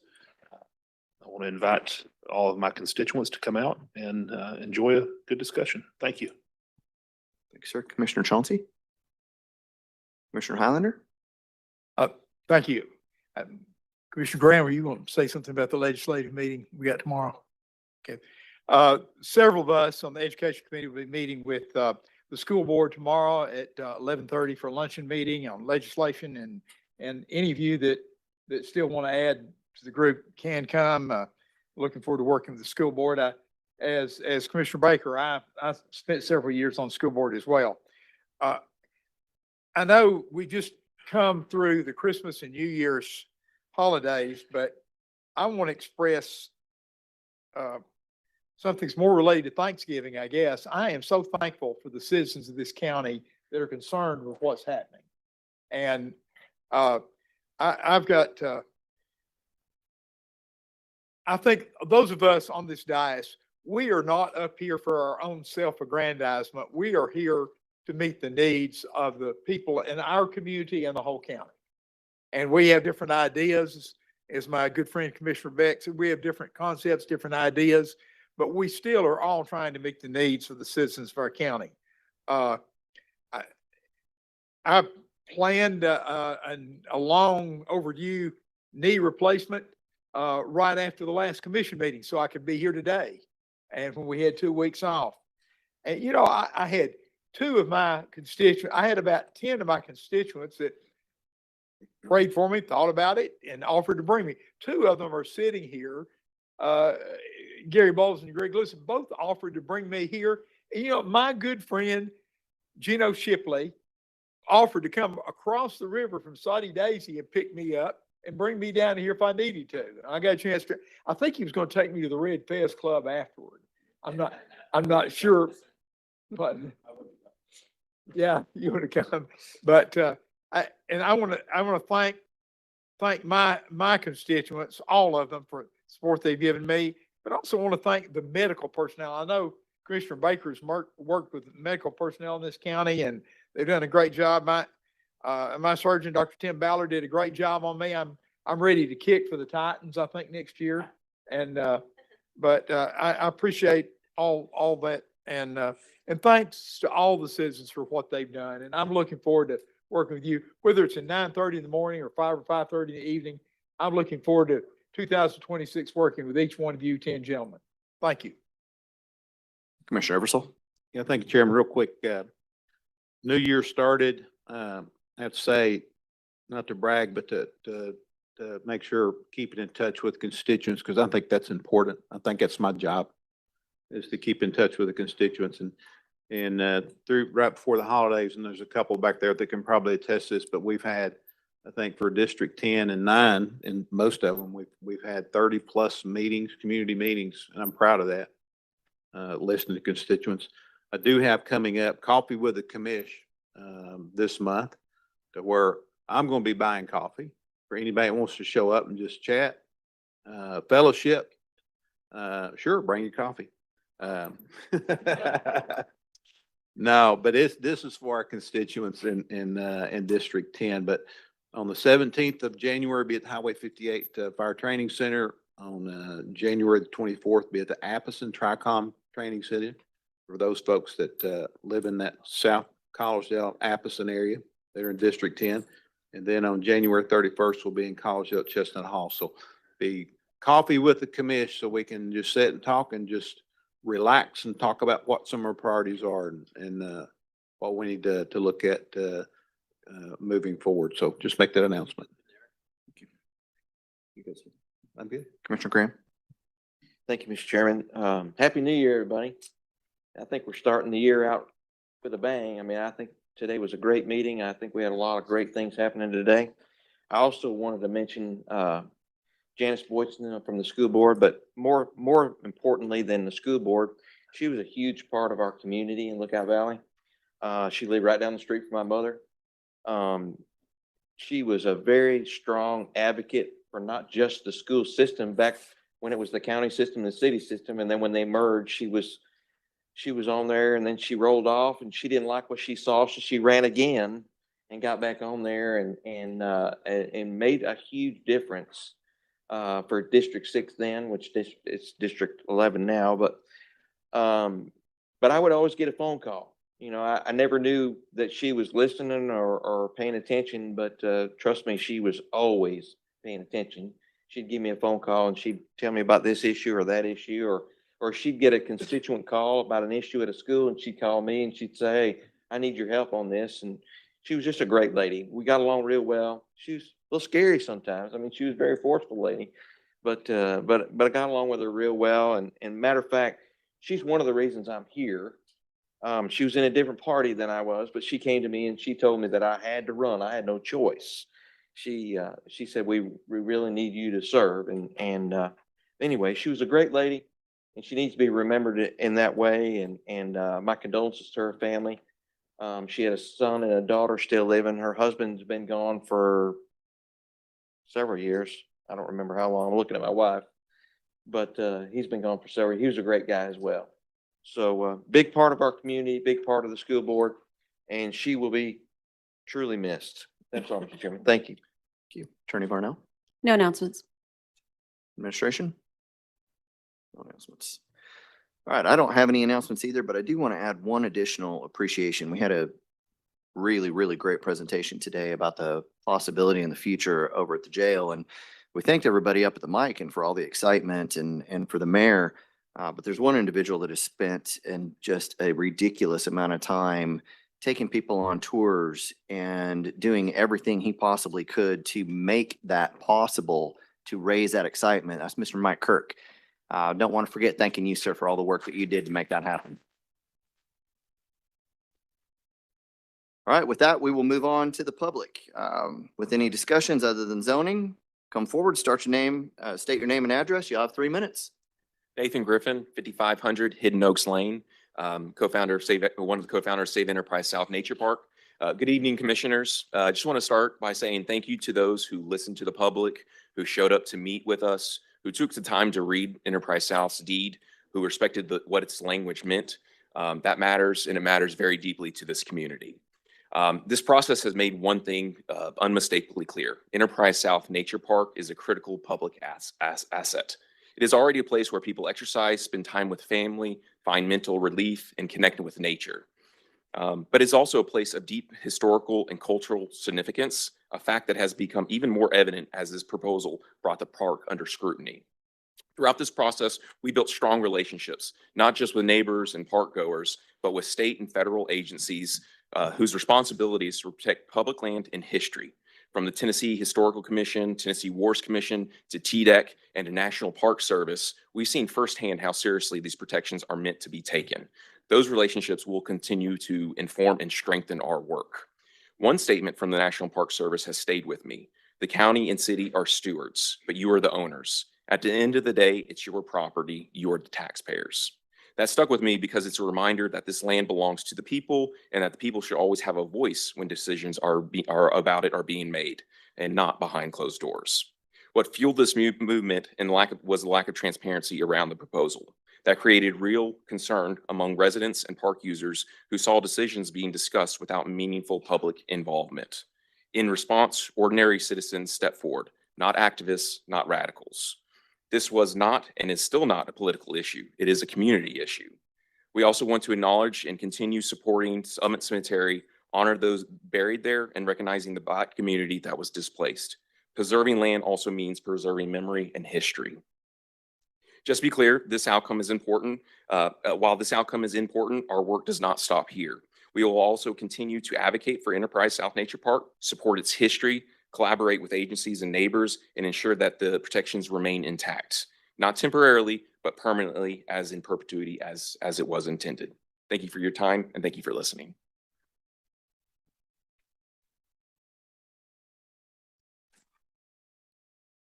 I want to invite all of my constituents to come out and enjoy a good discussion. Thank you. Thank you, sir. Commissioner Chauncey. Commissioner Highlander. Thank you. Commissioner Graham, are you going to say something about the legislative meeting we got tomorrow? Okay. Several of us on the Education Committee will be meeting with the school board tomorrow at 11:30 for a luncheon meeting on legislation and And any of you that still want to add to the group can come. Looking forward to working with the school board. As Commissioner Baker, I spent several years on the school board as well. I know we just come through the Christmas and New Year's holidays, but I want to express something's more related to Thanksgiving, I guess. I am so thankful for the citizens of this county that are concerned with what's happening. And I've got, I think those of us on this dais, we are not up here for our own self-aggrandizement. We are here to meet the needs of the people in our community and the whole county. And we have different ideas, as my good friend Commissioner Beck said, we have different concepts, different ideas, but we still are all trying to meet the needs of the citizens of our county. I planned a long overdue knee replacement right after the last commission meeting so I could be here today. And when we had 2 weeks off. And, you know, I had two of my constituents, I had about 10 of my constituents that prayed for me, thought about it, and offered to bring me. 2 of them are sitting here. Gary Bowles and Greg Lewis both offered to bring me here. And, you know, my good friend, Gino Shipley, offered to come across the river from Saudi Daisy and pick me up and bring me down here if I needed to. I got a chance to, I think he was going to take me to the Red Fez Club afterward. I'm not sure, but yeah, you would have come. But I want to thank my constituents, all of them, for the support they've given me, but also want to thank the medical personnel. I know Commissioner Baker's worked with medical personnel in this county, and they've done a great job. My surgeon, Dr. Tim Ballard, did a great job on me. I'm ready to kick for the Titans, I think, next year. And but I appreciate all that, and thanks to all the citizens for what they've done. And I'm looking forward to working with you, whether it's at 9:30 in the morning or 5 or 5:30 in the evening. I'm looking forward to 2026 working with each one of you 10 gentlemen. Thank you. Commissioner Eversole. Yeah, thank you, Chairman. Real quick, new year started. I have to say, not to brag, but to make sure keeping in touch with constituents, because I think that's important. I think that's my job, is to keep in touch with the constituents, and through right before the holidays. And there's a couple back there that can probably attest to this, but we've had, I think, for District 10 and 9, and most of them, we've had 30 plus meetings, community meetings, and I'm proud of that. Listening to constituents. I do have coming up Coffee with the Commish this month, to where I'm going to be buying coffee for anybody that wants to show up and just chat, fellowship. Sure, bring your coffee. No, but this is for our constituents in District 10. But on the 17th of January, be at the Highway 58 Fire Training Center. On January the 24th, be at the Appleton Tricom Training Center for those folks that live in that South Collegedale, Appleton area. They're in District 10. And then on January 31st, we'll be in Collegedale at Chestnut Hall. So be coffee with the commish, so we can just sit and talk and just relax and talk about what some of our priorities are, and what we need to look at moving forward. So just make that announcement. Thank you. You guys, I'm good. Commissioner Graham. Thank you, Mr. Chairman. Happy New Year, everybody. I think we're starting the year out with a bang. I mean, I think today was a great meeting. I think we had a lot of great things happening today. I also wanted to mention Janice Boyson from the school board, but more importantly than the school board, she was a huge part of our community in Lookout Valley. She lived right down the street from my mother. She was a very strong advocate for not just the school system back when it was the county system, the city system, and then when they merged, she was on there, and then she rolled off, and she didn't like what she saw, so she ran again and got back on there and made a huge difference for District 6 then, which it's District 11 now. But I would always get a phone call. You know, I never knew that she was listening or paying attention, but trust me, she was always paying attention. She'd give me a phone call and she'd tell me about this issue or that issue, or she'd get a constituent call about an issue at a school, and she'd call me and she'd say, hey, I need your help on this. And She was just a great lady. We got along real well. She was a little scary sometimes. I mean, she was a very forceful lady, but I got along with her real well. And matter of fact, she's one of the reasons I'm here. She was in a different party than I was, but she came to me and she told me that I had to run. I had no choice. She said, we really need you to serve. And anyway, she was a great lady and she needs to be remembered in that way. And my condolences to her family. She had a son and a daughter still living. Her husband's been gone for several years. I don't remember how long. I'm looking at my wife, but he's been gone for several. He was a great guy as well. So big part of our community, big part of the school board, and she will be truly missed. That's all, Mr. Chairman. Thank you. Thank you. Attorney Varnell, No announcements. administration? No announcements. All right, I don't have any announcements either, but I do want to add one additional appreciation. We had a really, really great presentation today about the possibility in the future over at the jail. And we thanked everybody up at the mic and for all the excitement and for the mayor. But there's one individual that has spent in just a ridiculous amount of time taking people on tours and doing everything he possibly could to make that possible, to raise that excitement. That's Mr. Mike Kirk. Don't want to forget thanking you, sir, for all the work that you did to make that happen. All right, with that, we will move on to the public. With any discussions other than zoning, come forward, start your name, state your name and address. You'll have 3 minutes. Nathan Griffin, 5500 Hidden Oaks Lane, co-founder of one of the co-founders of Save Enterprise South Nature Park. Good evening, commissioners. I just want to start by saying thank you to those who listened to the public, who showed up to meet with us, who took the time to read Enterprise South's deed, who respected what its language meant. That matters, and it matters very deeply to this community. This process has made one thing unmistakably clear. Enterprise South Nature Park is a critical public asset. It is already a place where people exercise, spend time with family, find mental relief, and connect with nature. But it's also a place of deep historical and cultural significance, a fact that has become even more evident as this proposal brought the park under scrutiny. Throughout this process, we built strong relationships, not just with neighbors and park goers, but with state and federal agencies whose responsibility is to protect public land and history. From the Tennessee Historical Commission, Tennessee Wars Commission, to TDEC, and the National Park Service, we've seen firsthand how seriously these protections are meant to be taken. Those relationships will continue to inform and strengthen our work. One statement from the National Park Service has stayed with me. The county and city are stewards, but you are the owners. At the end of the day, it's your property, you're the taxpayers. That stuck with me because it's a reminder that this land belongs to the people and that the people should always have a voice when decisions are about it are being made and not behind closed doors. What fueled this movement and was the lack of transparency around the proposal. That created real concern among residents and park users who saw decisions being discussed without meaningful public involvement. In response, ordinary citizens stepped forward, not activists, not radicals. This was not and is still not a political issue. It is a community issue. We also want to acknowledge and continue supporting Summit Cemetery, honor those buried there, and recognizing the Black community that was displaced. Preserving land also means preserving memory and history. Just to be clear, this outcome is important. While this outcome is important, our work does not stop here. We will also continue to advocate for Enterprise South Nature Park, support its history, collaborate with agencies and neighbors, and ensure that the protections remain intact, not temporarily, but permanently, as in perpetuity as it was intended. Thank you for your time, and thank you for listening.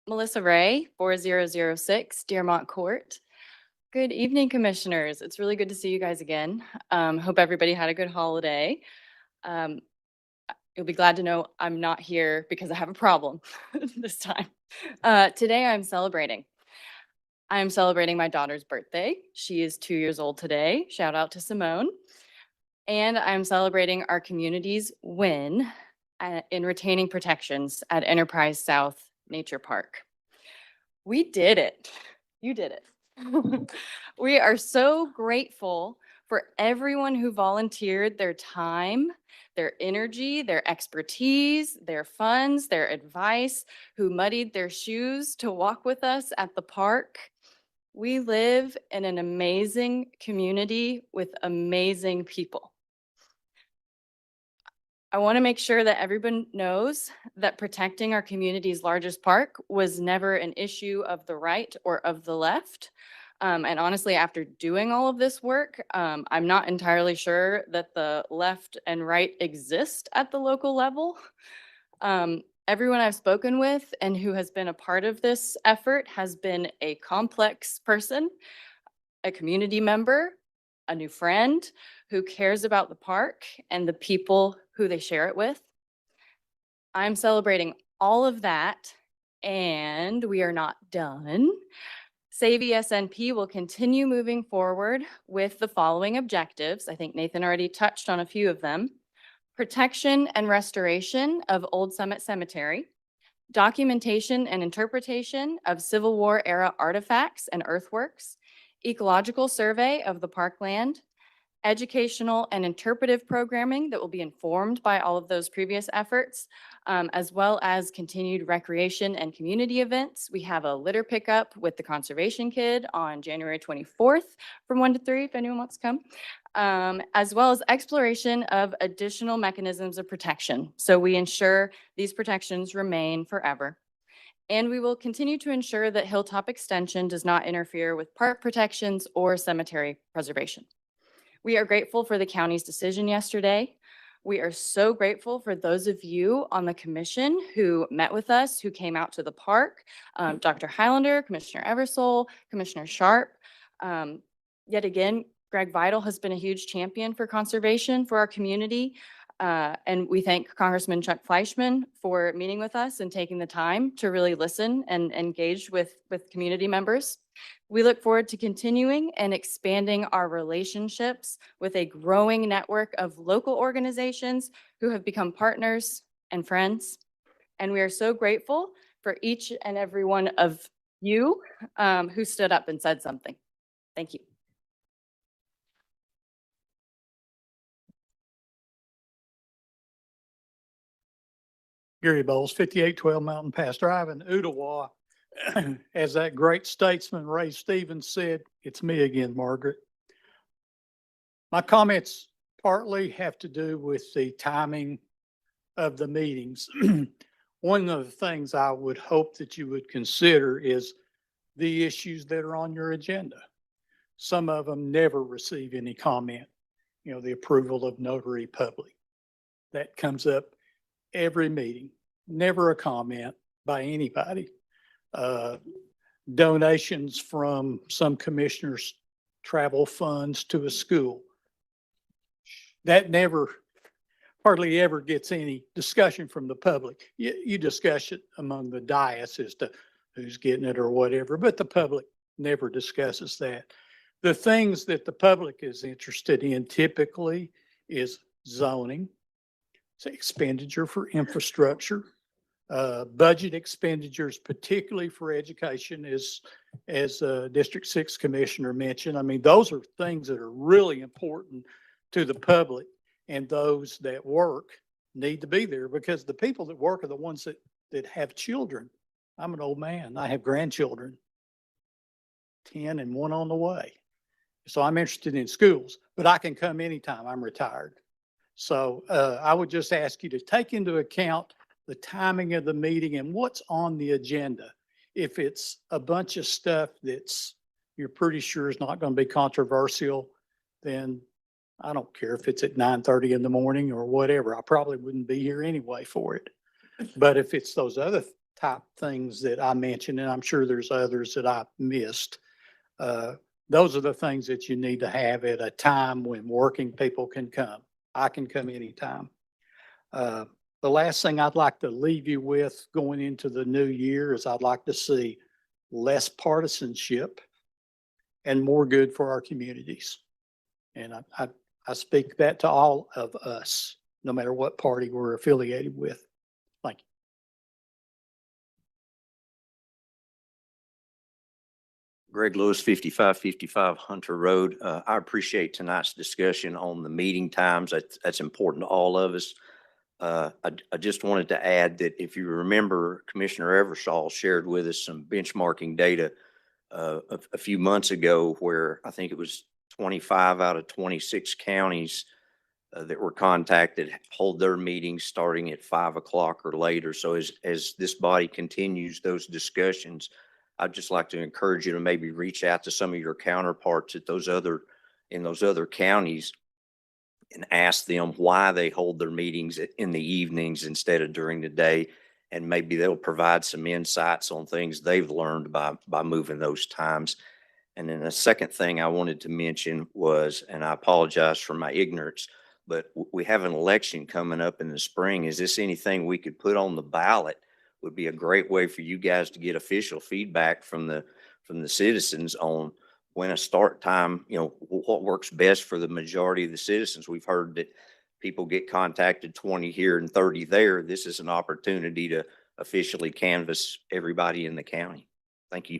Melissa Ray, 4006 Dearmont Court. Good evening, commissioners. It's really good to see you guys again. Hope everybody had a good holiday. You'll be glad to know I'm not here because I have a problem this time. Today I'm celebrating. I am celebrating my daughter's birthday. She is 2 years old today. Shout out to Simone. And I'm celebrating our community's win in retaining protections at Enterprise South Nature Park. We did it. You did it. We are so grateful for everyone who volunteered their time, their energy, their expertise, their funds, their advice, who muddied their shoes to walk with us at the park. We live in an amazing community with amazing people. I want to make sure that everyone knows that protecting our community's largest park was never an issue of the right or of the left. And honestly, after doing all of this work, I'm not entirely sure that the left and right exist at the local level. Everyone I've spoken with and who has been a part of this effort has been a complex person, a community member, a new friend who cares about the park and the people who they share it with. I'm celebrating all of that, and we are not done. Save ESNP will continue moving forward with the following objectives. I think Nathan already touched on a few of them. Protection and restoration of Old Summit Cemetery, documentation and interpretation of Civil War era artifacts and earthworks, ecological survey of the parkland, educational and interpretive programming that will be informed by all of those previous efforts, as well as continued recreation and community events. We have a litter pickup with the Conservation Kid on January 24th from 1 to 3, if anyone wants to come, as well as exploration of additional mechanisms of protection. So we ensure these protections remain forever. And we will continue to ensure that Hilltop Extension does not interfere with park protections or cemetery preservation. We are grateful for the county's decision yesterday. We are so grateful for those of you on the commission who met with us, who came out to the park, Dr. Highlander, Commissioner Eversole, Commissioner Sharp. Yet again, Greg Vital has been a huge champion for conservation for our community. And we thank Congressman Chuck Fleischman for meeting with us and taking the time to really listen and engage with community members. We look forward to continuing and expanding our relationships with a growing network of local organizations who have become partners and friends. And we are so grateful for each and every one of you who stood up and said something. Thank you. Gary Bowles, 5812 Mountain Pass Drive in Ottawa. As that great statesman Ray Stevens said, it's me again, Margaret. My comments partly have to do with the timing of the meetings. One of the things I would hope that you would consider is the issues that are on your agenda. Some of them never receive any comment. You know, the approval of notary public. That comes up every meeting, never a comment by anybody. Donations from some commissioners' travel funds to a school. That never, hardly ever gets any discussion from the public. You discuss it among the dais as to who's getting it or whatever, but the public never discusses that. The things that the public is interested in typically is zoning, expenditure for infrastructure, budget expenditures, particularly for education, as District 6 Commissioner mentioned. I mean, those are things that are really important to the public, and those that work need to be there because the people that work are the ones that have children. I'm an old man. I have grandchildren, 10 and 1 on the way. So I'm interested in schools, but I can come anytime. I'm retired. So I would just ask you to take into account the timing of the meeting and what's on the agenda. If it's a bunch of stuff that's you're pretty sure is not going to be controversial, then I don't care if it's at 9:30 in the morning or whatever. I probably wouldn't be here anyway for it. But if it's those other type things that I mentioned, and I'm sure there's others that I missed, those are the things that you need to have at a time when working people can come. I can come anytime. The last thing I'd like to leave you with going into the new year is I'd like to see less partisanship and more good for our communities. And I speak that to all of us, no matter what party we're affiliated with. Thank you. Greg Lewis, 5555 Hunter Road. I appreciate tonight's discussion on the meeting times. That's important to all of us. I just wanted to add that if you remember, Commissioner Eversole shared with us some benchmarking data a few months ago where I think it was 25 out of 26 counties that were contacted hold their meetings starting at 5 o'clock or later. So as this body continues those discussions, I'd just like to encourage you to maybe reach out to some of your counterparts at in those other counties and ask them why they hold their meetings in the evenings instead of during the day. And maybe they'll provide some insights on things they've learned by moving those times. And then the second thing I wanted to mention was, and I apologize for my ignorance, but we have an election coming up in the spring. Is this anything we could put on the ballot? Would be a great way for you guys to get official feedback from the citizens on when a start time, what works best for the majority of the citizens. We've heard that people get contacted 20 here and 30 there. This is an opportunity to officially canvass everybody in the county. Thank you.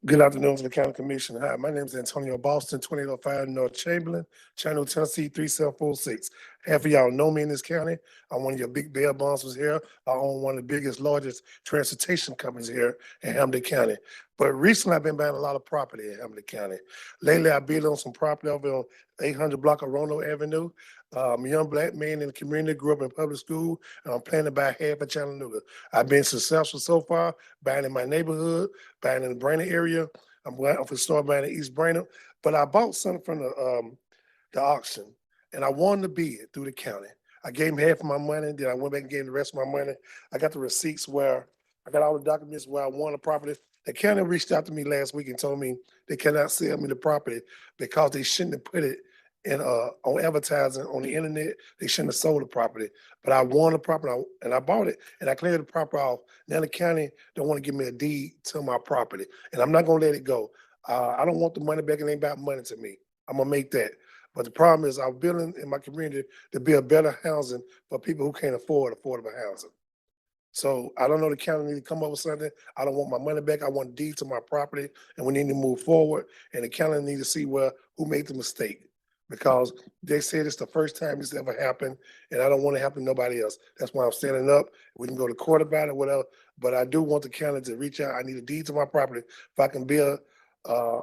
Good afternoon to the county commission. Hi, my name is Antonio Boston, 2805 North Chamberlain, Channel, Tennessee, 3746. Half of y'all know me in this county. I'm one of your big bail bondsmen here. I own one of the biggest, largest transportation companies here in Hamilton County. But recently, I've been buying a lot of property in Hamilton County. Lately, I've been on some property over on 800 block of Roanoke Avenue. I'm a young black man in the community, grew up in public school, and I'm planning to buy half of Chattanooga. I've been successful so far, buying in my neighborhood, buying in the Brainerd area. I'm going to start buying in East Brainerd, but I bought something from the auction, and I won the bid through the county. I gave him half of my money, then I went back and gave him the rest of my money. I got the receipts where I got all the documents where I won the property. The county reached out to me last week and told me they cannot sell me the property because they shouldn't have put it in on advertising on the internet. They shouldn't have sold the property. But I won the property and I bought it and I cleared the property off. Now the county don't want to give me a deed to my property, and I'm not gonna let it go. I don't want the money back. It ain't about money to me. I'm gonna make that. But the problem is I'm building in my community to build better housing for people who can't afford affordable housing. So I don't know, the county need to come up with something. I don't want my money back. I want deed to my property, and we need to move forward. And the county need to see who made the mistake, because they said it's the first time it's ever happened, and I don't want it to happen to nobody else. That's why I'm standing up. We can go to court about it, whatever. But I do want the county to reach out. I need a deed to my property if I can build a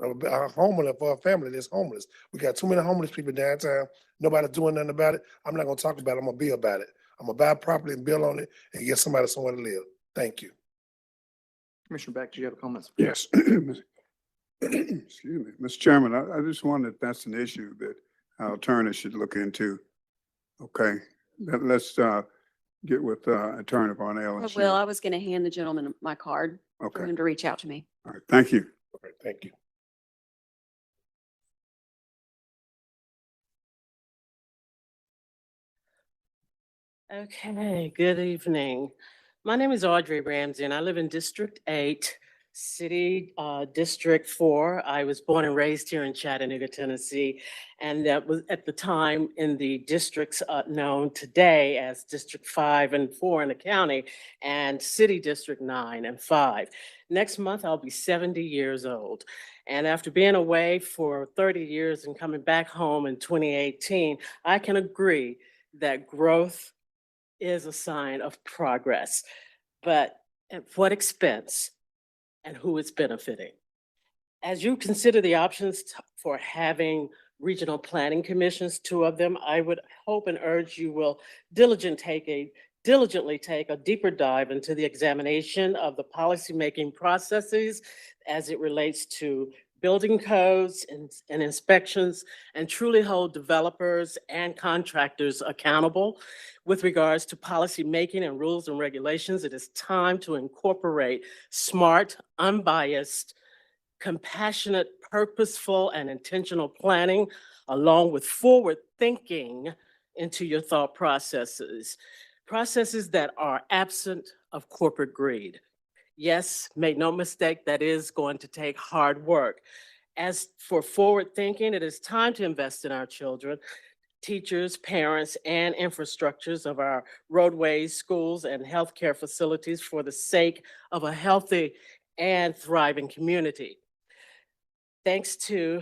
homeowner for a family that's homeless. We got too many homeless people downtown. Nobody's doing nothing about it. I'm not gonna talk about it. I'm gonna be about it. I'm gonna buy property and build on it and get somebody somewhere to live. Thank you. Commissioner Beck, do you have a comment? Yes. Excuse me. Mr. Chairman, I just wonder if that's an issue that our attorney should look into. Okay, let's get with Attorney Varnell. and see. Well, I was going to hand the gentleman my card for Okay, him to reach out to me. all right, thank you. All right, thank you. Okay, good evening. My name is Audrey Ramsey and I live in District 8, City District 4. I was born and raised here in Chattanooga, Tennessee, and that was at the time in the districts known today as District 5 and 4 in the county, and City District 9 and 5. Next month, I'll be 70 years old. And after being away for 30 years and coming back home in 2018, I can agree that growth is a sign of progress, but at what expense and who is benefiting? As you consider the options for having regional planning commissions, 2 of them, I would hope and urge you will diligently take a deeper dive into the examination of the policymaking processes as it relates to building codes and inspections, and truly hold developers and contractors accountable. With regards to policy making and rules and regulations, it is time to incorporate smart, unbiased, compassionate, purposeful, and intentional planning, along with forward thinking into your thought processes that are absent of corporate greed. Yes, make no mistake, that is going to take hard work. As for forward thinking, it is time to invest in our children, teachers, parents, and infrastructures of our roadways, schools, and healthcare facilities for the sake of a healthy and thriving community. Thanks to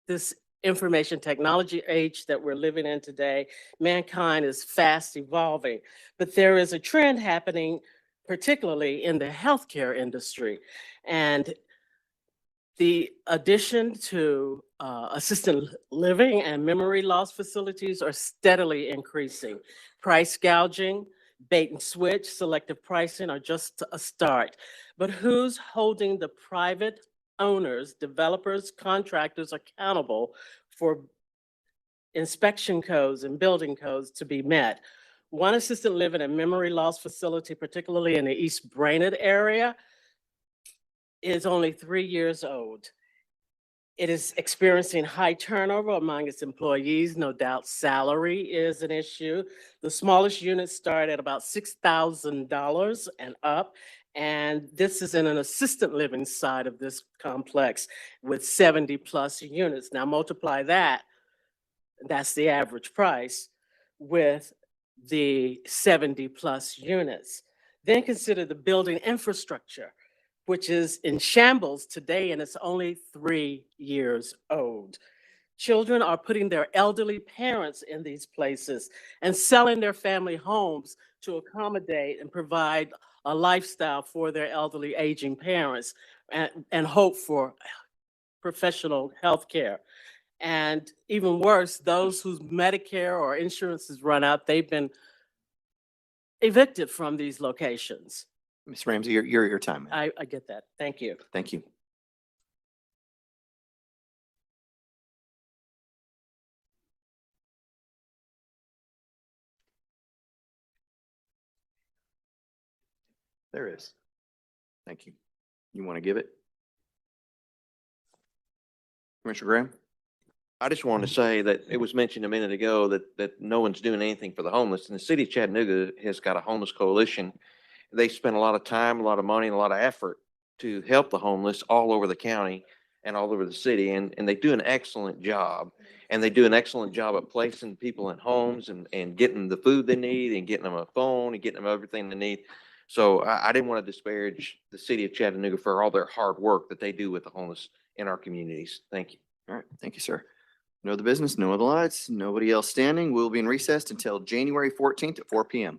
this information technology age that we're living in today, mankind is fast evolving, but there is a trend happening particularly in the healthcare industry. And The addition to assisted living and memory loss facilities are steadily increasing. Price gouging, bait and switch, selective pricing are just a start. But who's holding the private owners, developers, contractors accountable for inspection codes and building codes to be met? One assisted living and memory loss facility, particularly in the East Brainerd area, is only 3 years old. It is experiencing high turnover among its employees. No doubt salary is an issue. The smallest units start at about $6,000 and up. And this is in an assisted living side of this complex with 70+ units. Now multiply that, that's the average price, with the 70+ units. Then consider the building infrastructure, which is in shambles today, and it's only 3 years old. Children are putting their elderly parents in these places and selling their family homes to accommodate and provide a lifestyle for their elderly aging parents and hope for professional health care. And even worse, those whose Medicare or insurance has run out, they've been evicted from these locations. Ms. Ramsey, your time. ma'am. I get that. Thank you. Thank you. There is. Thank you. You want to give it? Commissioner Graham? I just wanted to say that it was mentioned a minute ago that no one's doing anything for the homeless. And the city of Chattanooga has got a homeless coalition. They spend a lot of time, a lot of money, and a lot of effort to help the homeless all over the county and all over the city. And they do an excellent job. And they do an excellent job of placing people in homes and getting the food they need and getting them a phone and getting them everything they need. So I didn't want to disparage the city of Chattanooga for all their hard work that they do with the homeless in our communities. Thank you. All right. Thank you, sir. No other business, no other lights, nobody else standing. We'll be in recess until January 14th at 4 p.m.